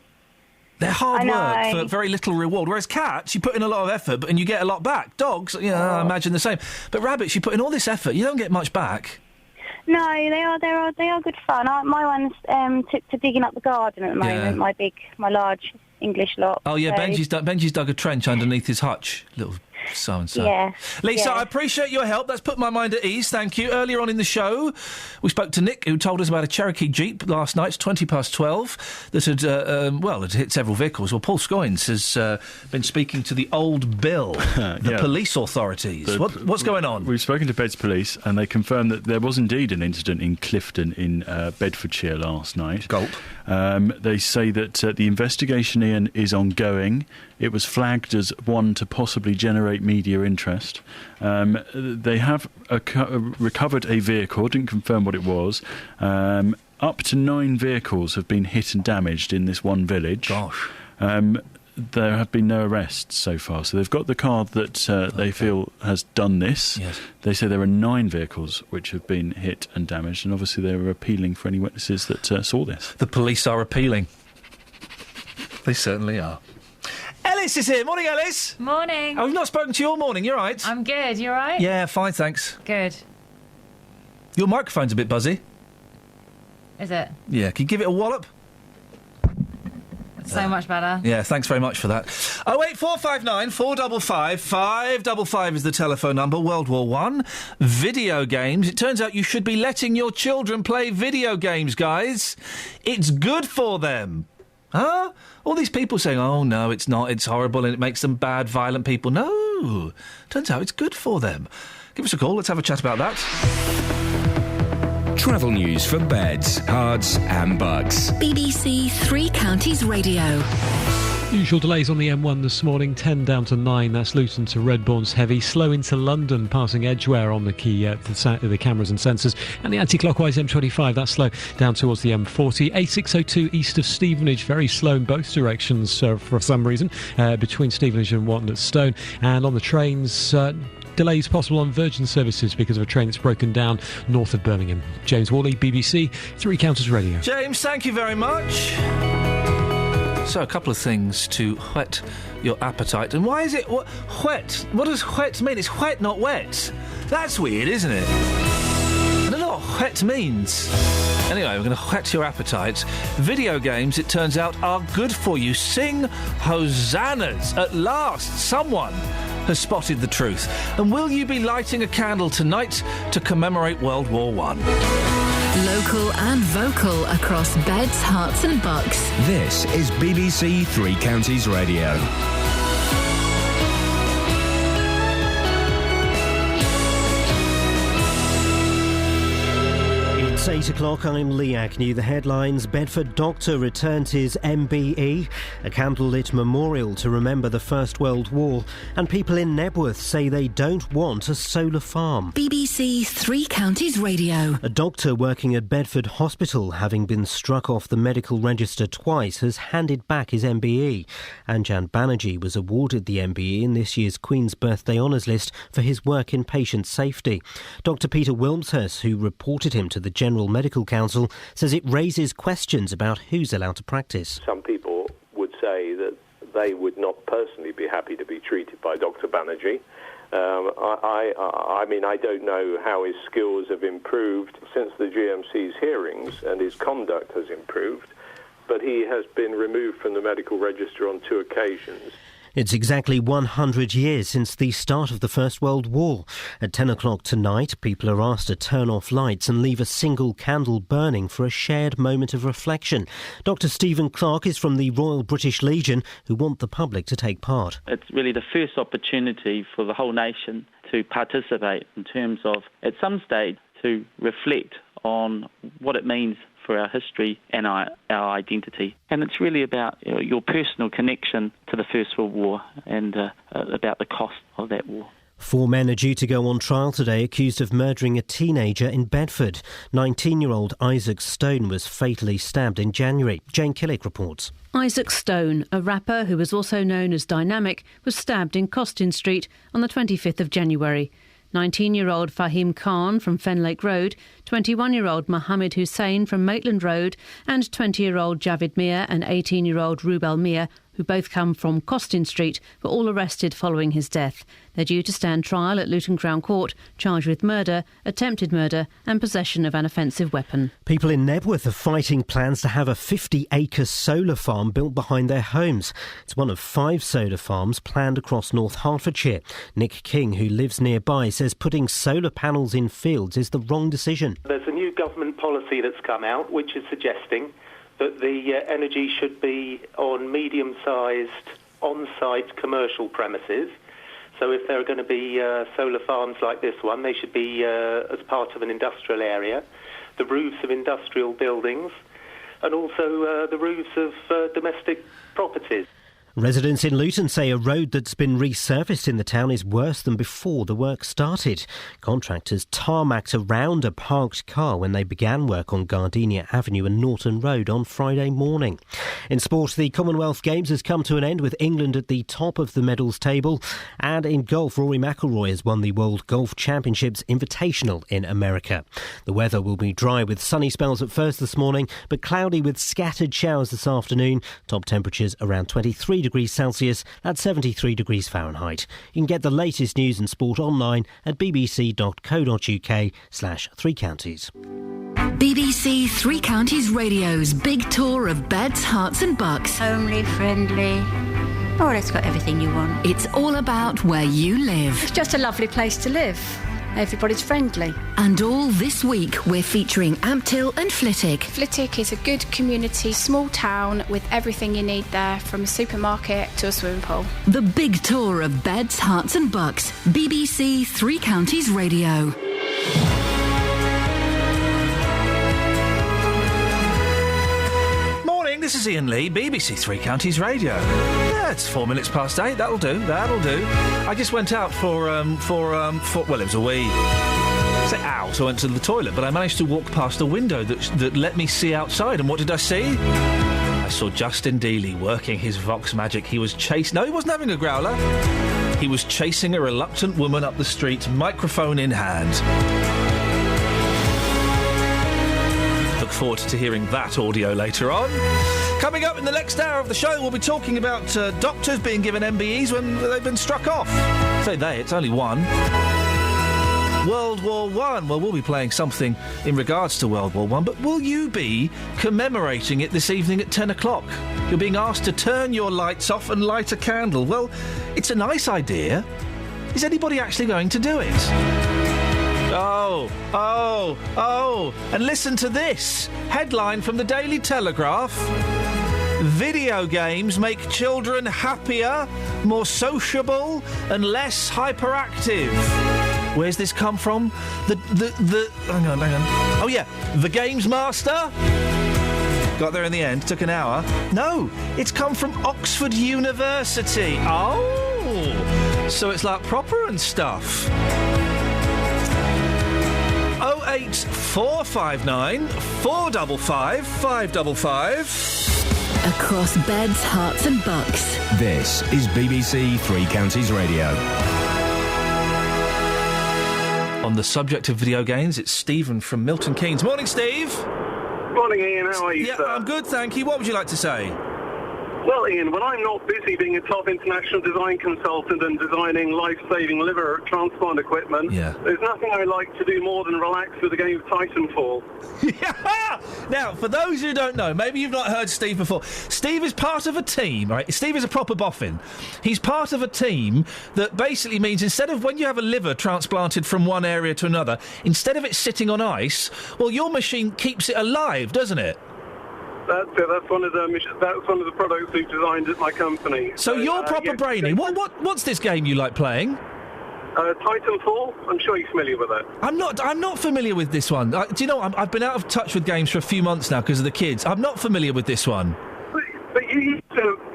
They're hard work for very little reward. Whereas cats, you put in a lot of effort and you get a lot back. Dogs, I imagine the same. But rabbits, you put in all this effort, you don't get much back. No, they are good fun. My one's took to digging up the garden at the moment. My large English lot. Oh yeah, so. Benji's dug a trench underneath his hutch. Little so-and-so. Yeah. Lisa, I appreciate your help. That's put my mind at ease. Thank you. Earlier on in the show, we spoke to Nick, who told us about a Cherokee Jeep last night. It's 12:20 that had hit several vehicles. Well, Paul Scoynes has been speaking to the Old Bill, the police authorities. What's going on? We've spoken to Beds Police, and they confirmed that there was indeed an incident in Clifton in Bedfordshire last night. Gulp. They say that the investigation, Ian, is ongoing. It was flagged as one to possibly generate media interest. They have recovered a vehicle, didn't confirm what it was. Up to 9 vehicles have been hit and damaged in this one village. Gosh. There have been no arrests so far. So they've got the car that they feel has done this. Yes. They say there are 9 vehicles which have been hit and damaged, and obviously they were appealing for any witnesses that saw this. The police are appealing. They certainly are. Ellis is here. Morning, Ellis. Morning. I've not spoken to you all morning. You all right? I'm good. You all right? Yeah, fine, thanks. Good. Your microphone's a bit buzzy. Is it? Yeah, can you give it a wallop? So much better. Yeah, thanks very much for that. 08459 455 555 is the telephone number. World War One. Video games. It turns out you should be letting your children play video games, guys. It's good for them. Huh? All these people saying, oh, no, it's not, it's horrible and it makes them bad, violent people. No. Turns out it's good for them. Give us a call. Let's have a chat about that. Travel news for beds, cards and bugs. BBC Three Counties Radio. Usual delays on the M1 this morning, 10 down to 9. That's Luton to Redbourne's heavy. Slow into London, passing Edgware on the key, the cameras and sensors. And the anti-clockwise M25, that's slow down towards the M40. A602 east of Stevenage, very slow in both directions for some reason, between Stevenage and Watton at Stone. And on the trains... delays possible on Virgin services because of a train that's broken down north of Birmingham. James Worley, BBC Three Counties Radio. James, thank you very much. So, a couple of things to whet your appetite. And why is it whet? What does whet mean? It's whet, not wet. That's weird, isn't it? I don't know what whet means. Anyway, we're going to whet your appetite. Video games, it turns out, are good for you. Sing hosannas. At last, someone has spotted the truth. And will you be lighting a candle tonight to commemorate World War One? Local and vocal across beds, hearts and bucks. This is BBC Three Counties Radio. It's 8 o'clock, I'm Lee Agnew. The headlines: Bedford doctor returns his MBE, a candlelit memorial to remember the First World War, and people in Nebworth say they don't want a solar farm. BBC Three Counties Radio. A doctor working at Bedford Hospital, having been struck off the medical register twice, has handed back his MBE. Anjan Banerjee was awarded the MBE in this year's Queen's Birthday Honours List for his work in patient safety. Dr Peter Wilmshurst, who reported him to the General Medical Council, says it raises questions about who's allowed to practice. Some people would say that they would not personally be happy to be treated by Dr Banerjee. I mean, I don't know how his skills have improved since the GMC's hearings, and his conduct has improved, but he has been removed from the medical register on 2 occasions. It's exactly 100 years since the start of the First World War. At 10 o'clock tonight, people are asked to turn off lights and leave a single candle burning for a shared moment of reflection. Dr Stephen Clark is from the Royal British Legion, who want the public to take part. It's really the first opportunity for the whole nation to participate in terms of, at some stage, to reflect on what it means for our history and our identity. And it's really about your personal connection to the First World War and about the cost of that war. 4 men are due to go on trial today accused of murdering a teenager in Bedford. 19-year-old Isaac Stone was fatally stabbed in January. Jane Killick reports. Isaac Stone, a rapper who was also known as Dynamic, was stabbed in Costin Street on the 25th of January. 19-year-old Fahim Khan from Fenlake Road, 21-year-old Mohammed Hussein from Maitland Road and 20-year-old Javid Mir and 18-year-old Rubel Mir, who both come from Costin Street, were all arrested following his death. They're due to stand trial at Luton Crown Court, charged with murder, attempted murder and possession of an offensive weapon. People in Nebworth are fighting plans to have a 50-acre solar farm built behind their homes. It's one of 5 solar farms planned across North Hertfordshire. Nick King, who lives nearby, says putting solar panels in fields is the wrong decision. There's a new government policy that's come out which is suggesting that the energy should be on medium-sized on-site commercial premises. So if there are going to be solar farms like this one, they should be as part of an industrial area, the roofs of industrial buildings, and also the roofs of domestic properties. Residents in Luton say a road that's been resurfaced in the town is worse than before the work started. Contractors tarmacked around a parked car when they began work on Gardenia Avenue and Norton Road on Friday morning. In sport, the Commonwealth Games has come to an end with England at the top of the medals table. And in golf, Rory McIlroy has won the World Golf Championships Invitational in America. The weather will be dry with sunny spells at first this morning, but cloudy with scattered showers this afternoon. Top temperatures around 23 degrees Celsius, that's 73 degrees Fahrenheit. You can get the latest news and sport online at bbc.co.uk/Three Counties. BBC Three Counties Radio's big tour of beds, hearts and bucks. Homely, friendly. Oh, it's got everything you want. It's all about where you live. It's just a lovely place to live. Everybody's friendly. And all this week, we're featuring Amptill and Flitwick. Flitwick is a good community, small town with everything you need there, from a supermarket to a swimming pool. The big tour of beds, hearts and bucks. BBC Three Counties Radio. This is Iain Lee, BBC Three Counties Radio. Yeah, it's 4 minutes past 8. That'll do. I just went out for well, it was a wee. I say out, I went to the toilet, but I managed to walk past a window that let me see outside. And what did I see? I saw Justin Dealey working his Vox magic. He was no, he wasn't having a growler. He was chasing a reluctant woman up the street, microphone in hand. Look forward to hearing that audio later on. Coming up in the next hour of the show, we'll be talking about doctors being given MBEs when they've been struck off. Say they, it's only one. World War I. Well, we'll be playing something in regards to World War I, but will you be commemorating it this evening at 10 o'clock? You're being asked to turn your lights off and light a candle. Well, it's a nice idea. Is anybody actually going to do it? Oh, and listen to this. Headline from the Daily Telegraph. Video games make children happier, more sociable and less hyperactive. Where's this come from? Hang on. Oh, yeah, the Games Master. Got there in the end, took an hour. No, it's come from Oxford University. Oh, so it's like proper and stuff. 08459 455 555. Across beds, hearts and bucks. This is BBC Three Counties Radio. On the subject of video games, it's Stephen from Milton Keynes. Morning, Steve. Morning, Ian. How are you, Yeah, sir? I'm good, thank you. What would you like to say? Well, Ian, when I'm not busy being a top international design consultant and designing life-saving liver transplant equipment, there's nothing I like to do more than relax with a game of Titanfall. Now, for those who don't know, maybe you've not heard Steve before. Steve is part of a team, right? Steve is a proper boffin. He's part of a team that basically means instead of when you have a liver transplanted from one area to another, instead of it sitting on ice, well, your machine keeps it alive, doesn't it? That's it. That's one of the products we've designed at my company. So you're proper brainy. What's this game you like playing? Titanfall. I'm sure you're familiar with it. I'm not familiar with this one. Do you know? I've been out of touch with games for a few months now because of the kids. I'm not familiar with this one. But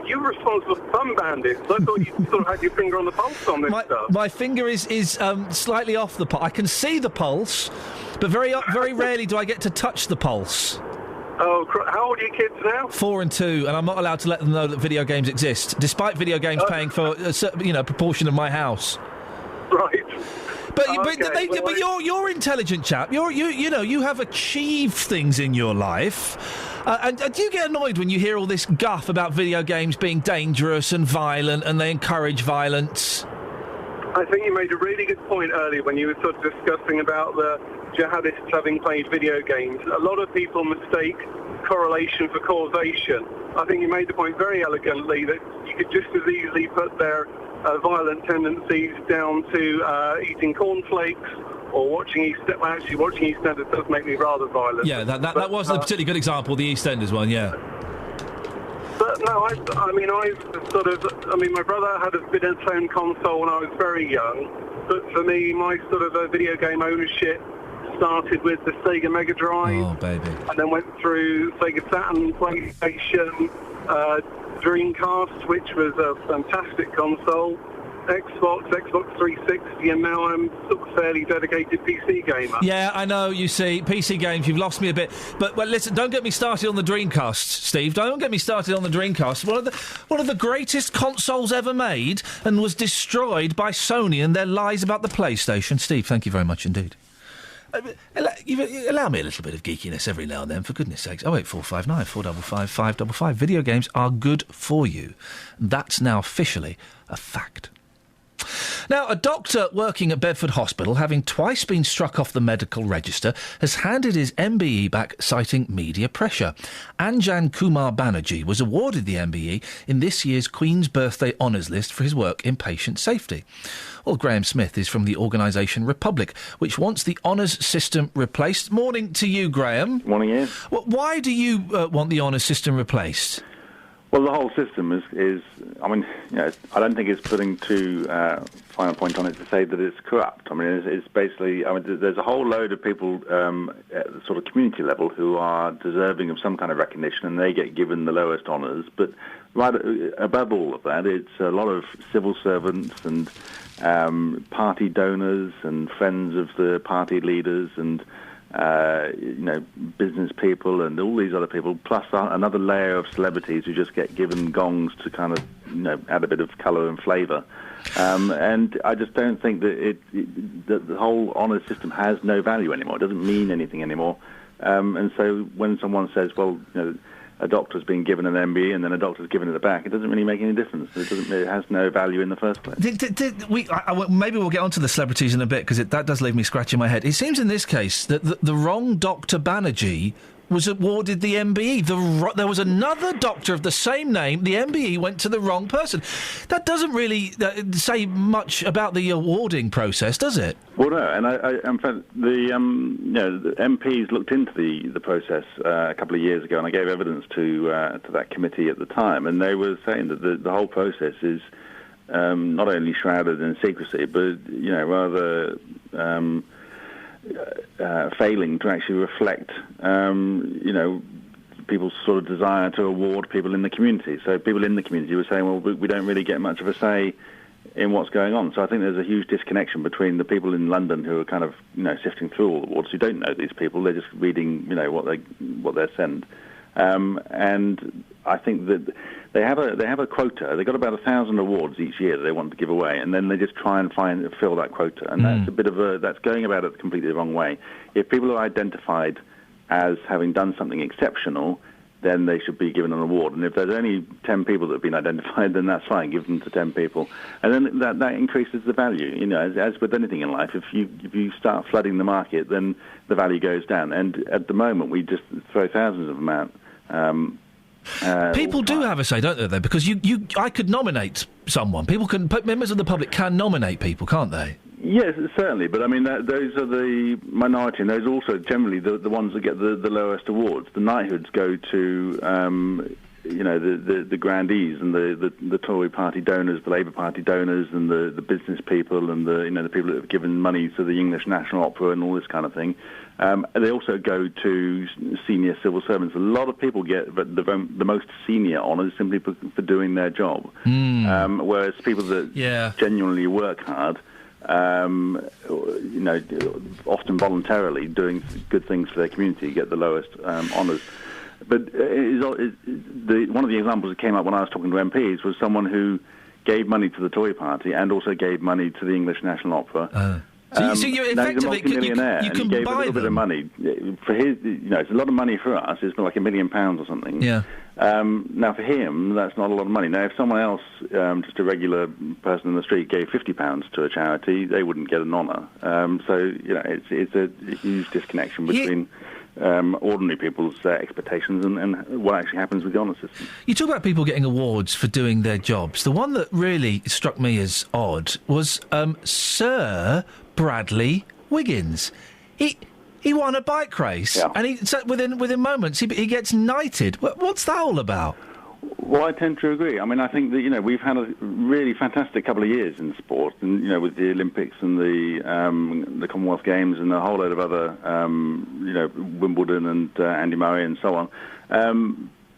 you're responsible for Thumb Bandits. I thought you sort of had your finger on the pulse on this stuff. My finger is slightly off the pulse. I can see the pulse, but very rarely do I get to touch the pulse. Oh, how old are your kids now? 4 and 2, and I'm not allowed to let them know that video games exist, despite video games paying for a certain, proportion of my house. Right. But you're intelligent chap. You have achieved things in your life. And do you get annoyed when you hear all this guff about video games being dangerous and violent, and they encourage violence? I think you made a really good point earlier when you were sort of discussing about the jihadists having played video games. A lot of people mistake correlation for causation. I think you made the point very elegantly that you could just as easily put their violent tendencies down to eating cornflakes or watching EastEnders. Well, actually, watching EastEnders does make me rather violent. Yeah, that was a particularly good example, the EastEnders one, yeah. But no, my brother had a Videophone console when I was very young, but for me, my sort of video game ownership started with the Sega Mega Drive. Oh, baby. And then went through Sega Saturn, PlayStation, Dreamcast, which was a fantastic console, Xbox 360, and now I'm sort of fairly dedicated PC gamer. Yeah, I know, you see, PC games, you've lost me a bit. But listen, don't get me started on the Dreamcast, Steve. Don't get me started on the Dreamcast. One of the greatest consoles ever made and was destroyed by Sony and their lies about the PlayStation. Steve, thank you very much indeed. Allow me a little bit of geekiness every now and then, for goodness sakes. 08459 455 555. Video games are good for you. That's now officially a fact. Now, a doctor working at Bedford Hospital, having twice been struck off the medical register, has handed his MBE back, citing media pressure. Anjan Kumar Banerjee was awarded the MBE in this year's Queen's Birthday Honours List for his work in patient safety. Well, Graham Smith is from the organisation Republic, which wants the honours system replaced. Morning to you, Graham. Morning, Ian. Well, why do you want the honours system replaced? Well, the whole system is I don't think it's putting too fine a point on it to say that it's corrupt. I mean, it's basically, there's a whole load of people at the sort of community level who are deserving of some kind of recognition, and they get given the lowest honours. But right above all of that, it's a lot of civil servants and party donors and friends of the party leaders and business people and all these other people, plus another layer of celebrities who just get given gongs to kind of, add a bit of colour and flavour. And I just don't think that that the whole honours system has no value anymore. It doesn't mean anything anymore. And so when someone says, well, a doctor's been given an MBE and then a doctor's given it back, it doesn't really make any difference. It has no value in the first place. Maybe we'll get onto the celebrities in a bit, because that does leave me scratching my head. It seems in this case that the wrong Dr. Banerjee was awarded the MBE. There was another doctor of the same name. The MBE went to the wrong person. That doesn't really say much about the awarding process, does it? Well, no. And in fact, the MPs looked into the process a couple of years ago, and I gave evidence to that committee at the time, and they were saying that the whole process is not only shrouded in secrecy, but rather failing to actually reflect people's sort of desire to award people in the community. So people in the community were saying, well, we don't really get much of a say in what's going on. So I think there's a huge disconnection between the people in London who are kind of sifting through all the awards, who don't know these people. They're just reading what they're sent. And I think that they have a quota. They've got about 1,000 awards each year that they want to give away, and then they just try and fill that quota. And that's going about it completely the wrong way. If people are identified as having done something exceptional, then they should be given an award. And if there's only 10 people that have been identified, then that's fine. Give them to 10 people, and then that increases the value. As with anything in life, if you start flooding the market, then the value goes down. And at the moment, we just throw thousands of them out. People do have a say, don't they? Though, because I could nominate someone. Members of the public can nominate people, can't they? Yes, certainly. But I mean, those are the minority, and those are also generally the ones that get the lowest awards. The knighthoods go to the grandees and the Tory party donors, the Labour Party donors, and the business people, and the people that have given money to the English National Opera and all this kind of thing. They also go to senior civil servants. A lot of people get the most senior honours simply for doing their job, whereas people that genuinely work hard, often voluntarily doing good things for their community, get the lowest honours. But one of the examples that came up when I was talking to MPs was someone who gave money to the Tory party and also gave money to the English National Opera. So you effectively you can gave a little bit of money for his. It's a lot of money for us. It's like £1 million or something. Yeah. Now for him, that's not a lot of money. Now if someone else, just a regular person in the street, gave £50 to a charity, they wouldn't get an honour. So it's a huge disconnection between ordinary people's expectations and what actually happens with the honour system. You talk about people getting awards for doing their jobs. The one that really struck me as odd was Sir Bradley Wiggins. He won a bike race, and within moments he gets knighted. What's that all about? Well, I tend to agree. I mean, I think that we've had a really fantastic couple of years in sport, and with the Olympics and the Commonwealth Games and a whole load of other Wimbledon and Andy Murray and so on.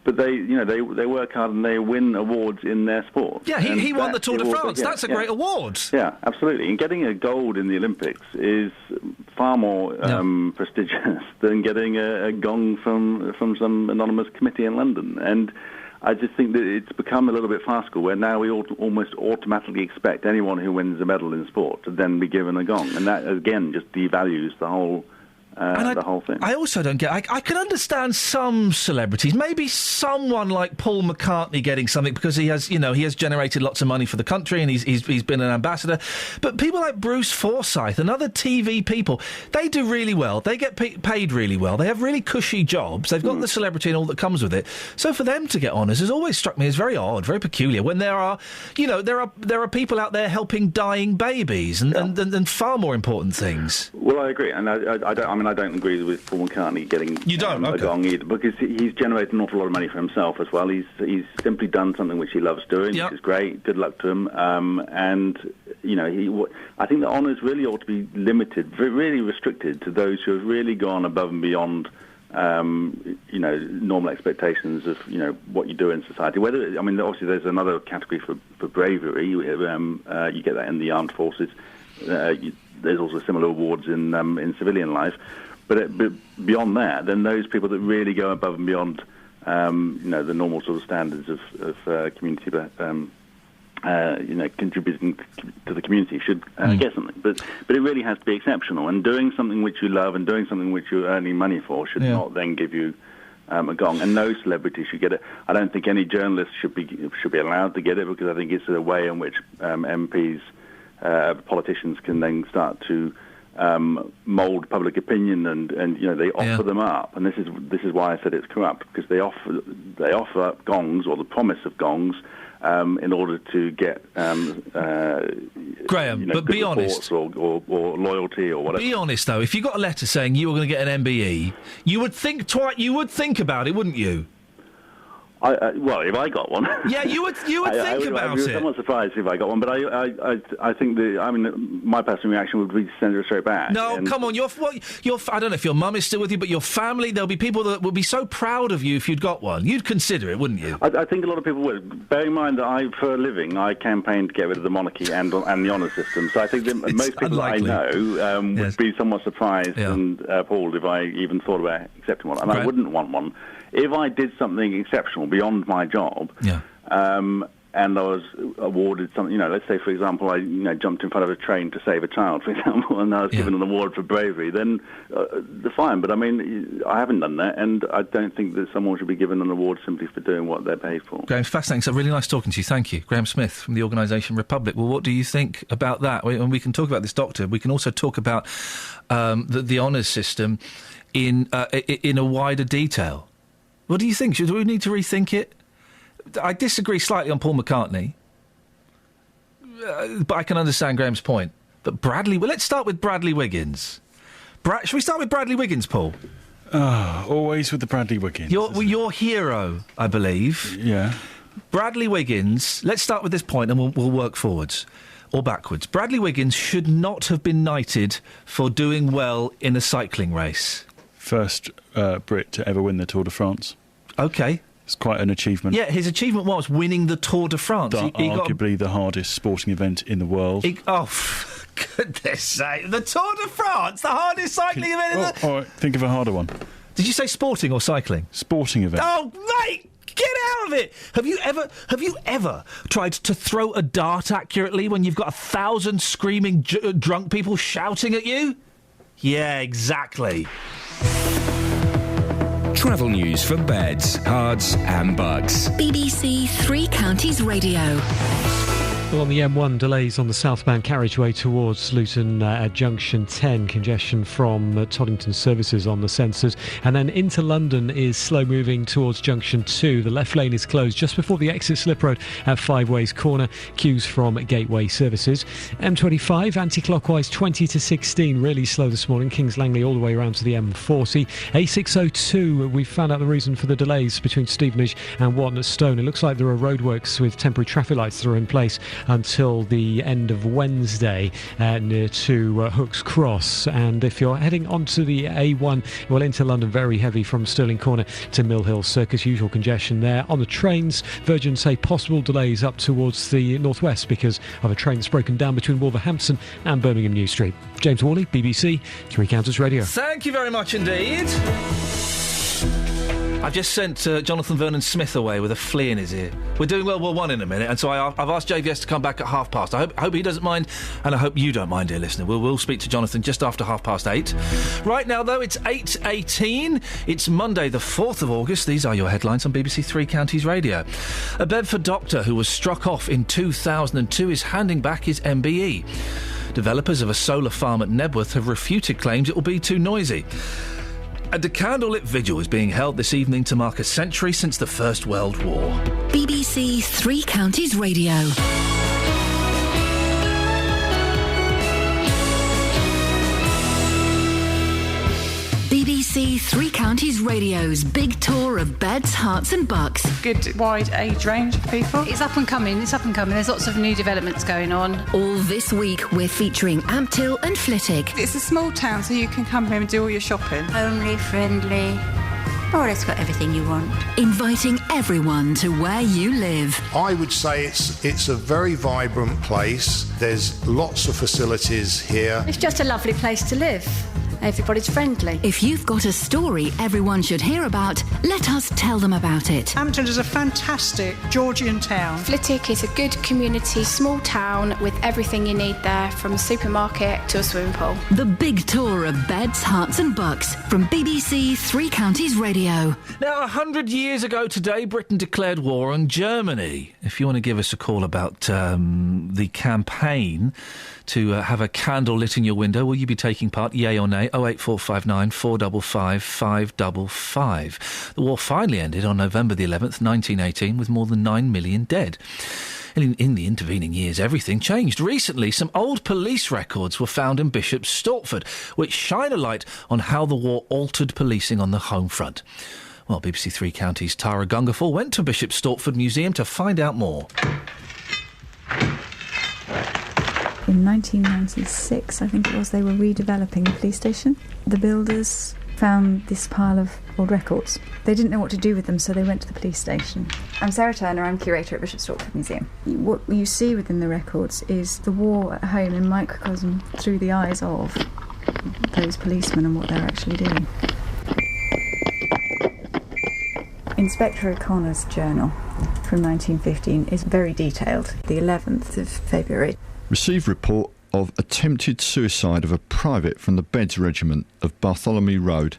But they work hard and they win awards in their sport. Yeah, he won the Tour de France. That's a great award. Yeah, absolutely. And getting a gold in the Olympics is far more prestigious than getting a gong from some anonymous committee in London. And I just think that it's become a little bit farcical, where now we almost automatically expect anyone who wins a medal in sport to then be given a gong, and that again just devalues the whole thing. I also don't get. I can understand some celebrities, maybe someone like Paul McCartney getting something because he has generated lots of money for the country and he's been an ambassador. But people like Bruce Forsyth and other TV people, they do really well. They get paid really well. They have really cushy jobs. They've got the celebrity and all that comes with it. So for them to get honours has always struck me as very odd, very peculiar. When there are people out there helping dying babies and far more important things. Well, I agree, and I don't agree with Paul McCartney getting a gong either, because he's generated an awful lot of money for himself as well. He's simply done something which he loves doing, which is great. Good luck to him. And I think the honours really ought to be limited, really restricted to those who have really gone above and beyond normal expectations of what you do in society. Obviously there's another category for bravery. You get that in the armed forces. There's also similar awards in civilian life, but beyond that, then those people that really go above and beyond, the normal sort of standards of community, contributing to the community should get something. But it really has to be exceptional, and doing something which you love and doing something which you're earning money for should not then give you a gong. And no celebrity should get it. I don't think any journalist should be allowed to get it, because I think it's a way in which MPs. Politicians can then start to mould public opinion, and they offer them up, and this is why I said it's corrupt, because they offer up gongs, or the promise of gongs, in order to get Graham, but be honest, or loyalty or whatever. Be honest though, if you got a letter saying you were going to get an MBE, you would think about it, wouldn't you? Well, if I got one, yeah, you would think about I'd it. be somewhat surprised if I got one, but I think my personal reaction would be to send her straight back. No, come on, I don't know if your mum is still with you, but your family, there'll be people that would be so proud of you if you'd got one. You'd consider it, wouldn't you? I think a lot of people would. Bear in mind that for a living, I campaigned to get rid of the monarchy and the honour system. So I think that most people unlikely. I know would be somewhat surprised and appalled if I even thought about accepting one. And I wouldn't want one. If I did something exceptional beyond my job, and I was awarded something, let's say, for example, I jumped in front of a train to save a child, for example, and I was given an award for bravery, then fine. But, I mean, I haven't done that, and I don't think that someone should be given an award simply for doing what they're paid for. Graham, fascinating. So really nice talking to you. Thank you. Graham Smith from the organisation Republic. Well, what do you think about that? And we can talk about this, Doctor. We can also talk about the honours system in a wider detail. What do you think? Do we need to rethink it? I disagree slightly on Paul McCartney, but I can understand Graham's point. But let's start with Bradley Wiggins. Shall we start with Bradley Wiggins, Paul? Always with the Bradley Wiggins. Your hero, I believe. Yeah. Bradley Wiggins, let's start with this point and we'll work forwards or backwards. Bradley Wiggins should not have been knighted for doing well in a cycling race. First Brit to ever win the Tour de France. OK. It's quite an achievement. Yeah, his achievement was winning the Tour de France. Arguably the hardest sporting event in the world. Goodness sake. The Tour de France, the hardest cycling event in the... All right, think of a harder one. Did you say sporting or cycling? Sporting event. Oh, mate! Get out of it! Have you ever tried to throw a dart accurately when you've got 1,000 screaming drunk people shouting at you? Yeah, exactly. Travel news for beds, cards and bugs. BBC Three Counties Radio. Well, on the M1, delays on the southbound carriageway towards Luton at Junction 10. Congestion from Toddington services on the sensors. And then into London is slow moving towards Junction 2. The left lane is closed just before the exit slip road at Five Ways Corner. Queues from Gateway services. M25, anti-clockwise 20 to 16. Really slow this morning. Kings Langley all the way around to the M40. A602, we've found out the reason for the delays between Stevenage and Watnett-Stone. It looks like there are roadworks with temporary traffic lights that are in place until the end of Wednesday near to Hooks Cross. And if you're heading onto the A1, well, into London, very heavy from Stirling Corner to Mill Hill Circus. Usual congestion there. On the trains, Virgin say possible delays up towards the northwest because of a train that's broken down between Wolverhampton and Birmingham New Street. James Worley, BBC Three Counties Radio. Thank you very much indeed. I've just sent Jonathan Vernon-Smith away with a flea in his ear. We're doing World War I in a minute, and so I've asked JVS to come back at 8:30. I hope he doesn't mind, and I hope you don't mind, dear listener. We'll speak to Jonathan just after 8:30. Right now, though, it's 8:18. It's Monday, the 4th of August. These are your headlines on BBC Three Counties Radio. A Bedford doctor who was struck off in 2002 is handing back his MBE. Developers of a solar farm at Nebworth have refuted claims it will be too noisy. And a candlelit vigil is being held this evening to mark a century since the First World War. BBC Three Counties Radio. BBC Three Counties Radio's big tour of beds, hearts and bucks. Good wide age range of people. It's up and coming. There's lots of new developments going on. All this week we're featuring Ampthill and Flitwick. It's a small town, so you can come here and do all your shopping. Homely, friendly. Oh, it's got everything you want. Inviting everyone to where you live. I would say it's a very vibrant place. There's lots of facilities here. It's just a lovely place to live. Everybody's friendly. If you've got a story everyone should hear about, let us tell them about it. Ampthill is a fantastic Georgian town. Flitwick is a good community, small town with everything you need there, from a supermarket to a swimming pool. The big tour of beds, hearts and bucks from BBC Three Counties Radio. Now, 100 years ago today, Britain declared war on Germany. If you want to give us a call about the campaign to have a candle lit in your window, will you be taking part, yay or nay? 08459 455 555. The war finally ended on November the 11th, 1918, with more than 9 million dead. And in the intervening years, everything changed. Recently, some old police records were found in Bishop's Stortford, which shine a light on how the war altered policing on the home front. Well, BBC Three Counties' Tara Gungerfall went to Bishop Stortford Museum to find out more. In 1996, I think it was, they were redeveloping the police station. The builders found this pile of old records. They didn't know what to do with them, so they went to the police station. I'm Sarah Turner, I'm curator at Bishop Stortford Museum. What you see within the records is the war at home in microcosm through the eyes of those policemen and what they're actually doing. Inspector O'Connor's journal from 1915 is very detailed. The 11th of February. Received report of attempted suicide of a private from the Beds Regiment of Bartholomew Road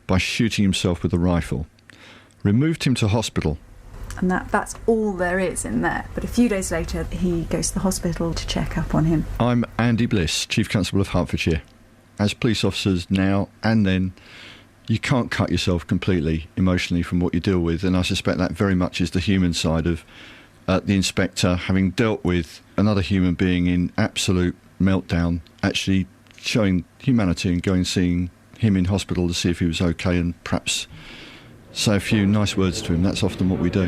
by shooting himself with a rifle. Removed him to hospital. And that's all there is in there. But a few days later, he goes to the hospital to check up on him. I'm Andy Bliss, Chief Constable of Hertfordshire. As police officers now and then, you can't cut yourself completely emotionally from what you deal with, and I suspect that very much is the human side of the inspector, having dealt with another human being in absolute meltdown, actually showing humanity and going and seeing him in hospital to see if he was okay and perhaps say a few nice words to him. That's often what we do.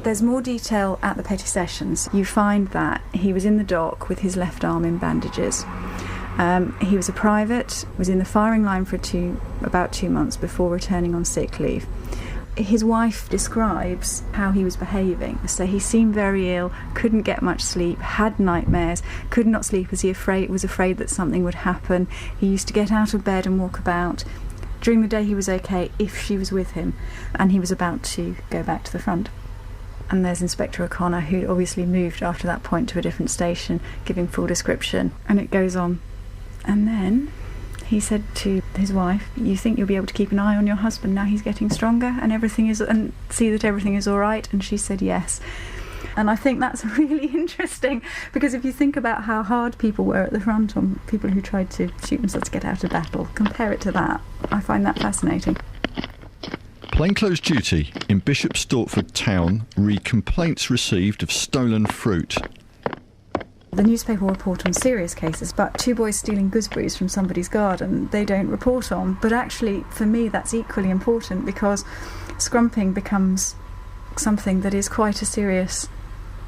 There's more detail at the petty sessions. You find that he was in the dock with his left arm in bandages. He was a private, was in the firing line for about 2 months before returning on sick leave. His wife describes how he was behaving. So he seemed very ill, couldn't get much sleep, had nightmares, could not sleep as he was afraid that something would happen. He used to get out of bed and walk about. During the day he was okay if she was with him, and he was about to go back to the front. And there's Inspector O'Connor, who obviously moved after that point to a different station, giving full description, and it goes on. And then he said to his wife, "You think you'll be able to keep an eye on your husband now he's getting stronger and see that everything is all right?" And she said yes. And I think that's really interesting, because if you think about how hard people were at the front on people who tried to shoot themselves to get out of battle, compare it to that. I find that fascinating. Plainclothes duty in Bishop Stortford town re complaints received of stolen fruit. The newspaper will report on serious cases, but 2 boys stealing gooseberries from somebody's garden, they don't report on. But actually, for me, that's equally important, because scrumping becomes something that is quite a serious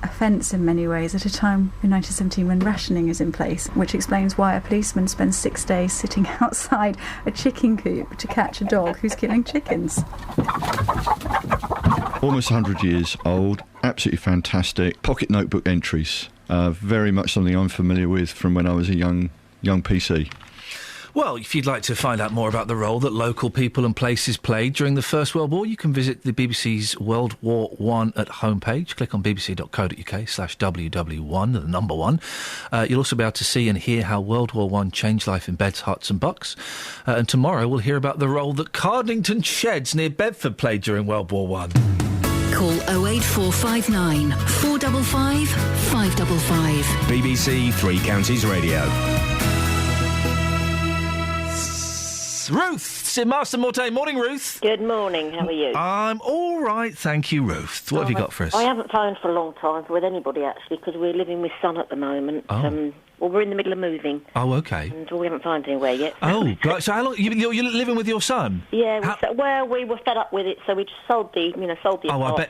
offence in many ways at a time in 1917 when rationing is in place, which explains why a policeman spends 6 days sitting outside a chicken coop to catch a dog who's killing chickens. Almost 100 years old, absolutely fantastic. Pocket notebook entries. Very much something I'm familiar with from when I was a young PC. Well, if you'd like to find out more about the role that local people and places played during the First World War, you can visit the BBC's World War I at homepage. Click on bbc.co.uk/WW1, the number 1. You'll also be able to see and hear how World War I changed life in Beds, Herts and Bucks. And tomorrow we'll hear about the role that Cardington Sheds near Bedford played during World War I. Call 08459 455 555. BBC Three Counties Radio. Ruth in Marston Mortain. Morning, Ruth. Good morning. How are you? I'm all right, thank you, Ruth. What have you got for us? I haven't phoned for a long time with anybody, actually, because we're living with son at the moment. Oh. Well, we're in the middle of moving. Oh, OK. And we haven't found anywhere yet. Oh, so how long... You're living with your son? Yeah, we were fed up with it, so we just sold the apartment.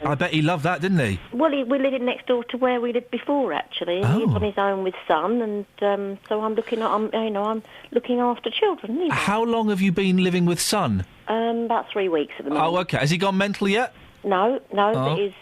I bet he loved that, didn't he? Well, we're living next door to where we lived before, actually. Oh. He's on his own with son, and so I'm looking after children. You know. How long have you been living with son? About 3 weeks at the moment. Oh, OK. Has he gone mental yet? No, but he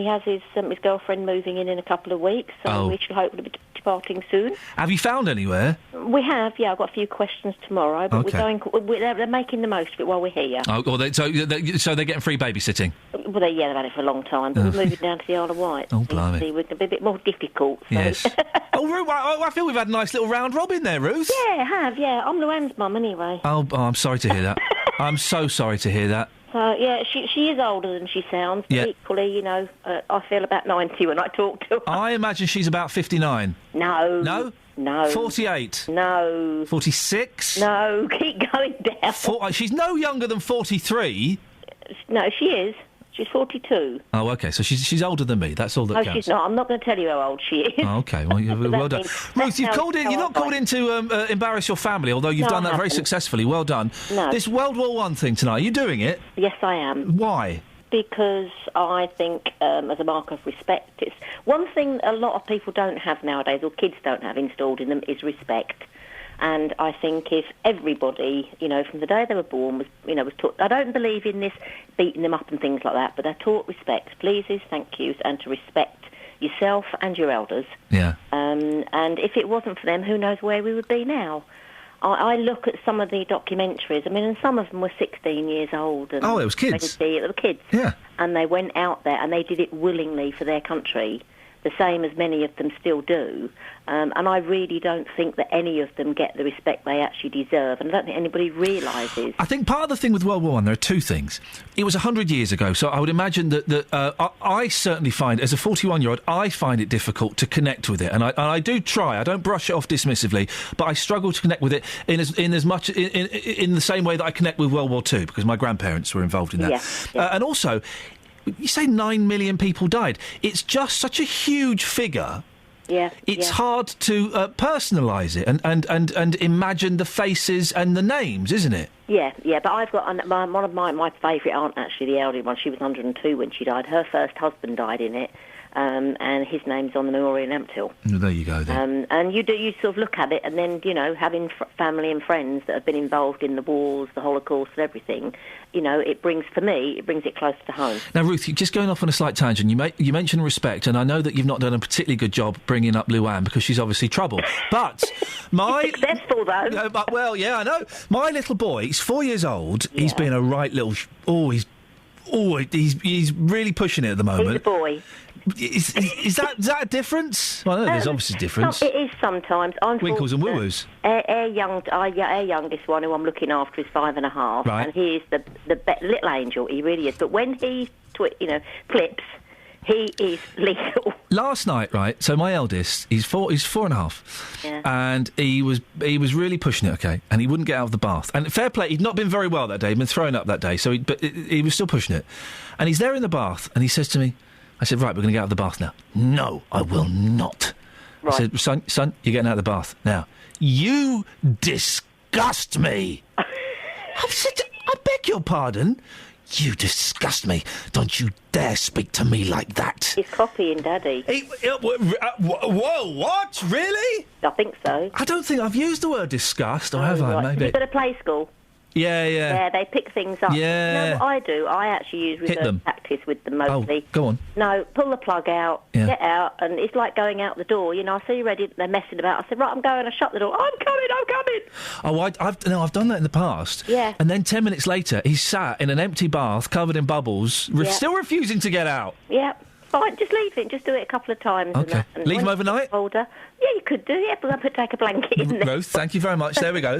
has his girlfriend moving in a couple of weeks, so we should hopefully be departing soon. Have you found anywhere? We have, yeah. I've got a few questions tomorrow, but they're making the most of it while we're here. Oh, well, so they're getting free babysitting? Well, they've had it for a long time, but we're moving down to the Isle of Wight. Oh, blimey. We're a bit more difficult. So. Yes. Oh, Ruth, I feel we've had a nice little round robin there, Ruth. Yeah, I have, yeah. I'm Luann's mum, anyway. Oh, I'm sorry to hear that. I'm so sorry to hear that. Yeah, she is older than she sounds, but equally, I feel about 90 when I talk to her. I imagine she's about 59. No. No? No. 48? No. 46? No, keep going down. She's no younger than 43. No, she is. She's 42. Oh, OK, so she's older than me. That's all that counts. No, she's not. I'm not going to tell you how old she is. Oh, OK, well, well done. Ruth, you've called in. You're not called in to embarrass your family, although you've done that very successfully. Well done. No. This World War I thing tonight, are you doing it? Yes, I am. Why? Because I think, as a mark of respect, it's one thing a lot of people don't have nowadays, or kids don't have installed in them, is respect. And I think if everybody, from the day they were born, was taught. I don't believe in this beating them up and things like that, but they're taught respect, pleases, thank yous, and to respect yourself and your elders. Yeah. And if it wasn't for them, who knows where we would be now? I look at some of the documentaries. I mean, and some of them were 16 years old. And it was kids. They were kids. Yeah. And they went out there and they did it willingly for their country, the same as many of them still do. And I really don't think that any of them get the respect they actually deserve. And I don't think anybody realises. I think part of the thing with World War I, there are two things. It was 100 years ago, so I would imagine that I certainly find, as a 41-year-old, I find it difficult to connect with it. And I do try. I don't brush it off dismissively, but I struggle to connect with it in the same way that I connect with World War II, because my grandparents were involved in that. Yeah. And also, you say 9 million people died. It's just such a huge figure. Yeah, it's hard to personalise it and imagine the faces and the names, isn't it? Yeah, but I've got one of my favourite aunt, actually, the elderly one. She was 102 when she died. Her first husband died in it, and his name's on the memorial in Ampthill. Well, there you go, then. And you sort of look at it, and then, having family and friends that have been involved in the wars, the Holocaust and everything, it brings it closer to home. Now, Ruth, just going off on a slight tangent, you mentioned respect, and I know that you've not done a particularly good job bringing up Luann because she's obviously trouble. But successful, though. Well, yeah, I know. My little boy, he's 4 years old. Yeah. He's been a right little... He's really pushing it at the moment. He's a boy. Is that a difference? Well, I know there's obviously a difference. It is sometimes. Winkles and woo-woos. Our youngest one, who I'm looking after, is 5.5, right. And he is the little angel. He really is. But when he flips, he is lethal. Last night, right? So my eldest, he's 4.5, yeah. And he was really pushing it. Okay, and he wouldn't get out of the bath. And fair play, he'd not been very well that day. He'd been throwing up that day, but he was still pushing it. And he's there in the bath, and he says to me, I said, right, we're going to get out of the bath now. No, I will not. Right. I said, son, you're getting out of the bath now. You disgust me. I said, I beg your pardon. You disgust me. Don't you dare speak to me like that. He's copying Daddy. Whoa, what? Really? I think so. I don't think I've used the word disgust, or have I? Maybe. You've got a play school. Yeah. Yeah, they pick things up. Yeah. You know what I do? I actually use reverse tactics with them mostly. Oh, go on. No, pull the plug out, get out, and it's like going out the door. I see you ready, they're messing about. I said, right, I'm going, I shut the door. I'm coming. Oh, I've done that in the past. Yeah. And then 10 minutes later, he's sat in an empty bath, covered in bubbles, still refusing to get out. Yeah. Fine, just leave it. Just do it a couple of times. Okay. Leave him overnight? Older. Yeah, you could do. Yeah, but I'll take a blanket in there. Ruth, thank you very much. There we go.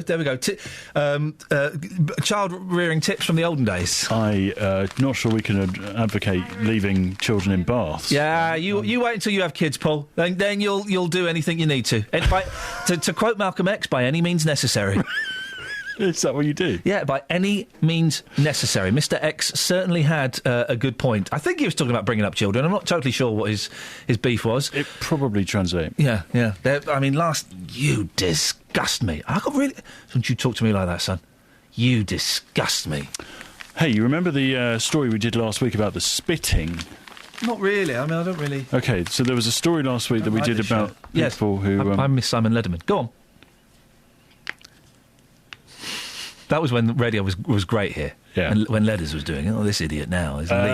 Child rearing tips from the olden days. I'm not sure we can advocate leaving children in baths. Yeah, you wait until you have kids, Paul. Then you'll do anything you need to. To quote Malcolm X, by any means necessary. Is that what you do? Yeah, by any means necessary. Mr. X certainly had a good point. I think he was talking about bringing up children. I'm not totally sure what his beef was. It probably translates. Yeah. You disgust me. I got really... Don't you talk to me like that, son. You disgust me. Hey, you remember the story we did last week about the spitting? Not really. I don't really... OK, so there was a story last week that we did about people who... I miss Simon Lederman. Go on. That was when the radio was great here. Yeah. And when Ledders was doing it. Oh, this idiot now is a Lee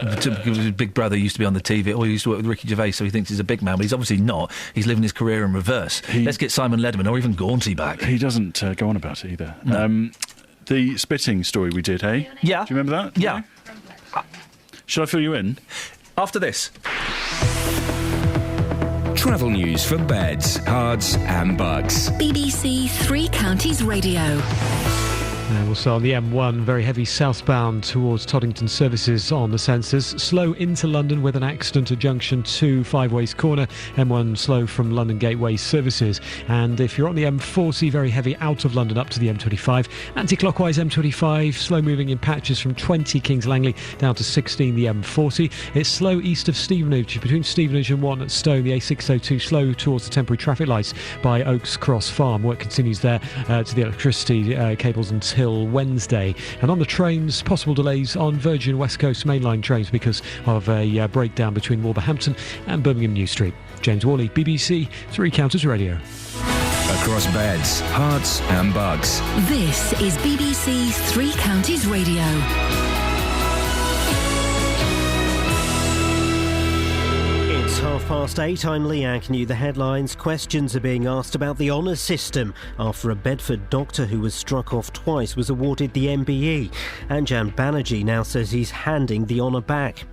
fella. His big brother used to be on the TV. He used to work with Ricky Gervais, so he thinks he's a big man, but he's obviously not. He's living his career in reverse. Let's get Simon Lederman or even Gaunty back. He doesn't go on about it either. No. The spitting story we did, hey? Yeah. Do you remember that? Yeah. Shall I fill you in? After this. Travel news for beds, cards and bugs. BBC Three Counties Radio. And we'll start on the M1, very heavy southbound towards Toddington services on the sensors. Slow into London with an accident at junction 2, Five Ways Corner. M1 slow from London Gateway services. And if you're on the M40, very heavy out of London up to the M25. Anti-clockwise M25, slow moving in patches from 20 Kings Langley down to 16 the M40. It's slow east of Stevenage, between Stevenage and 1 at Stone. The A602 slow towards the temporary traffic lights by Oaks Cross Farm. Work continues there to the electricity cables until Wednesday. And on the trains, possible delays on Virgin West Coast mainline trains because of a breakdown between Wolverhampton and Birmingham New Street. James Worley, BBC Three Counties Radio. Across beds, hearts and bugs. This is BBC Three Counties Radio. It's 8:30. I'm Iain. Can you the headlines? Questions are being asked about the honours system after a Bedford doctor who was struck off twice was awarded the MBE. Anjan Banerjee now says he's handing the honour back.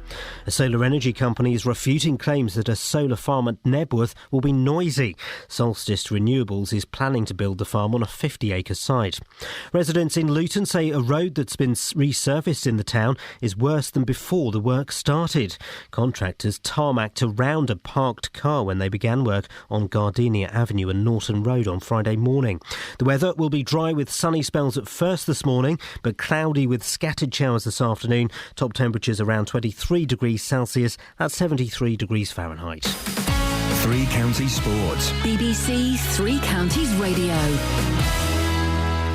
A solar energy company is refuting claims that a solar farm at Nebworth will be noisy. Solstice Renewables is planning to build the farm on a 50-acre site. Residents in Luton say a road that's been resurfaced in the town is worse than before the work started. Contractors tarmacked around a parked car when they began work on Gardenia Avenue and Norton Road on Friday morning. The weather will be dry with sunny spells at first this morning, but cloudy with scattered showers this afternoon. Top temperatures around 23 degrees Celsius, that's 73 degrees Fahrenheit. Three Counties Sports. BBC Three Counties Radio.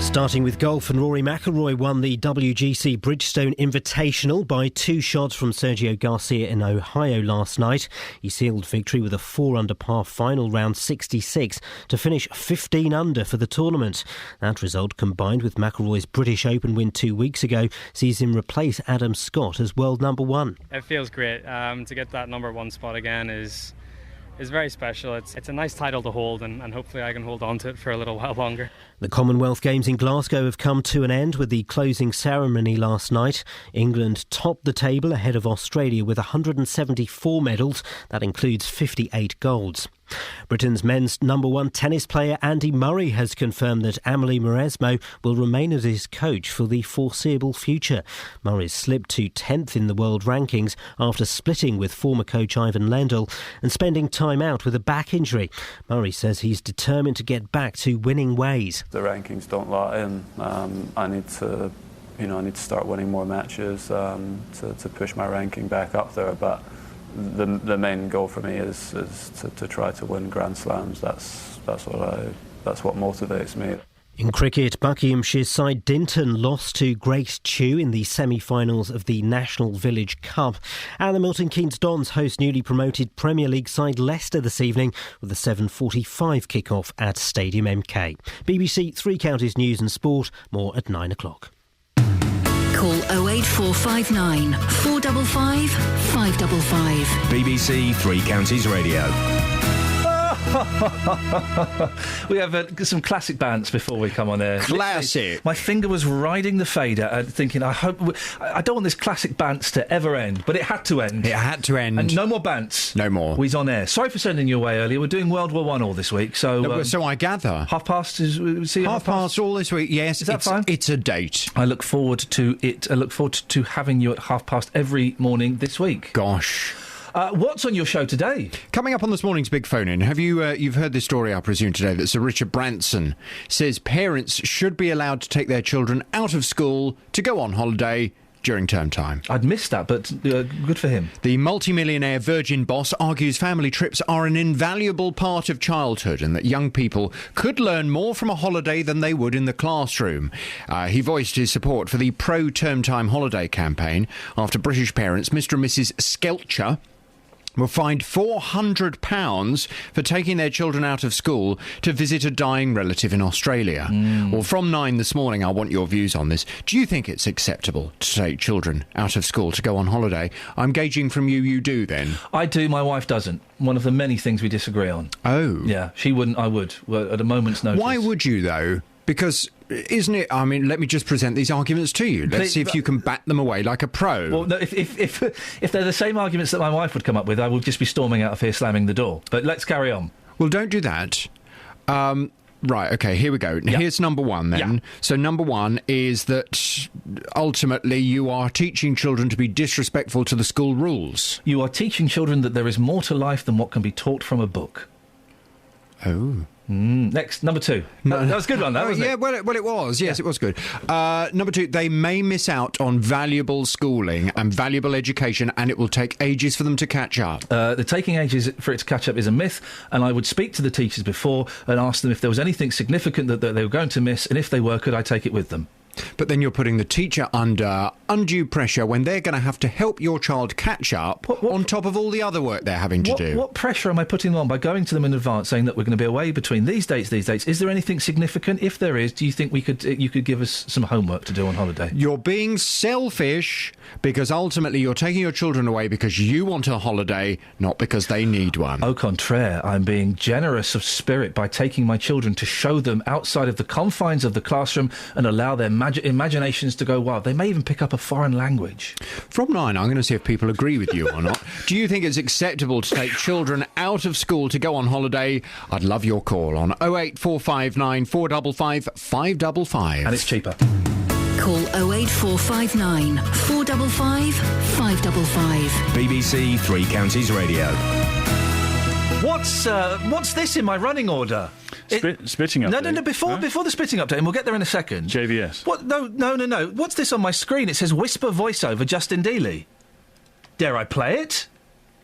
Starting with golf, and Rory McIlroy won the WGC Bridgestone Invitational by 2 shots from Sergio Garcia in Ohio last night. He sealed victory with a 4-under par final round 66 to finish 15 under for the tournament. That result, combined with McIlroy's British Open win 2 weeks ago, sees him replace Adam Scott as world number 1. It feels great. To get that number 1 spot again is very special. It's a nice title to hold, and hopefully I can hold on to it for a little while longer. The Commonwealth Games in Glasgow have come to an end with the closing ceremony last night. England topped the table ahead of Australia with 174 medals. That includes 58 golds. Britain's men's number 1 tennis player Andy Murray has confirmed that Amelie Mauresmo will remain as his coach for the foreseeable future. Murray slipped to 10th in the world rankings after splitting with former coach Ivan Lendl and spending time out with a back injury. Murray says he's determined to get back to winning ways. The rankings don't lie in. I need to start winning more matches to push my ranking back up there. But the main goal for me is to try to win Grand Slams. That's what motivates me. In cricket, Buckinghamshire's side Dinton lost to Grace Chew in the semi-finals of the National Village Cup. And the Milton Keynes Dons host newly promoted Premier League side Leicester this evening with a 7:45 kick-off at Stadium MK. BBC Three Counties News and Sport, more at 9 o'clock. Call 08459 455 555. BBC Three Counties Radio. We have some classic bands before we come on air. Classic. My finger was riding the fader, thinking, I don't want this classic bants to ever end, but it had to end. It had to end. And no more bants. No more. We's on air. Sorry for sending you away earlier. We're doing World War I all this week, so so I gather. Half past is see half past all this week. Yes, is that fine? It's a date. I look forward to it. I look forward to having you at 1:30 every morning this week. Gosh. What's on your show today? Coming up on this morning's Big Phone In, have you you've heard this story, I presume, today, that Sir Richard Branson says parents should be allowed to take their children out of school to go on holiday during term time. I'd missed that, but good for him. The multimillionaire Virgin boss argues family trips are an invaluable part of childhood and that young people could learn more from a holiday than they would in the classroom. He voiced his support for the pro-term time holiday campaign after British parents, Mr. and Mrs. Skelcher, were fined £400 for taking their children out of school to visit a dying relative in Australia. Well, from 9 this morning, I want your views on this. Do you think it's acceptable to take children out of school to go on holiday? I'm gauging from you do then. I do, my wife doesn't. One of the many things we disagree on. Oh. Yeah, she wouldn't, I would, at a moment's notice. Why would you, though? Because, isn't it... I mean, let me just present these arguments to you. Let's see if you can bat them away like a pro. Well, no, if they're the same arguments that my wife would come up with, I would just be storming out of here slamming the door. But let's carry on. Well, don't do that. Right, OK, here we go. Here's number one, then. Yeah. So number one is that ultimately you are teaching children to be disrespectful to the school rules. You are teaching children that there is more to life than what can be taught from a book. Oh. Next, number two. That was a good one, wasn't it? Well, it was. Yes, it was good. Number two, they may miss out on valuable schooling and valuable education, and it will take ages for them to catch up. The taking ages for it to catch up is a myth, and I would speak to the teachers before and ask them if there was anything significant that they were going to miss, and if they were, could I take it with them? But then you're putting the teacher under undue pressure when they're going to have to help your child catch up on top of all the other work they're having to do. What pressure am I putting them on by going to them in advance saying that we're going to be away between these dates? Is there anything significant? If there is, do you think you could give us some homework to do on holiday? You're being selfish because ultimately you're taking your children away because you want a holiday, not because they need one. Au contraire, I'm being generous of spirit by taking my children to show them outside of the confines of the classroom and allow their imaginations to go wild. They may even pick up a foreign language. From 9, I'm going to see if people agree with you or not. Do you think it's acceptable to take children out of school to go on holiday? I'd love your call on 08459 455 555. And it's cheaper. Call 08459 455 555. BBC Three Counties Radio. What's this in my running order? Spitting update. No. Before the spitting update, and we'll get there in a second. JVS. What? No. What's this on my screen? It says Whisper voiceover Justin Dealey. Dare I play it?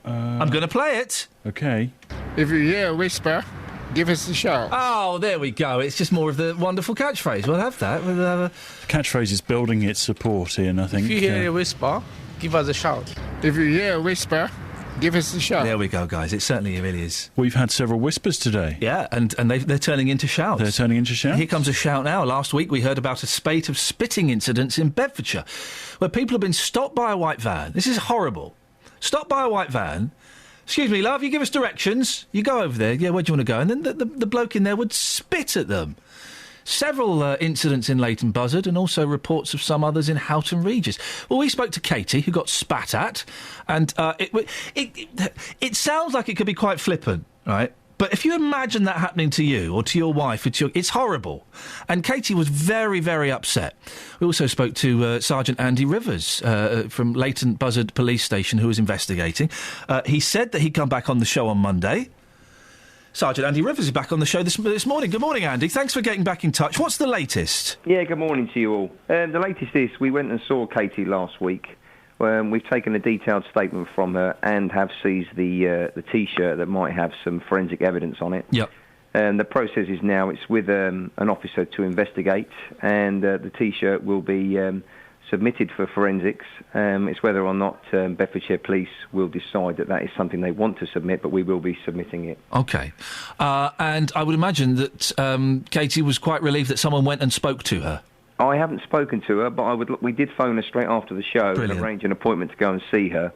I'm going to play it. Okay. If you hear a whisper, give us a shout. Oh, there we go. It's just more of the wonderful catchphrase. We'll have that. Catchphrase is building its support, Ian, I think. If you hear a whisper, give us a shout. If you hear a whisper, give us a shout. There we go, guys. It certainly really is. We've had several whispers today. Yeah, and they're turning into shouts. They're turning into shouts? Here comes a shout now. Last week we heard about a spate of spitting incidents in Bedfordshire where people have been stopped by a white van. This is horrible. Stopped by a white van. Excuse me, love, you give us directions. You go over there. Yeah, where do you want to go? And then the bloke in there would spit at them. Several incidents in Leighton Buzzard and also reports of some others in Houghton Regis. Well, we spoke to Katie, who got spat at, and it sounds like it could be quite flippant, right? But if you imagine that happening to you or to your wife, it's horrible. And Katie was very, very upset. We also spoke to Sergeant Andy Rivers from Leighton Buzzard Police Station, who was investigating. He said that he'd come back on the show on Monday. Sergeant Andy Rivers is back on the show this morning. Good morning, Andy. Thanks for getting back in touch. What's the latest? Yeah, good morning to you all. The latest is we went and saw Katie last week. We've taken a detailed statement from her and have seized the T-shirt that might have some forensic evidence on it. Yep. And the process is now it's with an officer to investigate, and the T-shirt will be submitted for forensics. It's whether or not Bedfordshire Police will decide that is something they want to submit, but we will be submitting it. OK. And I would imagine that Katie was quite relieved that someone went and spoke to her. I haven't spoken to her, but we did phone her straight after the show. Brilliant. And arrange an appointment to go and see her.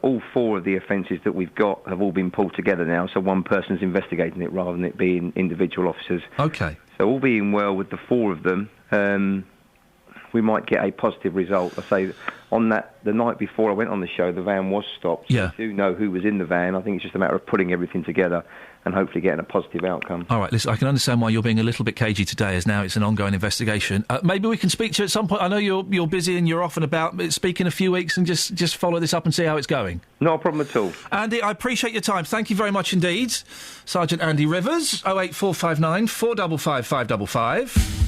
All 4 of the offences that we've got have all been pulled together now, so one person's investigating it rather than it being individual officers. OK. So all being well with the 4 of them, we might get a positive result. I say, on the night before I went on the show, the van was stopped. Yeah. We do know who was in the van. I think it's just a matter of putting everything together and hopefully getting a positive outcome. All right, listen, I can understand why you're being a little bit cagey today, as now it's an ongoing investigation. Maybe we can speak to you at some point. I know you're busy and you're off and about, but speak in a few weeks and just follow this up and see how it's going. Not a problem at all. Andy, I appreciate your time. Thank you very much indeed. Sergeant Andy Rivers, 08459 455 555.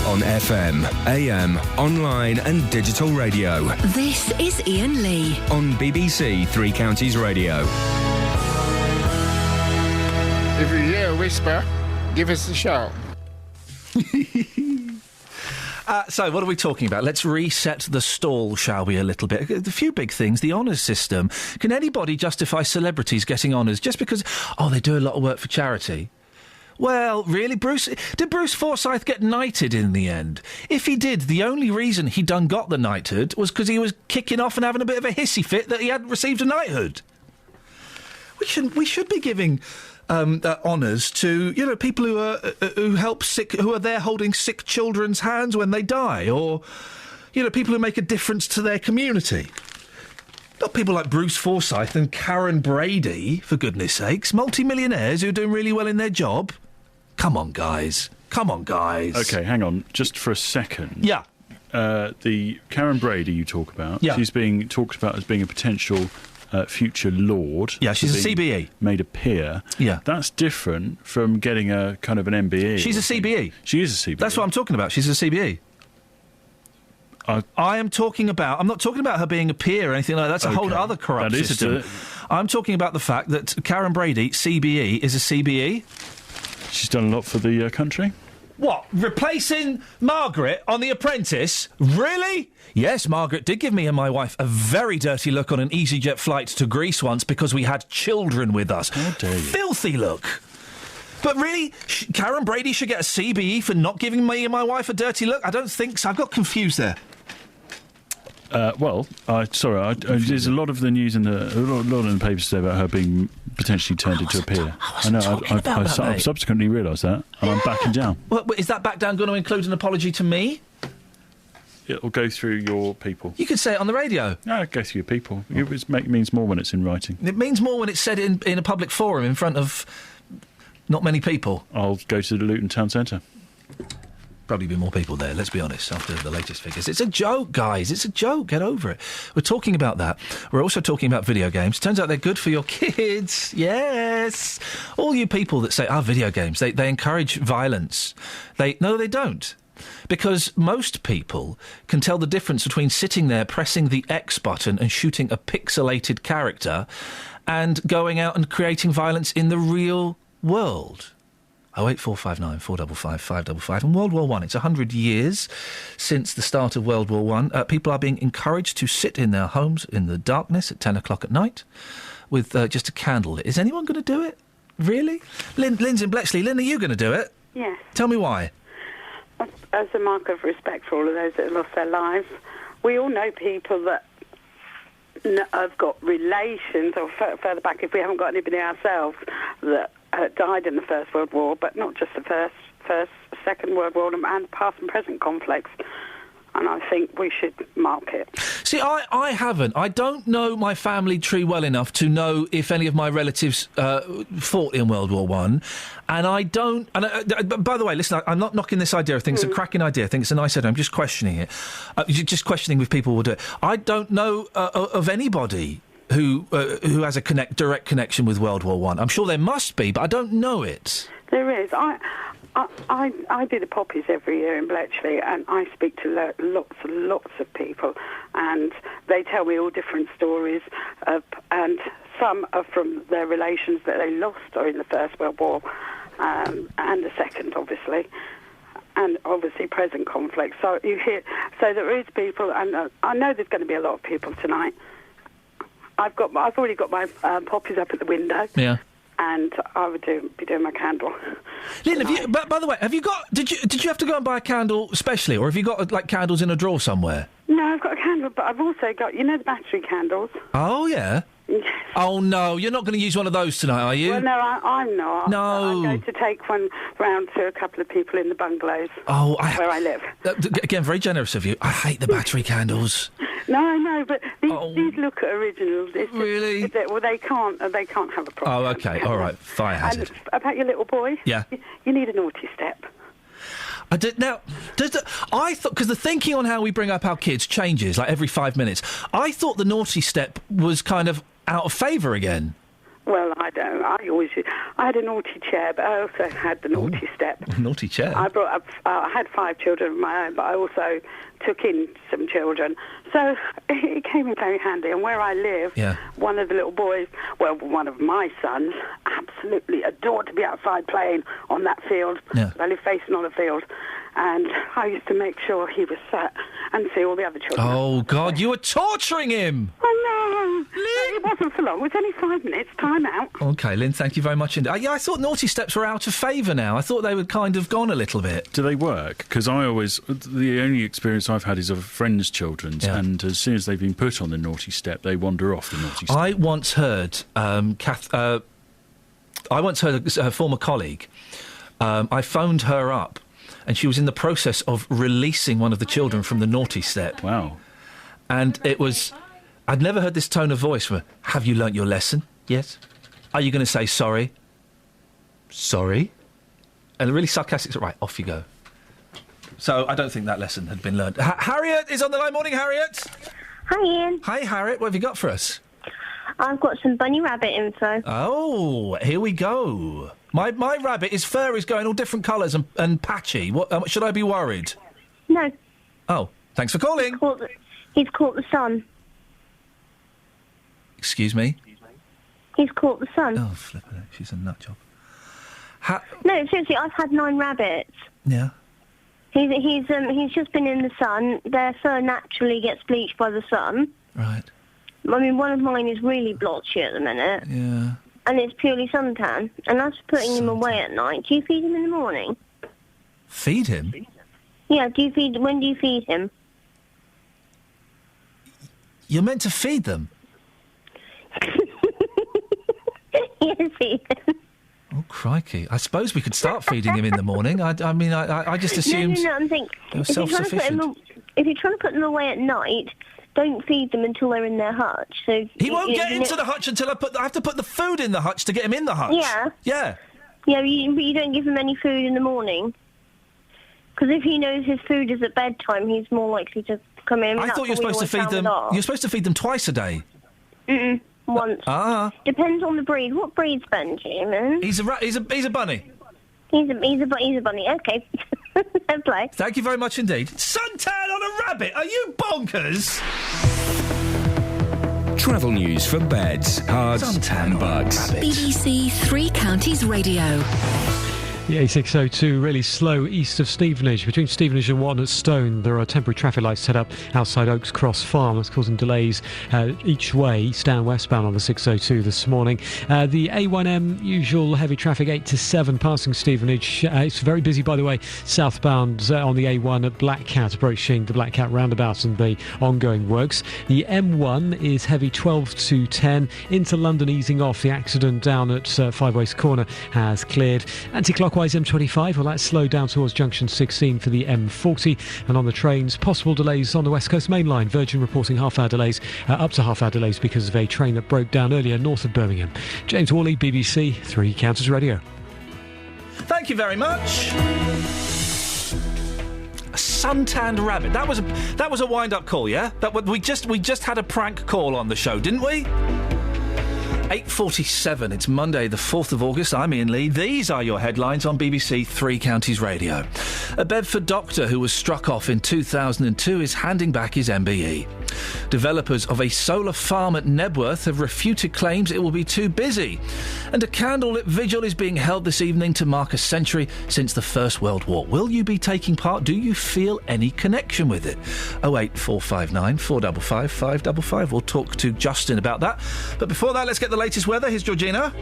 On FM, AM, online and digital radio. This is Iain Lee. On BBC Three Counties Radio. If you hear a whisper, give us a shout. So, what are we talking about? Let's reset the stall, shall we, a little bit? A few big things. The honours system. Can anybody justify celebrities getting honours just because, they do a lot of work for charity? Well, really, did Bruce Forsyth get knighted in the end? If he did, the only reason he done got the knighthood was because he was kicking off and having a bit of a hissy fit that he hadn't received a knighthood. We should be giving honours to people who are there holding sick children's hands when they die, or people who make a difference to their community. Not people like Bruce Forsyth and Karen Brady, for goodness sakes, multi-millionaires who are doing really well in their job. Come on, guys. OK, hang on, just for a second. Yeah. The Karen Brady you talk about, Yeah. she's being talked about as being a potential future Lord. Yeah, she's a being CBE. Made a peer. Yeah. That's different from getting a kind of an MBE. She's a CBE. She is a CBE. That's what I'm talking about. She's a CBE. I am talking about... I'm not talking about her being a peer or anything like that. That's a whole other corrupt That is system. I'm talking about the fact that Karen Brady, CBE, is a CBE. She's done a lot for the country. What? Replacing Margaret on The Apprentice? Really? Yes, Margaret did give me and my wife a very dirty look on an EasyJet flight to Greece once because we had children with us. How dare you? Filthy look. But really, Karen Brady should get a CBE for not giving me and my wife a dirty look? I don't think so. I've got confused there. There's a lot of the news a lot in the papers today about her being potentially turned into a peer. I know. I've subsequently realised that, and I'm backing down. Well, is that back down going to include an apology to me? It'll go through your people. You could say it on the radio. No, it'll go through your people. It means more when it's in writing. It means more when it's said in a public forum in front of not many people. I'll go to the Luton Town Centre. Probably be more people there, let's be honest, after the latest figures. It's a joke, guys. It's a joke. Get over it. We're talking about that. We're also talking about video games. Turns out they're good for your kids. Yes. All you people that say, video games, they encourage violence. No, they don't. Because most people can tell the difference between sitting there pressing the X button and shooting a pixelated character and going out and creating violence in the real world. 08459 455 555. And World War I, it's 100 years since the start of World War I. People are being encouraged to sit in their homes in the darkness at 10 o'clock at night with just a candle lit. Is anyone going to do it? Really? Lynn's in Bletchley. Lynn, are you going to do it? Yes. Tell me why. As a mark of respect for all of those that have lost their lives, we all know people that have got relations, or further back, if we haven't got anybody ourselves, that died in the First World War, but not just the first, Second World War, and past and present conflicts. And I think we should mark it. See, I haven't. I don't know my family tree well enough to know if any of my relatives fought in World War I. And I don't... And by the way, listen, I'm not knocking this idea. I think it's a cracking idea. I think it's a nice idea. I'm just questioning it. Just questioning if people will do it. I don't know of anybody who has a direct connection with World War I. I'm sure there must be, but I don't know it. There is. I do the poppies every year in Bletchley, and I speak to lots of people, and they tell me all different stories, and some are from their relations that they lost during the First World War, and the Second, obviously, and obviously present conflict. So you hear, so there is people, and I know there's going to be a lot of people tonight. I've already got my poppies up at the window. Yeah. And I would be doing my candle. Lynn, by the way, have you got? Did you have to go and buy a candle specially, or have you got like candles in a drawer somewhere? No, I've got a candle, but I've also got the battery candles. Oh yeah. Yes. Oh no, you're not going to use one of those tonight, are you? Well, no, I'm not. No. I'm going to take one round to a couple of people in the bungalows. Oh, where I live. Again, very generous of you. I hate the battery candles. No, but these look at originals. Really? They can't have a problem. Oh, okay, all right, fire hazard. And about your little boy. Yeah. You need a naughty step. I thought, because the thinking on how we bring up our kids changes like every 5 minutes. I thought the naughty step was kind of out of favour again. Well, I don't. I had a naughty chair, but I also had the naughty step. Naughty chair. I had 5 children of my own, but I also took in some children. So it came in very handy. And where I live, one of the little boys, one of my sons, absolutely adored to be outside playing on that field. Yeah. I live facing on a field. And I used to make sure he was sat and see all the other children. Oh, God, you were torturing him! I know! Lynn. It wasn't for long. It was only 5 minutes. Time out. OK, Lynn, thank you very much indeed. I thought naughty steps were out of favour now. I thought they were kind of gone a little bit. Do they work? Because the only experience I've had is of friends' children's, and as soon as they've been put on the naughty step, they wander off the naughty step. I once heard a former colleague. I phoned her up, and she was in the process of releasing one of the children from the naughty step. Wow. And it was... I'd never heard this tone of voice from her. Have you learnt your lesson? Yes. Are you going to say sorry? Sorry? And a really sarcastic... Right, off you go. So I don't think that lesson had been learned. Harriet is on the line. Morning, Harriet. Hi, Ian. Hi, Harriet. What have you got for us? I've got some bunny rabbit info. Oh, here we go. My rabbit, his fur is going all different colours and patchy. What should I be worried? No. Oh, thanks for calling. He's caught the sun. Excuse me? He's caught the sun. Oh, flippin' it. She's a nut job. No, seriously, I've had 9 rabbits. Yeah. He's just been in the sun. Their fur naturally gets bleached by the sun. Right. I mean, one of mine is really blotchy at the minute. Yeah. And it's purely suntan. And as for putting him away at night, do you feed him in the morning? Feed him? Yeah, when do you feed him? You're meant to feed them? Yes, feed them. Oh, crikey. I suppose we could start feeding him in the morning. I just assumed No, I'm thinking, they were self-sufficient. if you're trying to put them away at night, don't feed them until they're in their hutch. So He won't get into the hutch until I have to put the food in the hutch to get him in the hutch. Yeah. Yeah. Yeah, but you don't give him any food in the morning. Because if he knows his food is at bedtime, he's more likely to come in. I thought you were supposed to feed them... You're supposed to feed them twice a day. Mm-mm, once. Ah. Depends on the breed. What breed's Benjamin? He's a bunny. He's a bunny. Okay. Fair play. Thank you very much indeed. Suntan on a rabbit! Are you bonkers? Travel news for beds, cards and bugs. BBC Three Counties Radio. The A602 really slow east of Stevenage. Between Stevenage and Walnut Stone, there are temporary traffic lights set up outside Oaks Cross Farm. That's causing delays each way, east and westbound on the 602 this morning. The A1M, usual heavy traffic, 8 to 7, passing Stevenage. It's very busy, by the way, southbound on the A1 at Black Cat, approaching the Black Cat roundabout and the ongoing works. The M1 is heavy 12 to 10. Into London, easing off. The accident down at Five Ways Corner has cleared. Anti-clockwise M25, well, that's slowed down towards junction 16 for the M40. And on the trains, possible delays on the West Coast Main Line. Virgin reporting half-hour delays, up to half-hour delays because of a train that broke down earlier north of Birmingham. James Worley, BBC Three Counties Radio. Thank you very much. A suntanned rabbit. That was a wind-up call, yeah? We just had a prank call on the show, didn't we? 8:47. It's Monday, the 4th of August. I'm Iain Lee. These are your headlines on BBC Three Counties Radio. A Bedford doctor who was struck off in 2002 is handing back his MBE. Developers of a solar farm at Nebworth have refuted claims it will be too busy. And a candlelit vigil is being held this evening to mark a century since the First World War. Will you be taking part? Do you feel any connection with it? 08459 455 555. We'll talk to Justin about that. But before that, let's get the latest weather. Here's Georgina.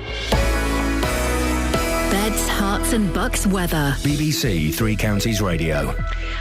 Beds, Herts and Bucks weather. BBC Three Counties Radio.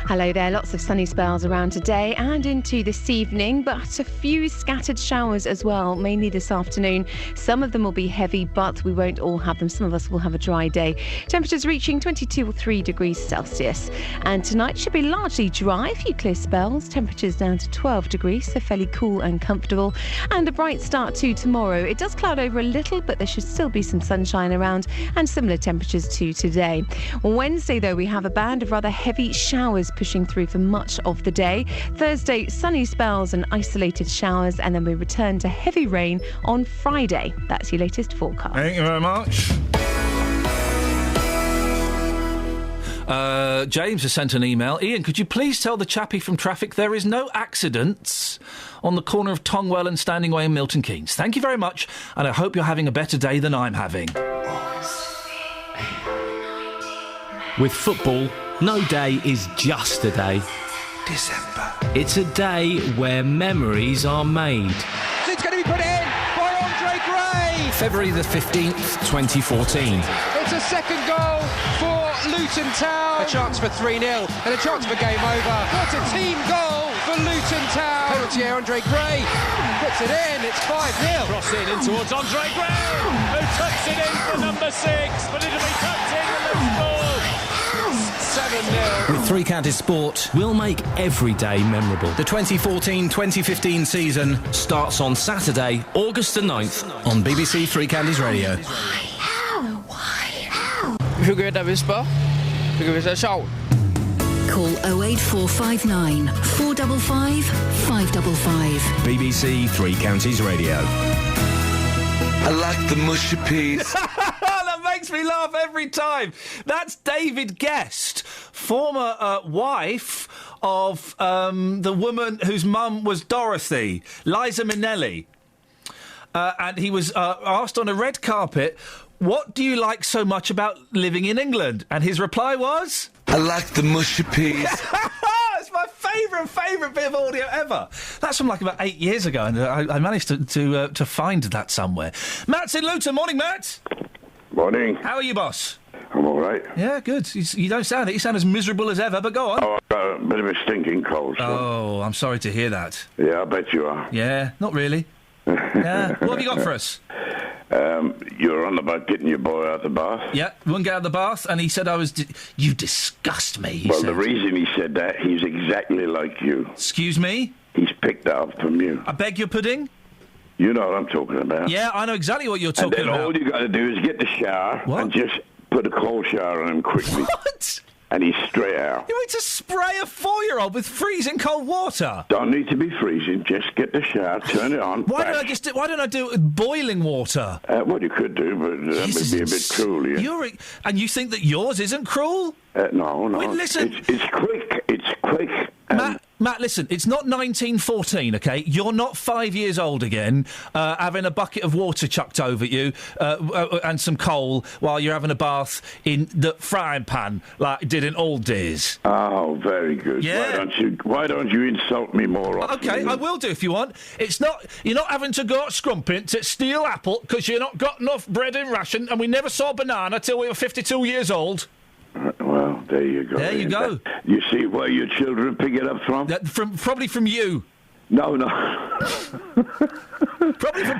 Hello there, lots of sunny spells around today and into this evening, but a few scattered showers as well, mainly this afternoon. Some of them will be heavy, but we won't all have them. Some of us will have a dry day. Temperatures reaching 22 or 3 degrees Celsius. And tonight should be largely dry, a few clear spells. Temperatures down to 12 degrees, so fairly cool and comfortable. And a bright start to tomorrow. It does cloud over a little, but there should still be some sunshine around and similar temperatures to today. On Wednesday, though, we have a band of rather heavy showers pushing through for much of the day. Thursday, sunny spells and isolated showers, and then we return to heavy rain on Friday. That's your latest forecast. Thank you very much. James has sent an email. Ian, could you please tell the chappie from traffic there is no accidents on the corner of Tongwell and Standing Way in Milton Keynes? Thank you very much, and I hope you're having a better day than I'm having. With football, no day is just a day. December. It's a day where memories are made. It's going to be put in by Andre Gray. February the 15th, 2014. It's a second goal for Luton Town. A chance for 3-0 and a chance for game over. What a team goal for Luton Town. Penalty, Andre Gray puts it in. It's 5-0. Cross in towards Andre Gray, who tucks it in for number 6, but it'll be tucked in with Liverpool. 7-0. With Three Counties Sport, we'll make every day memorable. The 2014-2015 season starts on Saturday, August the 9th on BBC Three Counties Radio. Vi får gå ut og whisper. Det kan være sjovt. Call 08459 455 555. BBC Three Counties Radio. I like the mushy peas. That makes me laugh every time. That's David Guest, former wife of the woman whose mum was Dorothy, Liza Minnelli. And he was asked on a red carpet, what do you like so much about living in England? And his reply was... I like the mushy peas. It's my favourite bit of audio ever. That's from like about 8 years ago, and I managed to find that somewhere. Matt's in Luton. Morning, Matt. Morning. How are you, boss? I'm all right. Yeah, good. You don't sound it. You sound as miserable as ever, but go on. Oh, I've got a bit of a stinking cold. So. Oh, I'm sorry to hear that. Yeah, I bet you are. Yeah, not really. Yeah. What have you got for us? You were on about getting your boy out of the bath. Yeah, wouldn't get out of the bath, and he said I was... you disgust me, he Well, said. the reason he said that, he's exactly like you. Excuse me? He's picked that up from you. I beg your pudding? You know what I'm talking about. Yeah, I know exactly what you're talking and then about. all you got to do is get the shower and just put a cold shower on him quickly. What? And he's straight out. You need to spray a 4-year-old with freezing cold water? Don't need to be freezing. Just get the shower, turn it on. Why don't I do it with boiling water? Well, you could do, but that would be a bit cruel. Yeah. And you think that yours isn't cruel? No. Wait, listen. It's quick. It's quick. Matt, listen, it's not 1914, OK? You're not 5 years old again, having a bucket of water chucked over you and some coal while you're having a bath in the frying pan like you did in old days. Oh, very good. Yeah. Why don't you insult me more often? OK, I will do if you want. You're not having to go scrumping to steal apple because you've not got enough bread in ration and we never saw banana till we were 52 years old. Well, there you go. There you go. You see where your children pick it up from? Probably from you. No. Probably from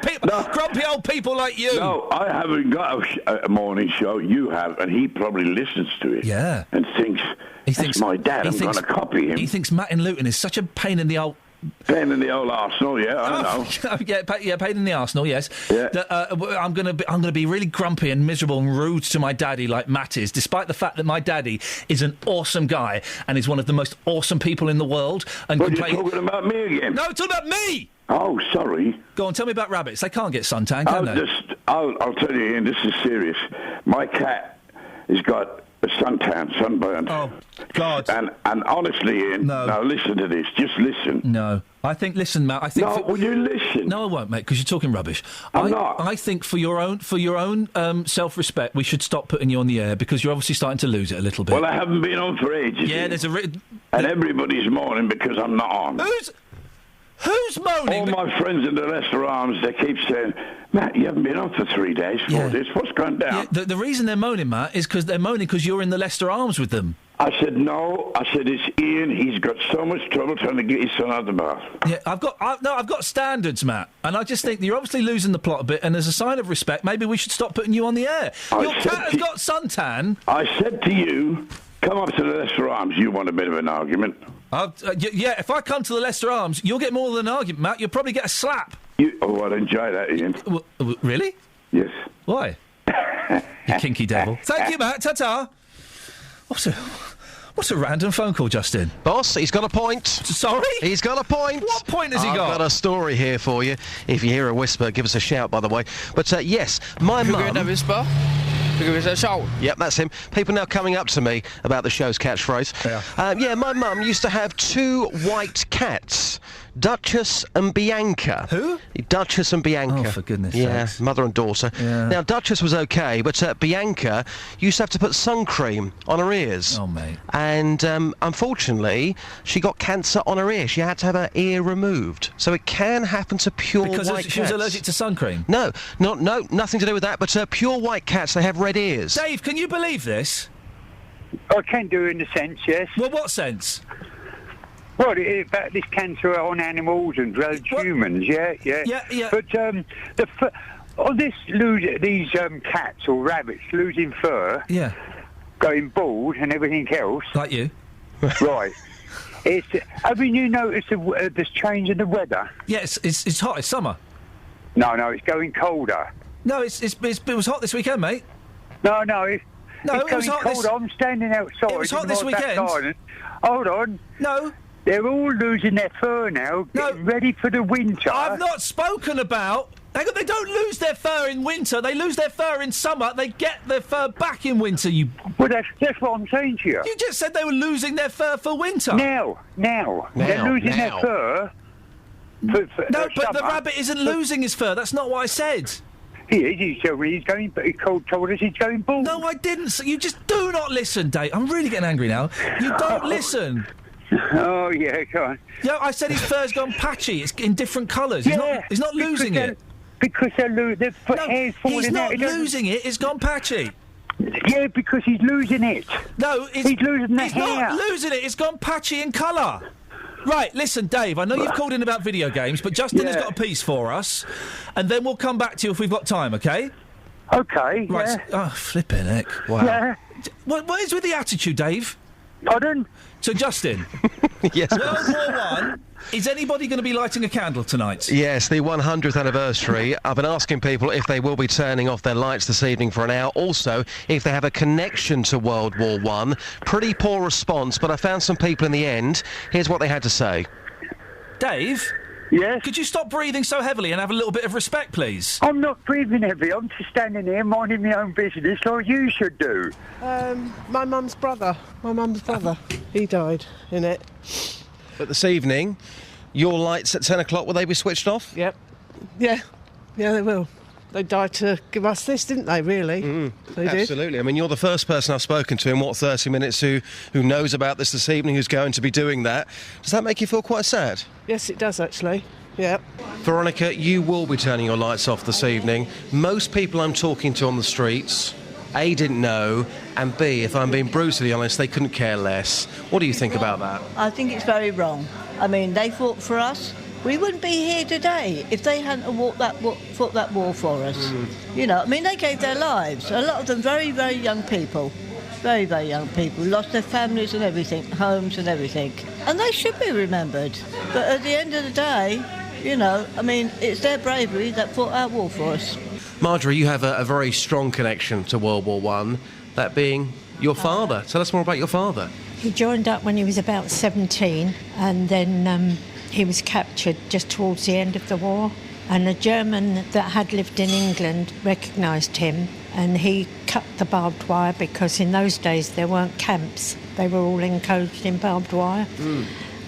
grumpy old people like you. No, I haven't got a morning show. You have, and he probably listens to it. Yeah. And thinks, that's my dad. I'm going to copy him. He thinks Matt in Luton is such a pain in the old... Pain in the old arsenal, yeah, I know. Yeah, pain in the arsenal, yes. Yeah. I'm gonna be really grumpy and miserable and rude to my daddy like Matt is, despite the fact that my daddy is an awesome guy and is one of the most awesome people in the world. And you're talking about me again? No, talking about me! Oh, sorry. Go on, tell me about rabbits. They can't get suntan, can they? I'll tell you, Ian, this is serious. My cat has got a sunburn. Oh, God. And honestly, Ian, now listen to this. Just listen. No. Listen, Matt, I think... will you listen? No, I won't, mate, because you're talking rubbish. I'm not. I think for your own self-respect, we should stop putting you on the air, because you're obviously starting to lose it a little bit. Well, I haven't been on for ages. Yeah, Ian. there's a... And everybody's mourning because I'm not on. Who's moaning? All my friends in the Leicester Arms, they keep saying, Matt, you haven't been on for 3 days, 4 days. What's going down? Yeah, the reason they're moaning, Matt, is because they're moaning because you're in the Leicester Arms with them. I said, no. I said, it's Ian. He's got so much trouble trying to get his son out of the bath. Yeah, I've got standards, Matt. And I just think that you're obviously losing the plot a bit, and as a sign of respect, maybe we should stop putting you on the air. Your cat has got suntan. I said to you, come up to the Leicester Arms. You want a bit of an argument. Yeah, if I come to the Leicester Arms, you'll get more than an argument, Matt. You'll probably get a slap. I'd enjoy that, Ian. Really? Yes. Why? You kinky devil. Thank you, Matt. Ta-ta. What's a random phone call, Justin? Boss, he's got a point. Sorry? He's got a point. What point has he got? I've got a story here for you. If you hear a whisper, give us a shout, by the way. But, yes, my mum... Hugger whisper. Give us a shout. Yep, that's him. People now coming up to me about the show's catchphrase. Yeah, my mum used to have 2 white cats, Duchess and Bianca. Who? Duchess and Bianca. Oh, for goodness sakes. Mother and daughter. Yeah. Now, Duchess was okay, but Bianca used to have to put sun cream on her ears. Oh, mate. And, unfortunately, she got cancer on her ear. She had to have her ear removed. So it can happen to pure white cats. Because she was allergic to sun cream? No, nothing to do with that, but pure white cats, they have red ears. Dave, can you believe this? I can do in a sense, yes. Well, what sense? Well, about this cancer on animals and humans, yeah. But on these cats or rabbits losing fur, going bald and everything else, like you, right? Haven't you noticed this change in the weather? Yes, it's hot. It's summer. No, it's going colder. No, it was hot this weekend, mate. No, No, it was hot cold. I'm standing outside. It was hot this weekend. Garden. Hold on. No. They're all losing their fur now, getting ready for the winter. I've not spoken about... They don't lose their fur in winter. They lose their fur in summer. They get their fur back in winter, Well, that's what I'm saying to you. You just said they were losing their fur for winter. Now. They're losing their fur for No, but summer. the rabbit isn't losing his fur. That's not what I said. He is. He's going. He told us he's going bald. No, I didn't. You just do not listen, Dave. I'm really getting angry now. You don't listen. Oh, yeah, go on. Yeah, I said his fur's gone patchy. It's in different colours. He's not losing it. Because their hair's falling out. He's not losing it. It's gone patchy. Yeah, because he's losing it. No, he's losing the hair. He's not losing it. It's gone patchy in colour. Right, listen, Dave, I know you've called in about video games, but Justin has got a piece for us, and then we'll come back to you if we've got time, OK? OK, right. yeah. Oh, flipping heck. Wow. Yeah. What is with the attitude, Dave? Pardon? So, Justin. Yes. World War One. Is anybody going to be lighting a candle tonight? Yes, the 100th anniversary. I've been asking people if they will be turning off their lights this evening for an hour. Also, if they have a connection to World War One. Pretty poor response, but I found some people in the end. Here's what they had to say. Dave? Yes? Could you stop breathing so heavily and have a little bit of respect, please? I'm not breathing heavy. I'm just standing here minding my own business like you should do. My mum's brother. He died in it. But this evening, your lights at 10 o'clock, will they be switched off? Yep. Yeah, they will. They died to give us this, didn't they, really? They did. Absolutely. I mean, you're the first person I've spoken to in, 30 minutes who knows about this evening, who's going to be doing that. Does that make you feel quite sad? Yes, it does, actually. Yeah. Veronica, you will be turning your lights off this evening. Most people I'm talking to on the streets, A, didn't know, and B, if I'm being brutally honest, they couldn't care less. What do you think about that? I think it's very wrong. I mean, they fought for us. We wouldn't be here today if they hadn't fought that war for us. You know, I mean, they gave their lives. A lot of them very, very young people. Very, very young people. Lost their families and everything, homes and everything. And they should be remembered. But at the end of the day, you know, I mean, it's their bravery that fought our war for us. Marjorie, you have a very strong connection to World War One, that being your father. Tell us more about your father. He joined up when he was about 17, and then he was captured just towards the end of the war. And a German that had lived in England recognised him, and he cut the barbed wire because in those days there weren't camps. They were all enclosed in barbed wire.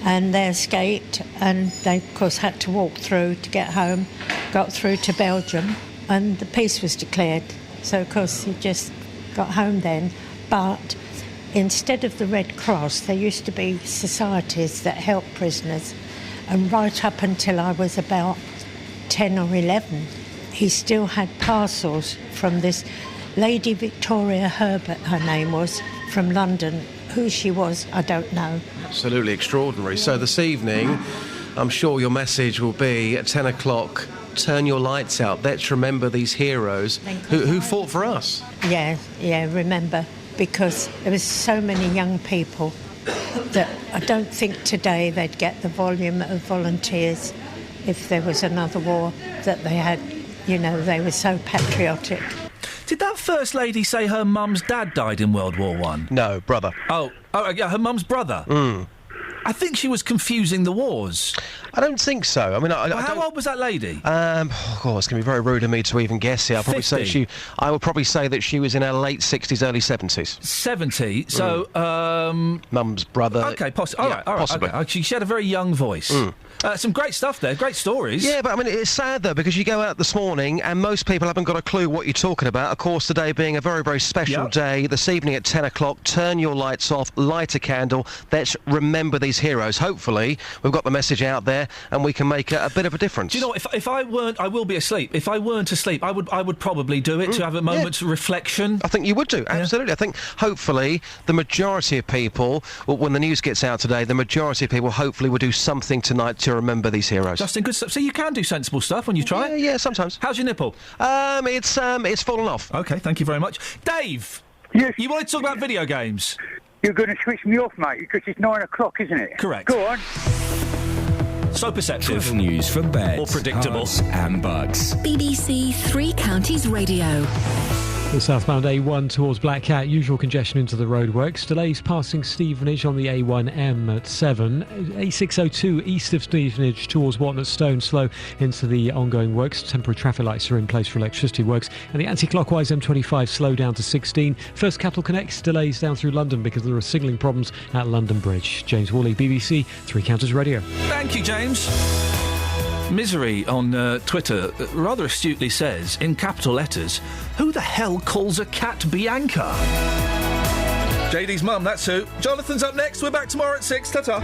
And they escaped, and they, of course, had to walk through to get home, got through to Belgium, and the peace was declared. So, of course, he just got home then. But instead of the Red Cross, there used to be societies that helped prisoners. And right up until I was about 10 or 11, he still had parcels from this Lady Victoria Herbert, her name was, from London. Who she was, I don't know. Absolutely extraordinary. So this evening, I'm sure your message will be at 10 o'clock, turn your lights out. Let's remember these heroes who fought for us. Yeah, remember. Because there was so many young people that I don't think today they'd get the volume of volunteers if there was another war that they had. You know, they were so patriotic. Did that First Lady say her mum's dad died in World War One? No, brother. Oh, yeah, her mum's brother? I think she was confusing the wars. I don't think so. I mean, how old was that lady? It's going to be very rude of me to even guess here. I would probably say that she was in her late 60s, early 70s. 70? So, mum's brother. Okay, possibly. All right, possibly. Okay. She had a very young voice. Some great stuff there, great stories. Yeah, but I mean, it's sad though, because you go out this morning and most people haven't got a clue what you're talking about. Of course, today being a very, very special day, this evening at 10 o'clock, turn your lights off, light a candle. Let's remember these heroes. Hopefully, we've got the message out there and we can make a bit of a difference. Do you know what? If I weren't, I will be asleep. If I weren't asleep, I would probably do it to have a moment's reflection. I think you would do, absolutely. I think, hopefully, the majority of people, when the news gets out today, the majority of people hopefully will do something tonight to remember these heroes. Justin, good stuff. So you can do sensible stuff when you try? Yeah, sometimes. How's your nipple? It's fallen off. OK, thank you very much. Dave! Yes? You wanted to talk about video games? You're going to switch me off, mate, because it's 9 o'clock, isn't it? Correct. Go on. So perceptive. Travel news for beds, or predictable. Herts and bucks. BBC Three Counties Radio. The southbound A1 towards Black Cat, usual congestion into the roadworks. Delays passing Stevenage on the A1M at 7. A602 east of Stevenage towards Watton Stone, slow into the ongoing works. Temporary traffic lights are in place for electricity works. And the anti-clockwise M25 slow down to 16. First Capital connects delays down through London because there are signalling problems at London Bridge. James Woolley, BBC Three Counties Radio. Thank you, James. Misery on Twitter rather astutely says, in capital letters, who the hell calls a cat Bianca? JD's mum, that's who. Jonathan's up next. We're back tomorrow at 6. Ta-ta.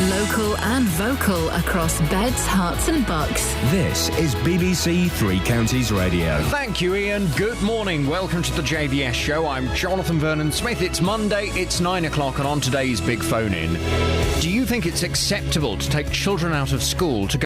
Local and vocal across beds, hearts and bucks. This is BBC Three Counties Radio. Thank you, Iain. Good morning. Welcome to the JVS show. I'm Jonathan Vernon-Smith. It's Monday, it's 9 o'clock, and on today's Big Phone In, do you think it's acceptable to take children out of school to go